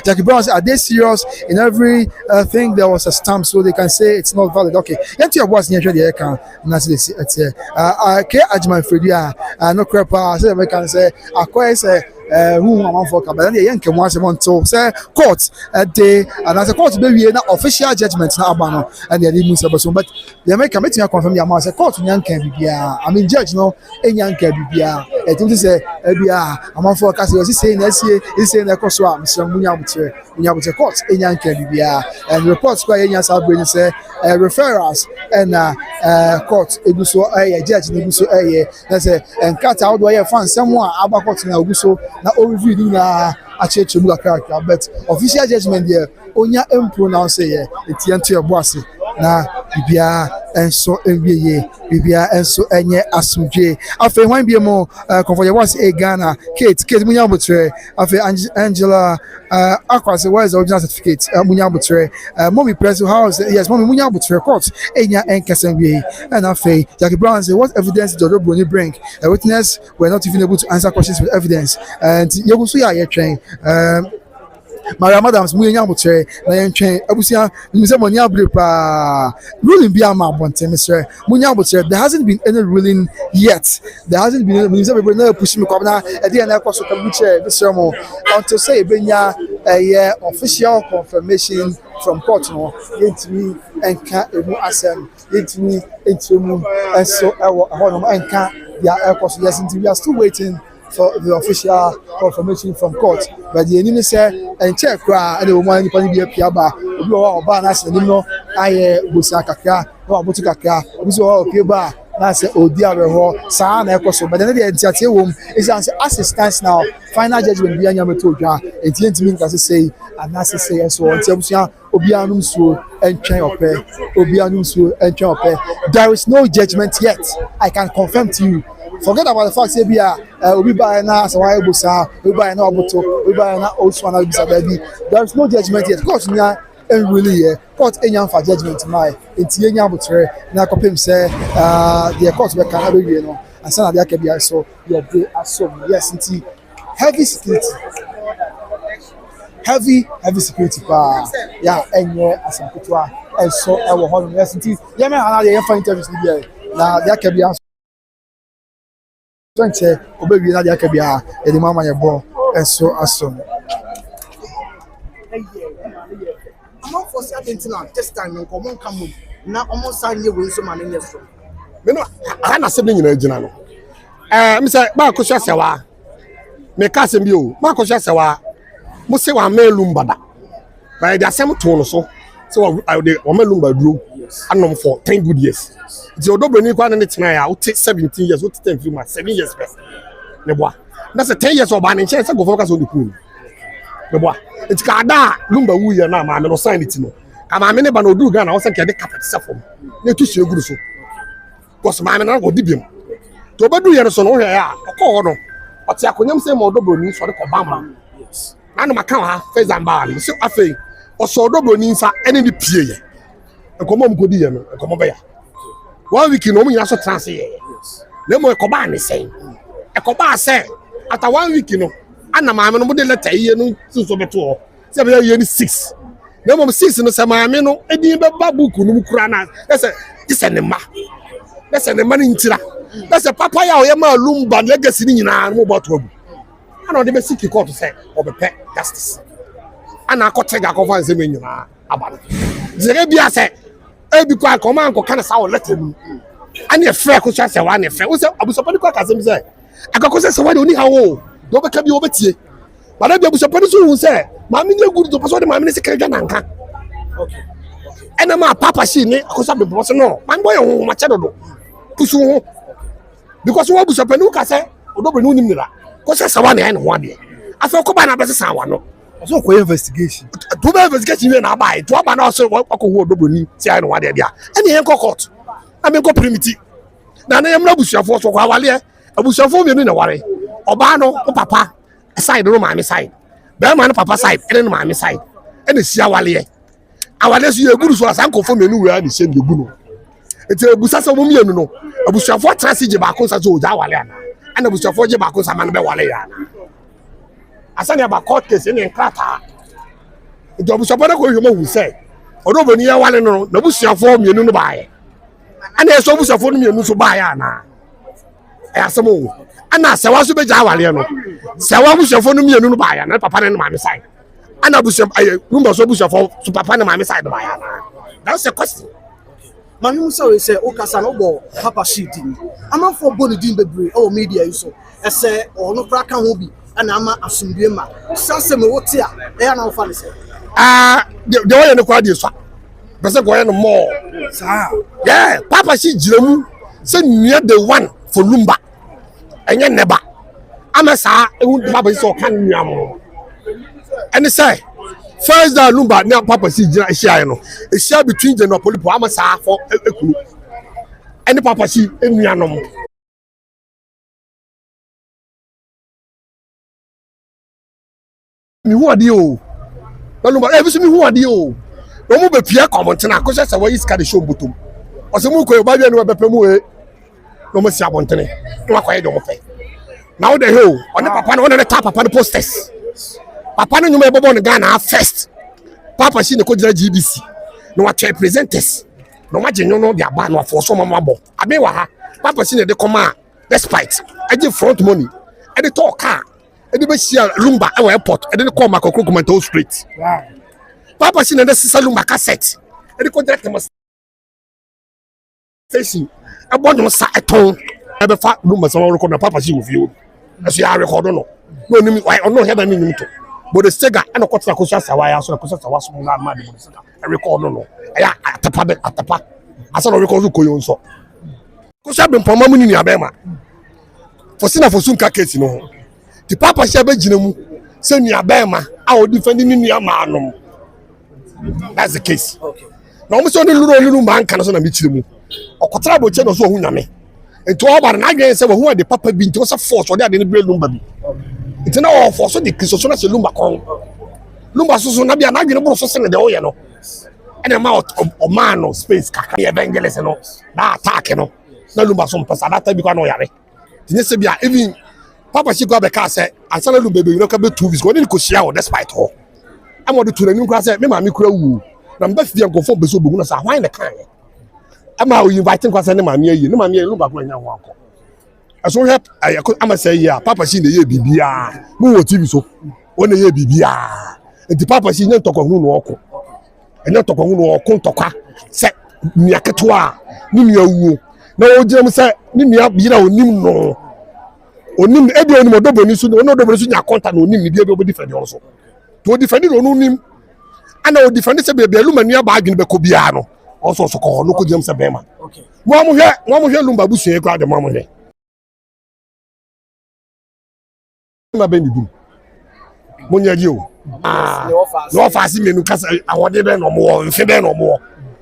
Jackie Brown say are they serious in every thing there was a stamp so they can say it's not valid. Okay yentu abo ase ye hwe de kan na say ke ajman fredia no crepa say we can say akwai say who am for ka but yen kemu asem onto say court day and as a court be wie na official judgment na aba no and dey mu say but they make committee confirm ya say court nyanka bibia I mean judge no enyanka bibia e tum say bia am for ka say na sie say na koso am say munya butre court enyanka bibia and reports kwa enya sa bring say referrals ɛna court egu so judge na egu so na sɛ nkata awodo yɛ fan nsɛm a aba court na egu so na o review ni na akyerɛkyerɛ mu kakra but official judgment there onya pronounce yɛ etie nto ɛbɔ ase na bibia enso enwieye bibia enso enye asumdwe afa hwan bi mo comfort your was Ghana Kate munya botre afa Angela akwase where is the original certificate munya botre mommy press house yes mommy munya botre court enya enkesenwie and afa Jackie Brown say what evidence did Odobroni bring a witness were not even able to answer questions with evidence and yeguso ya yetwen Maria Madams munya botre na yentwen abusia nimse moni abre pa ruling bi ama bonte Mr. munya botre there hasn't been any ruling yet there hasn't been nimse be na push me kwabna e dey na kwaso kabuche Mr. mo until say benya official confirmation from court no yentimi enka emu asem yentimi entemu enso ewo hono enka ya kwaso yes we are still waiting for the official confirmation from court but the enemy say and check and the woman nipa bi apiaba obi oba na se nim no aye bosa kakra no abotu kakra obi so okay ba na se odi aweho saa na ekoso but then the entiate wom is assistance now final judgment bi anya meto dwa entientimi nka say and na say so entiabusia obi anum so entwen ope obi anum so entwen ope there is no judgment yet I can confirm to you. Forget about the fact say bia obi buy na so why busa obi buy na oboto obi buy na also na bisa baby there is no judgment yet court nya really court enya for judgment my enti enya botre na kopem say the court be can be no and say na dia ke bia so your day aso yes enti heavy security pa ya enye asankotwa enso e wo ho yes enti ye me ana dey fan interviews ni bia na dia ke bia Twenty, obey na dia kabia e di mama ye bo enso asom. Among for certain this time no come come na almost sign we so man in so. Me no ana se be nyina gina no. Me say ba ko hwa sewa. Me ka se bi o, ma ko hwa sewa. Mo se wa me Lumba da. Ba dia sem to no so. So wa me Lumba duro. Anom for 10 good years. The Odobroni kwa na tena ya, 17 years, 10 few months, 7 years first. Ne boa. That's a 10 years oba ne nche se go focus on the pool. Ne boa. It ka da Lumba wu ye na ma me no sign it no. Ka ma me ne ba no du Ghana wo se ke de carpet sefom. Ne tu hye guru so. Cause ma me na go dibiem. To obedu ye no so no hwe ya, okọ ho no. Ote akonyam se ma Odobroni so de ko bamba. Yes. Na no maka ha face and bar. So afei, oso Odobroni nsa ene ni pie ye. Enkomo mkodi ye no, enkomo be ya. 1 week no munya so trans ye. Yes. Le mo ekoba ne sen. Ekoba se after 1 week no ana maame no mo de letter ye no so beto ho. Se be ye ni 6. Le mo 6 no se maame no edin be ba book no kura na. Ese ise ne ma. Ese ne ma ni ntira. Ese papa ya o ye ma Lumba legacy ni nyina mo boto abu. Ana o de be seek court say obepe justice. Ana akotega ko fan se me nyina abale. Zere bia se ebi kwa koma anko kana sa o letter mu ani e frɛ ko sɛ sɛ wa ne frɛ wo sɛ abusopani kwa kasem sɛ akako sɛ sɛ wa de oni ha wo do be ka bi obetie bana bi abusopani so hu sɛ ma me ne guru to paso de ma me ne sekere dwa nanka okay ena ma papa shi ni akosa be boso no man boy ho ma chedo do pusu ho because wo abusopani ka sɛ Odobroni unim nira ko sɛ sɛ wa ne ai ne ho ade afa ko ba na be sɛ wa no so ko investigation to be investigation we na buy to aba na so ko ho Odobroni si ai no wa de bia ene yen ko court ame ko primiti na na yemra busuafo so ko awale abusuafo me na ware oba no o papa side no ma me side be ma no papa side ene no ma me side ene si awale so ye guru so asanko fo me nu we ani se de gu no ete abusa so mo mienu no abusuafo trasi je ba ko sa so ja awale ana abusuafo je ba ko sa ma no be wale ya asani aba court case ni nkrata ito abusuafo na ko hwemo hu se Odobroni ya wale no na abusuafo mienu no baaye ana eso abusuafo no mienu so baaye ana asemo ana se wa so be ja wale no se wa abusuafo no mienu no baaye na papa ne no ma me side ana abusuafo Lumba so abusuafo so papa ne ma me side baaye ana that's a question mami musa we say o kasa no bo papa sheeting amanfo boni din bebre o media yi so ese ono kra ka ho bi ana ama asundue ma sase me wote a e na ofa ne se de wo ye ne kwa die so pese ko ye no more Yeah, Papa she Jiramu say near the one for Lumba. And you never. I'm a sa Papa so can you and say first that Lumba now Papa see Jira a share between the Polipo Amasa for Ekulu. And the Papa see in Yanum. Who are you? Lumba, everything who are you? No more be Pierre Comontina, because that's why he's got the show bottom. Or some more by the end Pemu. No more Sabontene. No, I don't pay. Now the hill on the Papa on the top upon the posters. Papa no me born Ghana first. Papa see the Kodra GBC. No what presenters. No imagine no their ban for some mabo. Abewa Papa see the command despite I give front money. And the talk car. And the best Lumba our airport. And then call my Cocomanto Street. Papa see the Lumba cassette. And the contract station. I want to say a tone. I be fat Lumba some record Papa see with you. As you are recording no. No I no hear any to. But the Sega and the Costa Costa Sawaya, so the Costa was small mad. I record no. I at the pa. I saw a record Koyon so. Costa been for money in Abema. For Sina for Sunka case, no. The Papa Shabe Jinemu, send me Abema, I will defend in Yamanum. That's the case. Okay. Now, I'm sorry, little man can also meet you. Or Cotrabo Channel so Huname. And to all but an again say who are the Papa been to us a force or they didn't build Lumba. It's an all for so the Christian as a Lumba Kong. Lumba so not be an argument about something in the oil. And amount of man or space, Kaka evangelist and all that attack, you know. No Lumba some person that time because no yare. Tinasabia, even Papa she got a car said, I saw a little baby, you know, come 2 weeks, go in Kushia despite her. I want to the new class, me, mammy, crew. I'm best the uncle for Besu, why in the car? I'm now inviting us any mammy, you know, mammy, Lumba going now. As we help, I say, yeah, Papa seen the year BBR, no TV so, 1 year BBR, and the Papa seen no talk of no walk, and not talk of no contoka, set Niakatua, Nimu, no, Jim said, Nimia, no, or Nim, every one of Odobroni, no Odobroni, contact, no Nim, be able to defend also. To defend it on Nim, and I will defend it, be a Lumania bargain, Becobiano, also so called local James Abema. Okay. One here, Lumba Bush, crowd the mamma here. Ma beni dum monya ji o no fast me nu kasa awode be no mo nfe be no mo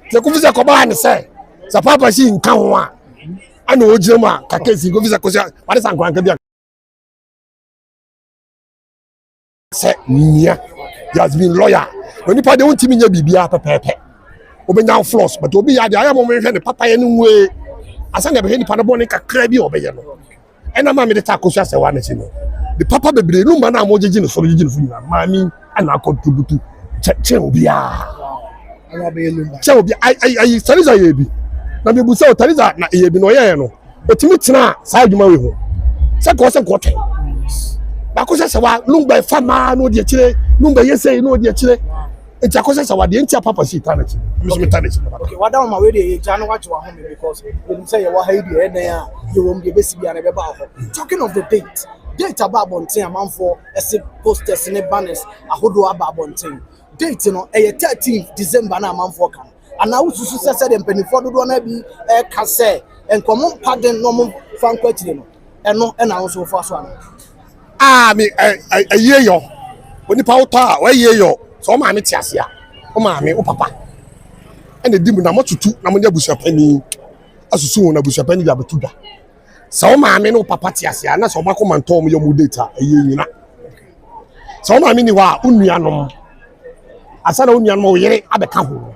te ku visa ko ba ne say sa papa shi nka ho a ana o jira ma ka kesi go visa ko sia wade san kwan ka bia say nia he has been lawyer when you pade wonti nya bibia pepepe obenya floss but obi ya dia mo me hwe ne papa ye ne nwe asa na be ni pa no bon kakra bi obeye no ena ma me de ta ko sia se wa na chi no the Papa baby Lumba na mo jeje no so jeje no funya mami ana contribute che obia ana be Lumba che obia ai Tariza ye bi na me bu se Tariza na ye bi no ye no otimi tena sa adwuma we ho se ko ten ba ko se wa Lumba fama no de chire Lumba yese no de chire enti akosa se wa de enti Papa si ta na chi me so me ta na chi okay wada ma we de ja no wa wa home because you say you wa ha di e na you won be besi bia na be ba ho talking of the date about bonten amanfo ese posters ne banners ahodo aba bonten date no 13th December na amanfo kan ana ususu sese de mpanifo dodo na bi ka se enkomo paden no mo fanko akire no eno na so fo so ana me ayeyo oni pa uta wa ayeyo so ma me tiasia o ma me o papa ene dimu na motutu na mo nya busuapani asusu na busuapani ya betuda so maame no papa tiasia na so makoma ntom yo mu data eyina so maame ni wa unuanom asa na unuanom yere abeka ho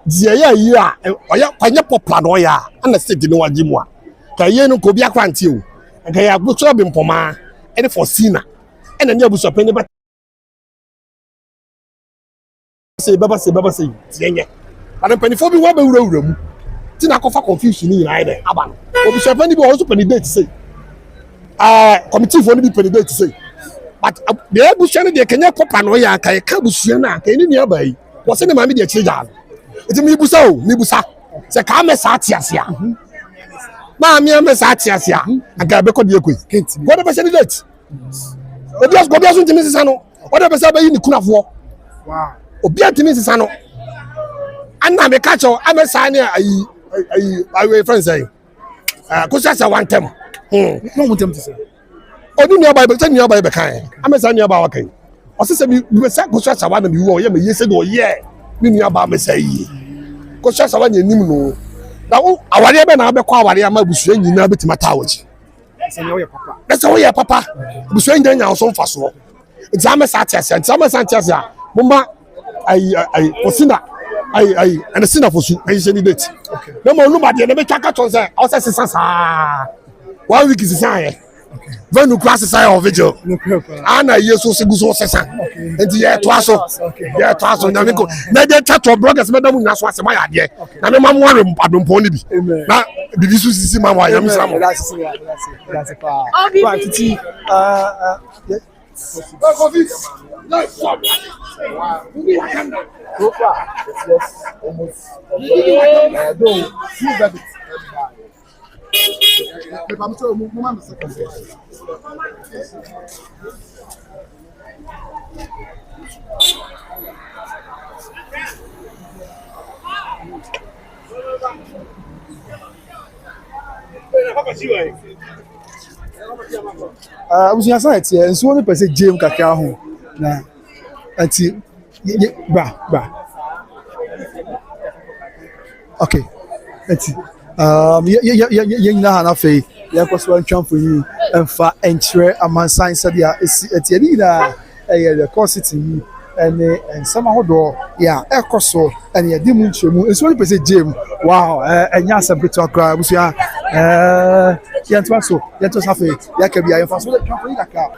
die ya yi a oya kwanye popla no ya ana stage no waji mu a ka ye no ko bia kwantie o ka ya gboso bi mpoma ene for sina ene nya buso pani ba se baba se tienye ana pani fo bi wa ba wura mu tina ko fa confusion ni na ide aba no obi so pani bi o so pani date say committee for ni bi pani date say but the busuan de kenya popa no ya ka ka busuan na ka ni ni aba yi wo se ne ma me de chire ja iti mi busa se ka me sa tiasia ma me sa tiasia aga be ko de ekoi go de be se date obi aso ntimi sisa no o de be se ba yi ni kunafo wow obi atimi sisa no Anna me catch o am sign I friend say ko say one time no one them to say oni ni aba be say ni aba be kan am say ni aba wa kan o say me say ko say one me wo ye me yese do ye ni ni aba me say yi ko say one ye nim no na wo aware be na be kwa aware ama busu nyina betima tawoji say ni papa that's how ye papa busu nyina so mfa so exam satias mumba I posina I and the sinner for su I say ni date no mo Lumba de na be twaka ton say o say sisa 1 week is say when you class say of vigil ana yeso seguso sesa enti ye to aso na me ko na de tato bloggers me da mu nyaso ase ma ya de na me ma mo are adompo ni bi na bibi su sisi ma wa ya mi sam that's pa right titi let's stop. So far, yes, almost. Though, few rabbits. I'm sure Mama second. Abusunya san etie nso ne pese jam kakra ho na ati ba okay ati ye nyina ha na fe ye kwaso antwamfo yi emfa enkyere amansan sadia ati ni na the course yi ene ensama hodo ya ekoso ene ye dimu nchemu nso ne pese jam wow enya asabito akra abusunya yɛnto safe yɛka bia yɛmfa so twafo yi kakra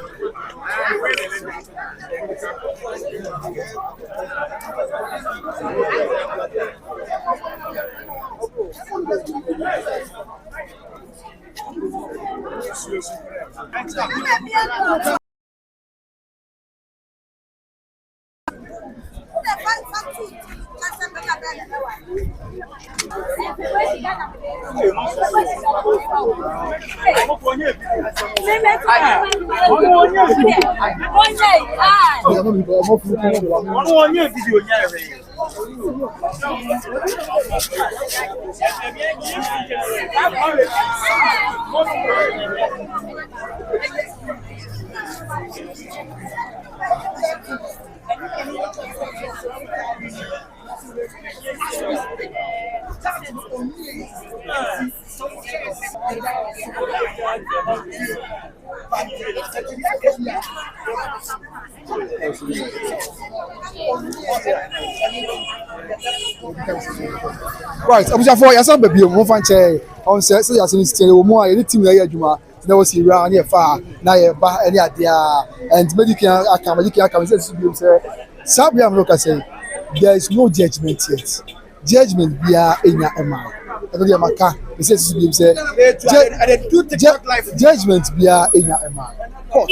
right abusafo ya san baby mo fan che on say ya sin still wo mo any team na ya adwuma na wo si ra na ya fa na ya ba any adea and medical akam say sabia am look say there is no judgment yet judgment bia enya ema e maka say judgment bia enya ema court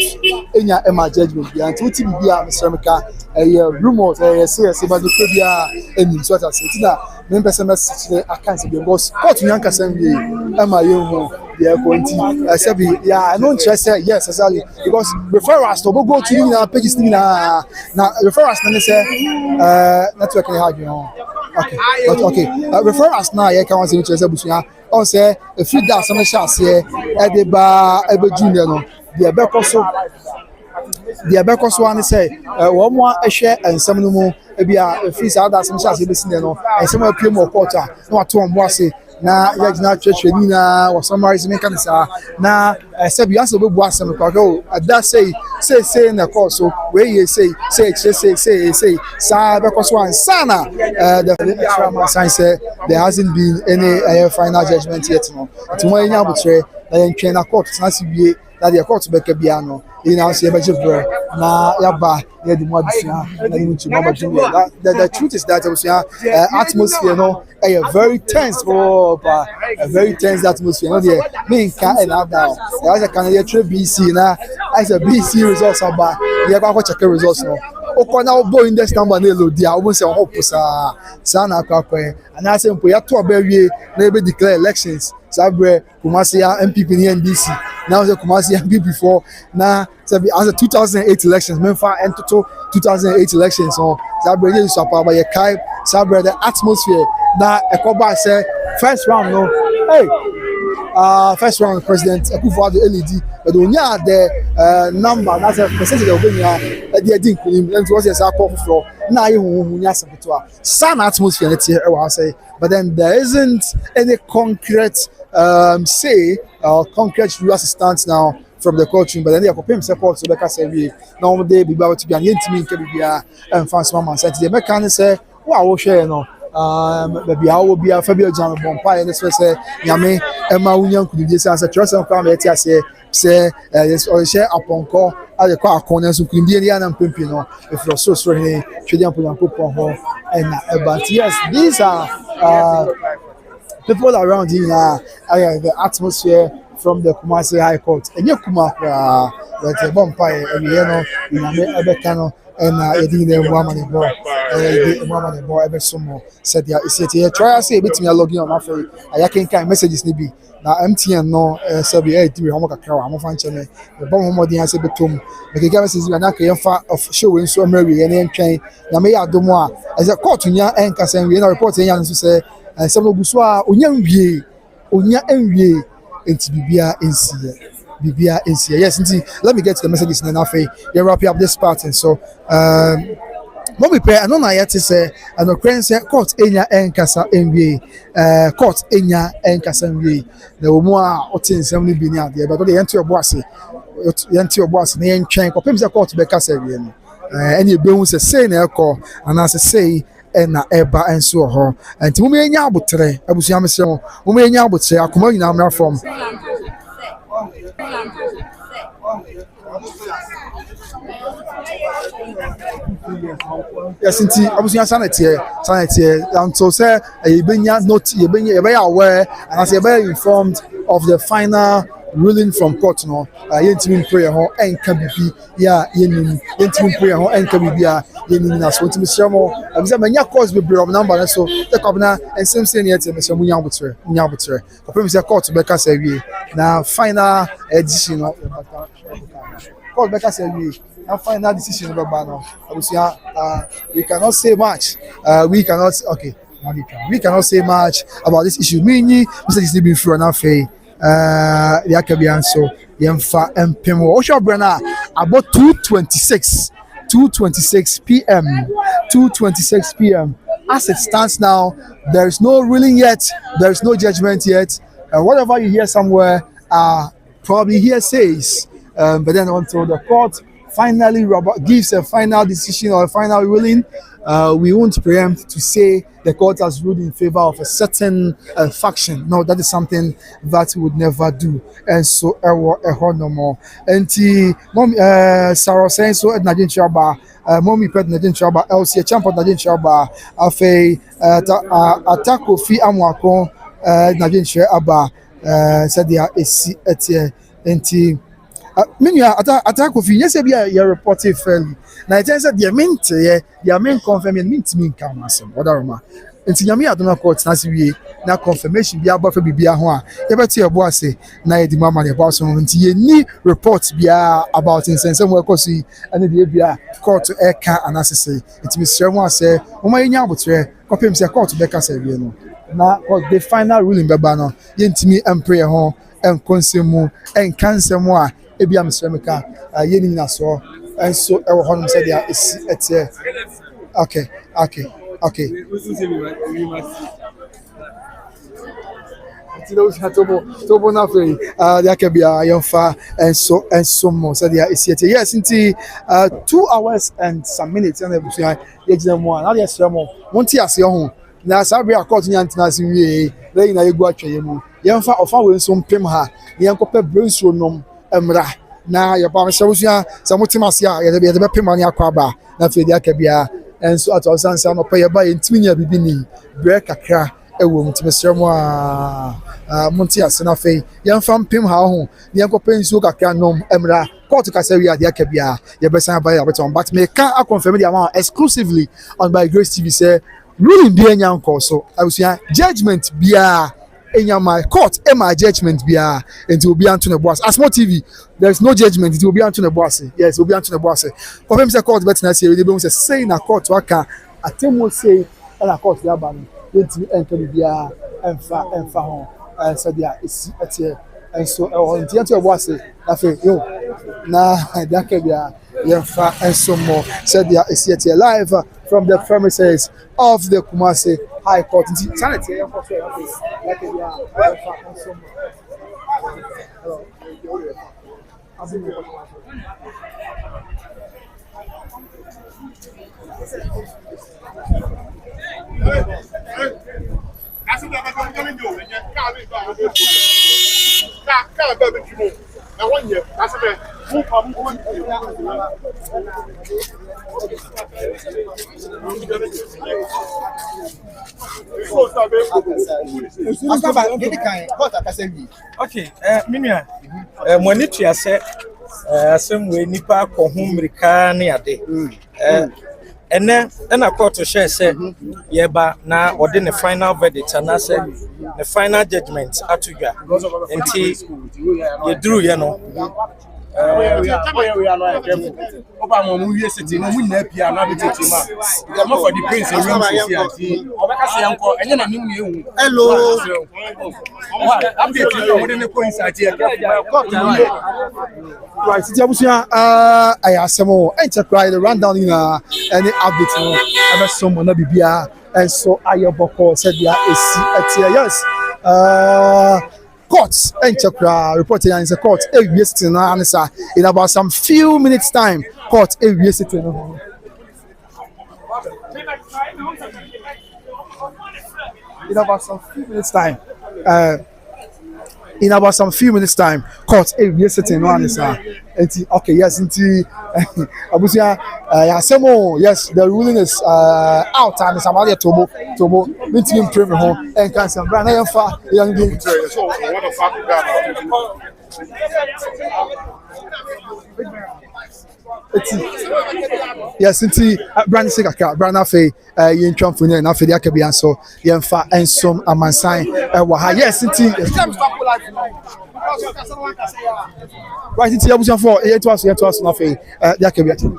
enya ema judgment bia nti uti bia msremka rumors say but the bia eni so that say na me person message I can't say because court nyanka say we ema yemu yeah konti sabi yeah I no interest yes exactly because referrals to go to na pages ni na referrals na say network ni hard you know okay referrals na yeah can say interest busuya on say if you that some chance here e dey ba ebe junior no the bekoso one say wo mo ehwe ensam no mu e bia free sa that some chance e be sin no ensam apue mo quarter na wato mo ase na ya gina twetwe ni na wo summarize me kan sa na sabi aso be bu asem kwa go ada say na course so we ye say sa bekoso one sana the trauma sign say there hasn't been any final judgment yet no to mo nya butre na yen twen na court na siwie na the court be ka bia no ina say be jibra na yaba ya di mo adisia na yin chi mama junior the truth is that atmosphere no a very tense a very tense atmosphere no there me can and out down there was can you BC na as a BC results aba ya kwa check results no okona obo index number na elo dia almost say hope sa na akwa and I say mpo ya to obawie na ebe declare elections sabre Kumasi MPP ni NDC now say Kumasi MPP before na sabi as a 2008 elections memfa and to 2008 elections so sabre you support by kai sabre the atmosphere na ekoba say first round no first round president Akufo-Addo LED but onya the number that's a percentage of onya the din kunim and was yes akọ for na ayi hu nya sabeto sun atmosphere net here I say but then there isn't any concrete say concrete real assistance now from the coaching but then they compare support so they can say we now they be about to be an intimi nke bibia and fans mama say the mechanic say wo share no baby how will be a Fabio Jam Bompire and say Yame Emma Union could be say trust and come here say yes or share upon call at the car corners who could be the and pimpino if you're so sorry Chidian Puyan and but yes these are people around here the atmosphere from the Kumasi High Court and you Kuma that the Bompire and you know Yame Ebekano and Edine Muhammad boy ever some more said yeah is it try say bit me login on after I can messages ni bi na MTN no say be 83 homo kakra am fan chene the bomb homo dey say betom make get messages na ka yemfa of show we so mary and entwen na me adomo a as a court nya enkasan we na report nya nso say some obuso a onya enwie enti bibia ensie Bibia is here. Yes, indeed. Let me get to the messages and then after you wrap up this part. And so, what we pray, I don't know yet to say, and the Ukraine say, court enya enkasa NBA, court enya enkasa NBA. The more things have been out there, but the entire boss, the entire company court be kasa again. Any bones say na call, and as I say, and na eba and so ho. And to me enya abutre, abusia me se mo, me enya abutre, akoma nyina amra from. Yes, indeed. I was in sanity, and so say you be aware and as you be informed of the final ruling from court. No, yentimi prayer ho enka bibi ya yenim yentimi prayer ho enka bibi ya yenim na so ntimi sermo abisa manya cause be bro number so the governor and same say yet me sermo nya botre kopem say court be ka say wie na final edition of court be ka say wie na final decision be ba no abisa we cannot say much we cannot say much about this issue me Mr. Disney been through na fay the Akabian so Yemfa and Pimo Osha Brenna about 2:26 p.m. 2:26 p.m. As it stands now, there is no ruling yet, there is no judgment yet. Whatever you hear somewhere, probably hearsays. But then until the court finally gives a final decision or a final ruling, we won't preempt to say the court has ruled in favor of a certain faction. No, that is something that we would never do. And so, no more. And Sarah saying so at Najin Chaba, Mommy Pet Najin Chaba, LC, Champion Najin Chaba, Afe, Atako Fi Amwako, Najin Chaba, said there is at Minya Atako Fi, yes, be a reported fairly. Now it says that the main confirmation means me come as whatever. Nti nyame adona court na se wie na confirmation bia ba fa bibia ho a ye beti ebo ase na ye di mama ne ba so nti ye ni report bia about insensem we kosi ane de bia court e ka anasese nti misre mo ase mo ma ye nya abotre kopem se court be ka se wie no na the final ruling be ba no ye ntimi empre ho en konsemu en kansemu a e bia misre me ka ye ni na so and so I will say there it's okay. Tobo na free there can be a young far and so more so there is yet yes into 2 hours and some minutes and exam one now yes more monti ase ho na sabe akot nyantina se wie lẹ́yìn na yegu atwe mu yemfa ofa we so mpem ha yenkope brensuro nom emra na ya ba se wusia se mutima se a ye de be pem ani akwaba na fe dia ka bia enso atọsansa no pa ye ba yentimi nya bibi ni break kakra ewo mutime seremo a monti ase na fe yemfa mpem ha ho yenkope nsuo kakra nom emra court ka se wi ade ka bia ye be san ba ya beton but me can confirm the amount exclusively on by Grace TV say ruling bi enya nko so awusia judgment bia enya my court my judgment bia it will be unto the boss as more TV there is no judgment it will be unto the boss yes it will be unto the boss confirm say court bet na say we dey say na court waka atemo say and of course the abano yɛntumi ɛnka biribiara ɛmfa ho sɛdeɛ ɛsi ɛteɛ ɛnso ɛwɔ nteɛ nto ɛbɔ ase afei yo na deɛ aka biara yɛmfa ɛnso mmɔ sɛdeɛ ɛsi ɛteɛ live from the premises of the Kumasi High Court nti sanity yɛnkɔ so afei deɛ aka biara yɛmfa ɛnso mmɔ Okay, Minia, when it is some way nipa kohum rikani ade. And then I call to share say, yeba na within the final verdict and I said the final judgment at you. Until you drew, you know. We are not Obama movie city, no win that piano for the prince and hello. I'm getting the points at here. Right, I asked some more enterprise rundown in any update. I met someone na bibia and so Ayoboko said yes. Courts enterprise reporting is a court every sitting answer in about some few minutes time. Court every sitting. In about some few minutes time. In about some few minutes time, court every sitting answer. Okay, yes, Abusia, yes, the ruling is out and somebody Tomo, meeting him home and cancel. Brand far young yes, brand Sigaka, brand Afe, Yin Trumpfuni, and Afe Yakabian, so Yemfa and some Amansan, yes, right, it's Yabusan for 8 hours, nothing, Yakabian.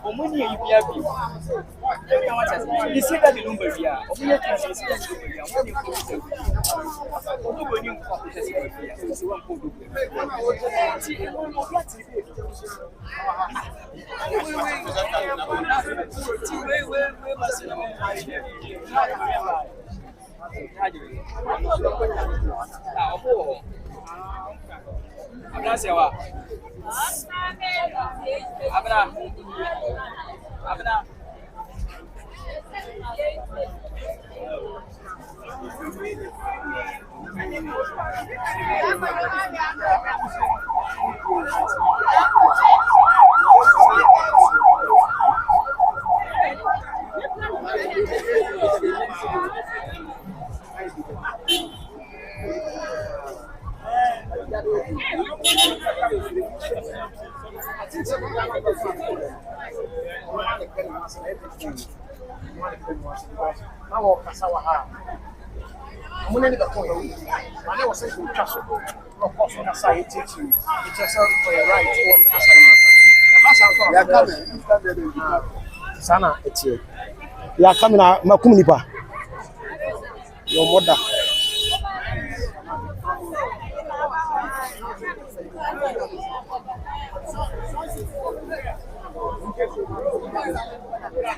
Omuni you be happy. You see that the Lumba here. Omuni you see that the Lumba here. Sana etie. Ya kamina makum nipa. Your mother.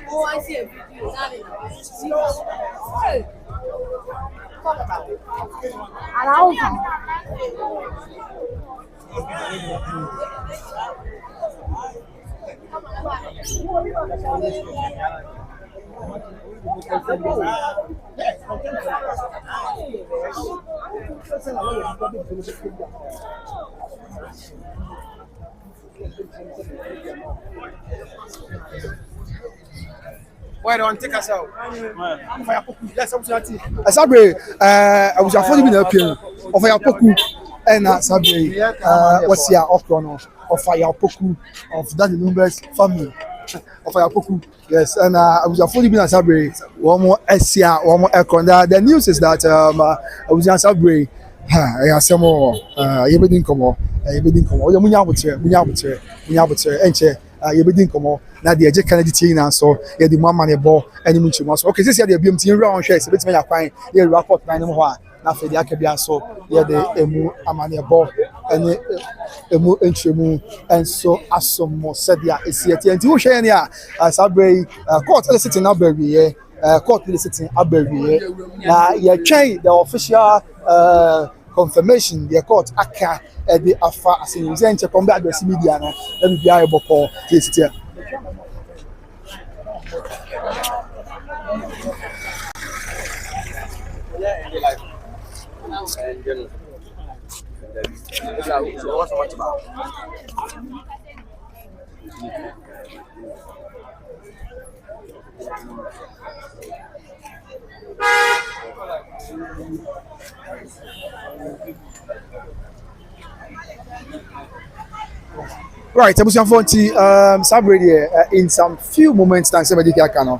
Oh, I see a video. Why don't take us out? Sabre, I was affording me appeal of Yapoku and Sabre, what's your Odobroni of Yapoku of Daddy Lumba's family of Yapoku. Yes, and I was affording me Sabre, one more Asia, one more Ekonda. The news is that I was in Sabre. I have some more, everything come on, everything come on. You everything come on. Now the agent Kennedy Tina, so you the mama and ball any much more. Okay, this year the BMT round shares, it's me acquiring the report 9 more. Now for the Akabia, so yeah, the emu amania ball and emu entremu and so as some more said, yeah, it's yet and you share here as Abbey court sitting Abbey, court sitting Abbey. Now, you change the official confirmation the court aka the afa as in the combat the media no let me be able to case here. Right, Abusian Fonti, Sabre in some few moments time somebody can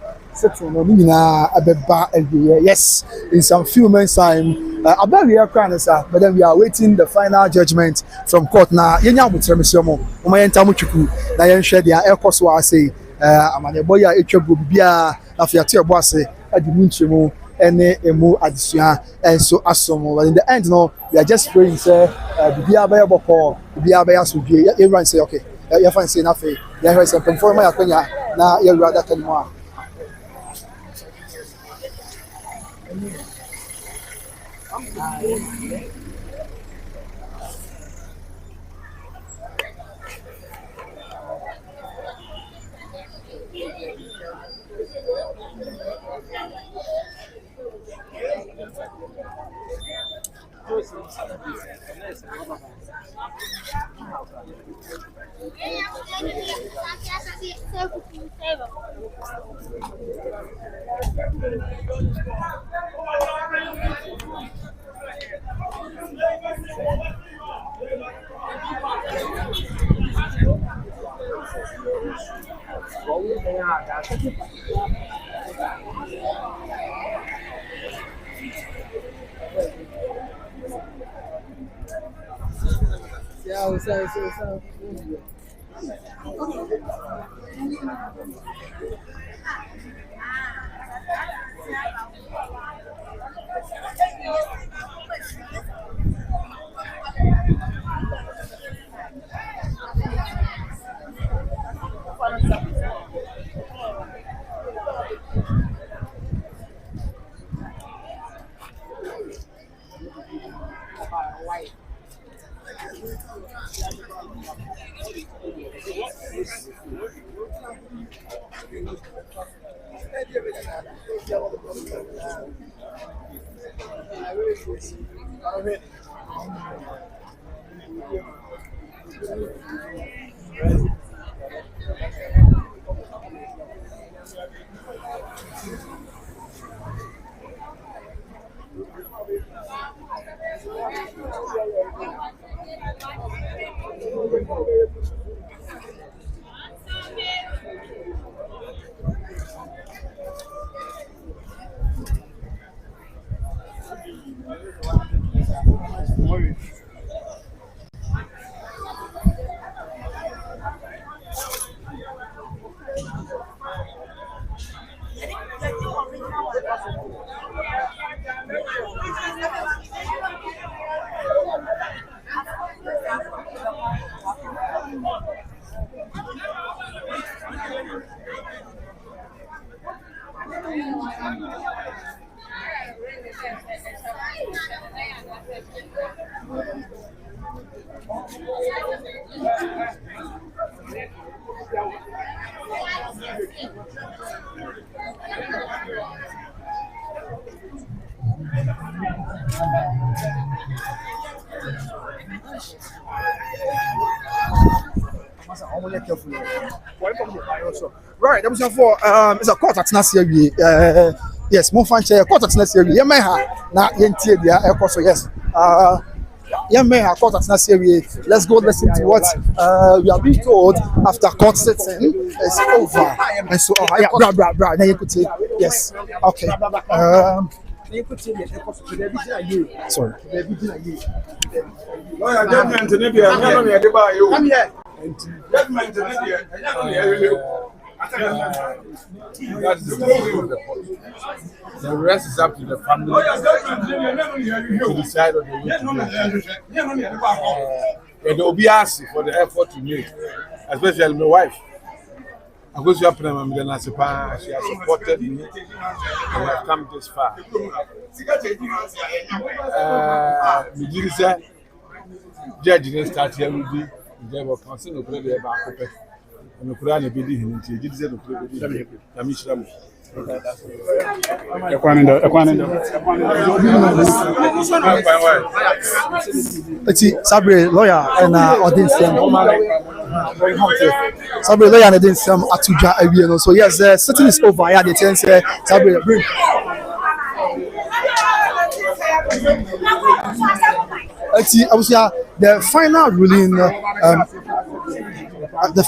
yes, in some few moments time about we are crying, sir, but then we are waiting the final judgment from court now. Yenya Mutremisomo, Umayenta Muchuku, Nayan Shed, the air course was say, Amanaboya, Etchobubia, Afiatia Bosse, Adimunchimo, any emu addition, and so asomo. But in the end, no, we are just praying, sir, Bibia Boko, Bibia Bayasugi, everyone say, okay, you find say nothing, there is a conformer, now you're rather than more. Right, that was for it's a court at Nasi. Yes, more fun chair, court at Nasi. Yemeha, na yentie dia, so yes. Yemeha, court at Nasi. Let's go listen to what we are being told after court sitting is over. And so, bra, now you could say, yes, okay. Sorry. Come here. That's the rest is up to the family to decide on the way to be asked for the effort to make, especially my wife. I go to Japan and then she has supported me and I've come this far. Judge didn't start here with me. They were concerned to play the back and the Quran be doing it. He did say to play the Mishram. Sabre lawyer and audience. Sabre lawyer and audience Atuja Aviano. So yes, the sitting is over. Yeah, the ten say Sabre bring. The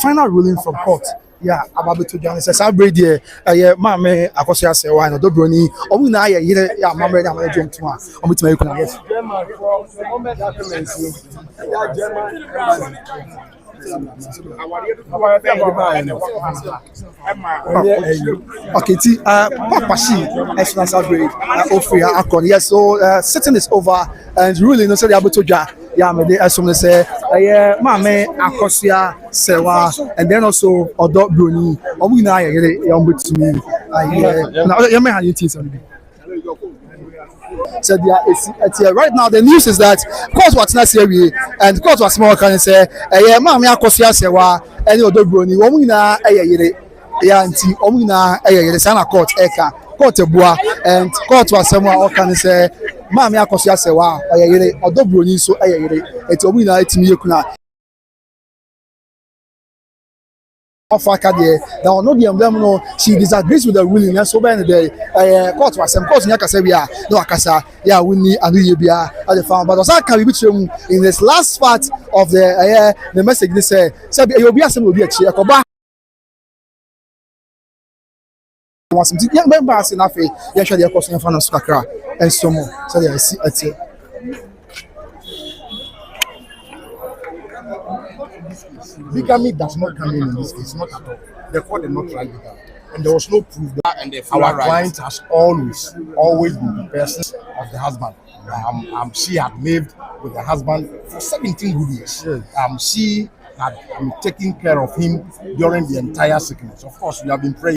final ruling from court. Yeah, about to John says Sabre there. Mame Akosia Sewa and Odobroni. Omuna ya mame na mame John Tuma. Omutuma you can yes. Okay, Papa Shi, Esna Sabre, Ofria Akon. Yes, so sitting is over and ruling no say able to ja. Yeah, me dey assume say Mame Akosia Sewa and then also Odobroni. Omuna ya ombetumi. Na you may have you think something. So right now the news is that court was not serious and court was small can say Mame Akosia Sewa and Odobroni omuna yere yanti omuna yere sana court eka court ebua and court was someone can say Mame Akosia Sewa yere Odobroni so yere eti omuna etimi yekuna now no the emblem no she disagrees with the ruling and so by the court was some court nyaka say bia no akasa ya wini anu ye bia at the farm but osa can be between in this last part of the message they say you be asem obi achi ekoba was some young members in afi ya hwe the course fan so kakra and so more so they see at Bigamy does not come in this case, not at all. The court did not try bigamy. And there was no proof that our client has always been the person of the husband. She had lived with the husband for 17 good years. She had taken care of him during the entire sickness. Of course, we have been praying.